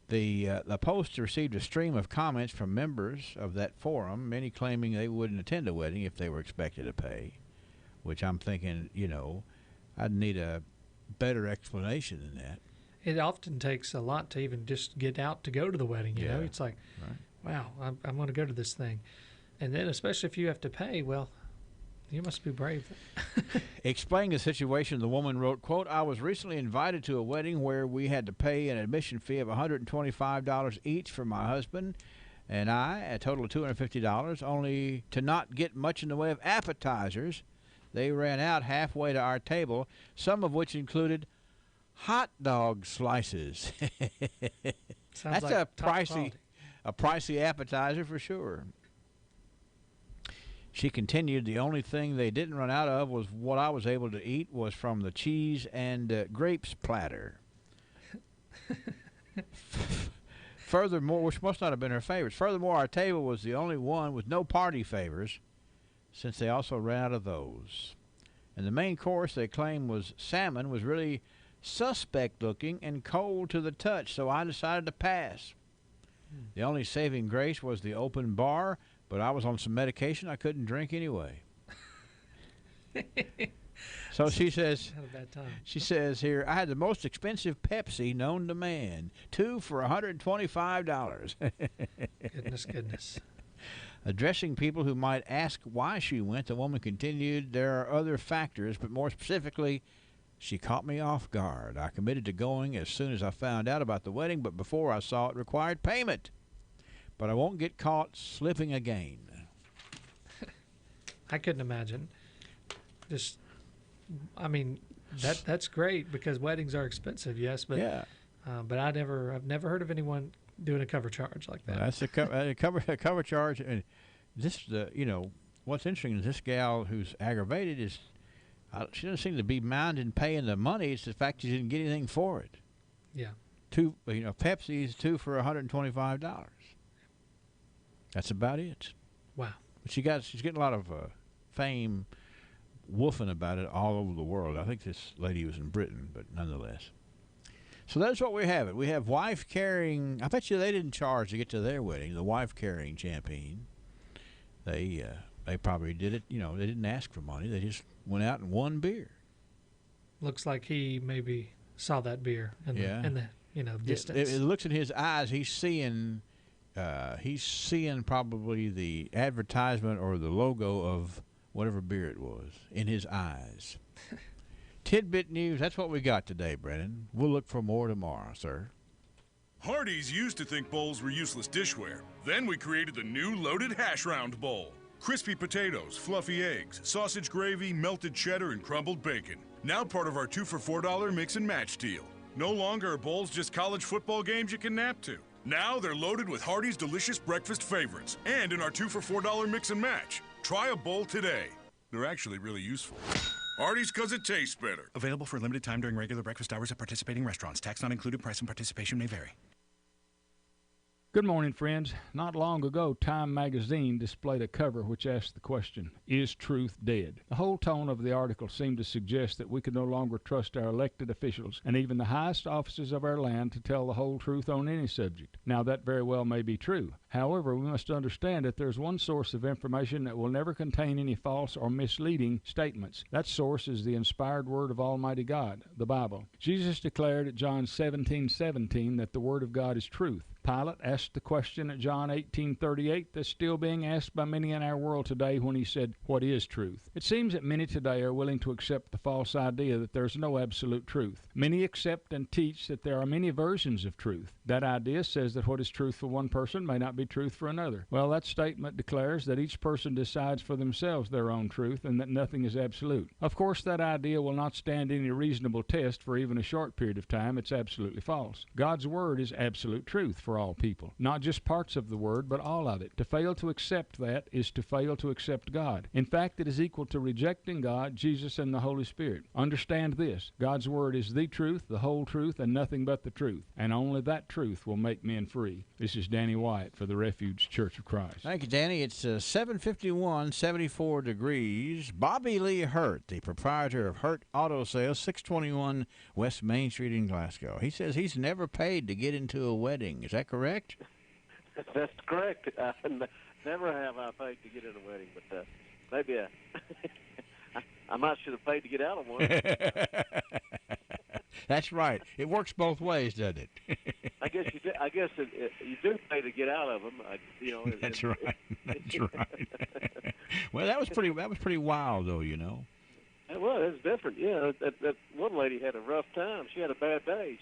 S18: The post received a stream of comments from members of that forum, many claiming they wouldn't attend a wedding if they were expected to pay, which I'm thinking, I'd need a better explanation than that.
S9: It often takes a lot to even just get out to go to the wedding, you know? It's like, wow, I'm going to go to this thing. And then especially if you have to pay, well, you must be brave.
S18: Explaining the situation, the woman wrote, quote, I was recently invited to a wedding where we had to pay an admission fee of $125 each for my husband and I, a total of $250, only to not get much in the way of appetizers. They ran out halfway to our table, some of which included hot dog slices. That's
S9: like
S18: a
S9: top quality.
S18: pricey appetizer for sure. She continued, the only thing they didn't run out of was what I was able to eat was from the cheese and grapes platter. Furthermore, which must not have been her favorites. Furthermore, our table was the only one with no party favors, since they also ran out of those. And the main course they claimed was salmon was really suspect looking and cold to the touch, so I decided to pass. The only saving grace was the open bar, but I was on some medication I couldn't drink anyway. So she says,
S9: Had a bad time.
S18: She says here, I had the most expensive Pepsi known to man, 2 for $125.
S9: Goodness.
S18: Addressing people who might ask why she went, the woman continued, there are other factors, but more specifically, she caught me off guard. I committed to going as soon as I found out about the wedding, but before I saw it required payment. But I won't get caught slipping again.
S9: I couldn't imagine. Just, I mean, that's great because weddings are expensive, yes, but
S18: yeah.
S9: But I've never heard of anyone doing a cover charge like that.
S18: Well, that's a cover charge, and this what's interesting is this gal who's aggravated is she doesn't seem to be minding paying the money. It's the fact she didn't get anything for it.
S9: Yeah.
S18: Pepsi's 2 for $125. That's about it.
S9: Wow.
S18: But she's getting a lot of fame, woofing about it all over the world. I think this lady was in Britain, but nonetheless. So that's what we have. We have wife carrying. I bet you they didn't charge to get to their wedding. The wife carrying champagne. They probably did it. They didn't ask for money. They just went out and won beer.
S9: Looks like he maybe saw that beer in the distance.
S18: It looks in his eyes. He's seeing probably the advertisement or the logo of whatever beer it was in his eyes. Tidbit news, that's what we got today, Brennan. We'll look for more tomorrow, sir.
S10: Hardee's used to think bowls were useless dishware. Then we created the new loaded hash round bowl. Crispy potatoes, fluffy eggs, sausage gravy, melted cheddar, and crumbled bacon. Now part of our 2 for $4 mix and match deal. No longer are bowls just college football games you can nap to. Now they're loaded with Hardee's delicious breakfast favorites and in our 2 for $4 mix and match. Try a bowl today. They're actually really useful. Hardee's because it tastes better.
S11: Available for a limited time during regular breakfast hours at participating restaurants. Tax not included. Price and participation may vary.
S21: Good morning, friends. Not long ago, Time magazine displayed a cover which asked the question, is truth dead? The whole tone of the article seemed to suggest that we could no longer trust our elected officials and even the highest officers of our land to tell the whole truth on any subject. Now, that very well may be true. However, we must understand that there's one source of information that will never contain any false or misleading statements. That source is the inspired word of Almighty God, the Bible. Jesus declared at John 17:17 that the word of God is truth. Pilate asked the question at John 18:38 that's still being asked by many in our world today when he said, what is truth? It seems that many today are willing to accept the false idea that there's no absolute truth. Many accept and teach that there are many versions of truth. That idea says that what is truth for one person may not be truth for another. Well, that statement declares that each person decides for themselves their own truth and that nothing is absolute. Of course, that idea will not stand any reasonable test for even a short period of time. It's absolutely false. God's word is absolute truth for all people, not just parts of the word, but all of it. To fail to accept that is to fail to accept God. In fact, it is equal to rejecting God, Jesus, and the Holy Spirit. Understand this: God's word is the truth, the whole truth, and nothing but the truth, and only that truth will make men free. This is Danny Wyatt for the Refuge Church of Christ.
S18: Thank you, Danny. It's 7:51, 74 degrees. Bobby Lee Hurt, the proprietor of Hurt Auto Sales, 621 West Main Street in Glasgow. He says he's never paid to get into a wedding. Is that correct?
S23: That's correct. Never have I paid to get in a wedding, but maybe I might should have paid to get out of one.
S18: That's right. It works both ways, doesn't it?
S23: I guess you do. I guess you do pay to get out of them.
S18: That's right. That's right. Well, that was pretty wild, though.
S23: Well, it's different. Yeah, that one lady had a rough time. She had a bad day.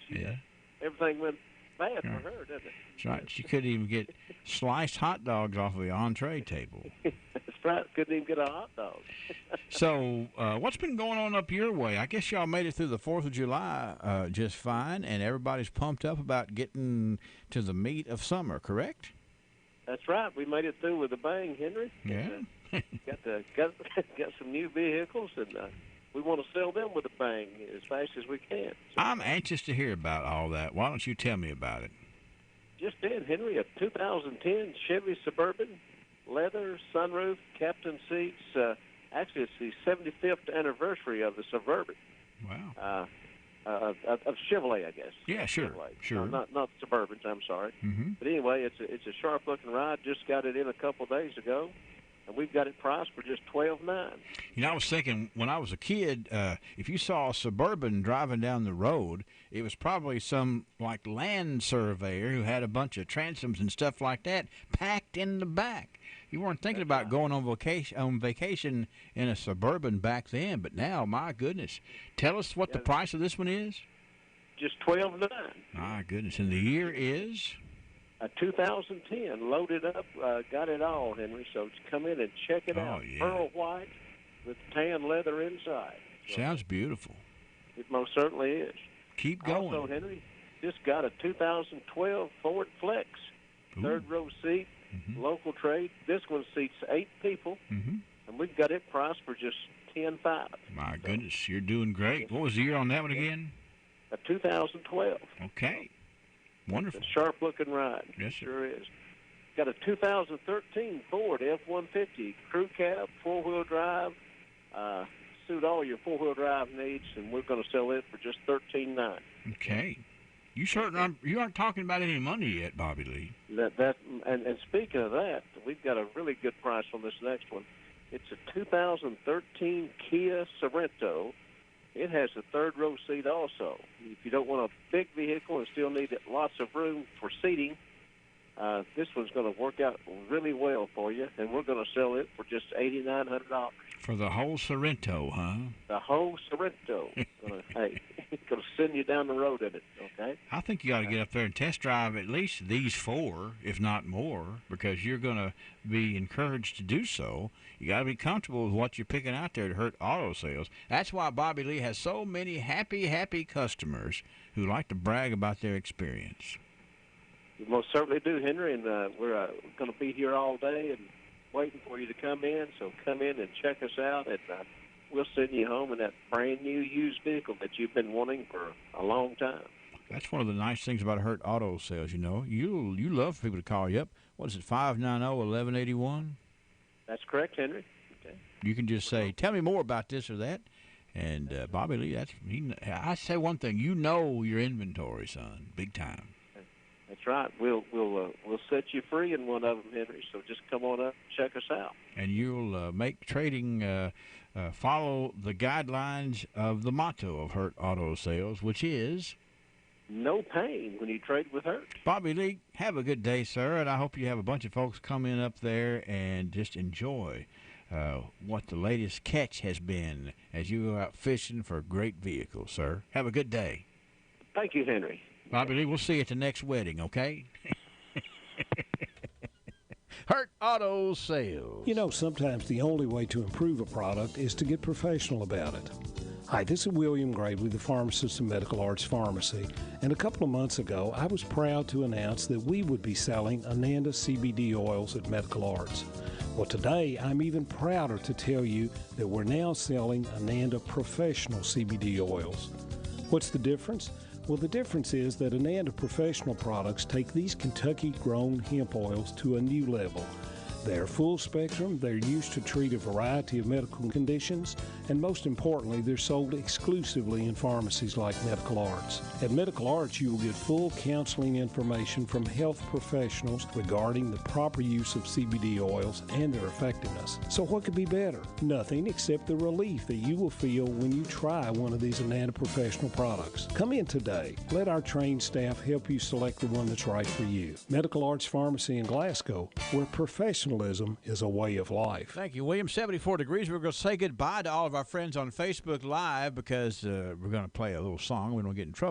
S23: Everything went bad for her, didn't it?
S18: That's right. She couldn't even get sliced hot dogs off of the entree table.
S23: That's right. Couldn't even get a hot dog.
S18: So, what's been going on up your way? I guess y'all made it through the 4th of July just fine, and everybody's pumped up about getting to the meat of summer, correct?
S23: That's right. We made it through with a bang, Henry.
S18: Yeah.
S23: got some new vehicles, and we want to sell them with a bang as fast as we can. So,
S18: I'm anxious to hear about all that. Why don't you tell me about it?
S23: just in, Henry, a 2010 Chevy Suburban, leather, sunroof, captain seats. Actually, it's the 75th anniversary of the Suburban.
S18: Wow.
S23: Of Chevrolet, I guess.
S18: Yeah, sure,
S23: Chevrolet.
S18: sure.
S23: Not Suburbans. I'm sorry.
S18: Mm-hmm.
S23: But anyway, it's a sharp looking ride. Just got it in a couple days ago, and we've got it priced for just $12,900.
S18: You know, I was thinking when I was a kid, if you saw a Suburban driving down the road, it was probably some like land surveyor who had a bunch of transoms and stuff like that packed in the back. You weren't thinking about going on vacation in a Suburban back then, but now, my goodness. Tell us what the price of this one is.
S23: Just $12,900.
S18: My goodness. And the year is?
S23: 2010, loaded up, got it all, Henry. So come in and check it out.
S18: Yeah.
S23: Pearl white with tan leather inside. So
S18: sounds beautiful.
S23: It most certainly is.
S18: Keep going.
S23: Also, Henry, just got a 2012 Ford Flex, third row seat, local trade. This one seats 8 people, and we've got it priced for just $10,500.
S18: My goodness, you're doing great. What was the year on that one again?
S23: A 2012.
S18: Okay. Wonderful.
S23: It's a sharp-looking ride.
S18: Yes, sir.
S23: Sure is. Got a 2013 Ford F-150 crew cab, four-wheel drive. Suit all your four-wheel drive needs, and we're going to sell it for just $13,900.
S18: Okay. You aren't talking about any money yet, Bobby Lee.
S23: And speaking of that, we've got a really good price on this next one. It's a 2013 Kia Sorento. It has a third row seat also. If you don't want a big vehicle and still need lots of room for seating, this one's going to work out really well for you, and we're going to sell it for just $8,900.
S18: For the whole Sorento, huh?
S23: The whole Sorento. Hey, going to send you down the road in it, okay?
S18: I think you got to get up there and test drive at least these 4, if not more, because you're going to be encouraged to do so. You got to be comfortable with what you're picking out there to hurt auto sales. That's why Bobby Lee has so many happy customers who like to brag about their experience.
S23: We most certainly do, Henry, and we're going to be here all day and waiting for you to come in. So come in and check us out, and we'll send you home in that brand-new used vehicle that you've been wanting for a long time.
S18: That's one of the nice things about Hurt Auto Sales, you know. You love for people to call you up. What is it, 590-1181?
S23: That's correct, Henry. Okay.
S18: You can just say, tell me more about this or that. And Bobby Lee, I say one thing, you know your inventory, son, big time.
S23: That's right. We'll set you free in one of them, Henry. So just come on up, check us out.
S18: And you'll make trading follow the guidelines of the motto of Hurt Auto Sales, which is
S23: no pain when you trade with Hurt.
S18: Bobby Lee, have a good day, sir, and I hope you have a bunch of folks come in up there and just enjoy what the latest catch has been as you go out fishing for great vehicles, sir. Have a good day.
S23: Thank you, Henry.
S18: Bobby Lee, we'll see you at the next wedding, okay? Hurt Auto Sales.
S12: You know, sometimes the only way to improve a product is to get professional about it. Hi, this is William Gravely, the pharmacist of Medical Arts Pharmacy, and a couple of months ago, I was proud to announce that we would be selling Ananda CBD oils at Medical Arts. Well, today, I'm even prouder to tell you that we're now selling Ananda Professional CBD oils. What's the difference? Well, the difference is that Ananda Professional products take these Kentucky-grown hemp oils to a new level. They're full spectrum, they're used to treat a variety of medical conditions, and most importantly, they're sold exclusively in pharmacies like Medical Arts. At Medical Arts, you will get full counseling information from health professionals regarding the proper use of CBD oils and their effectiveness. So what could be better? Nothing except the relief that you will feel when you try one of these Ananda Professional products. Come in today. Let our trained staff help you select the one that's right for you. Medical Arts Pharmacy in Glasgow, where professionalism is a way of life.
S18: Thank you, William. 74 degrees. We're going to say goodbye to all of our friends on Facebook Live because we're going to play a little song. We don't get in trouble.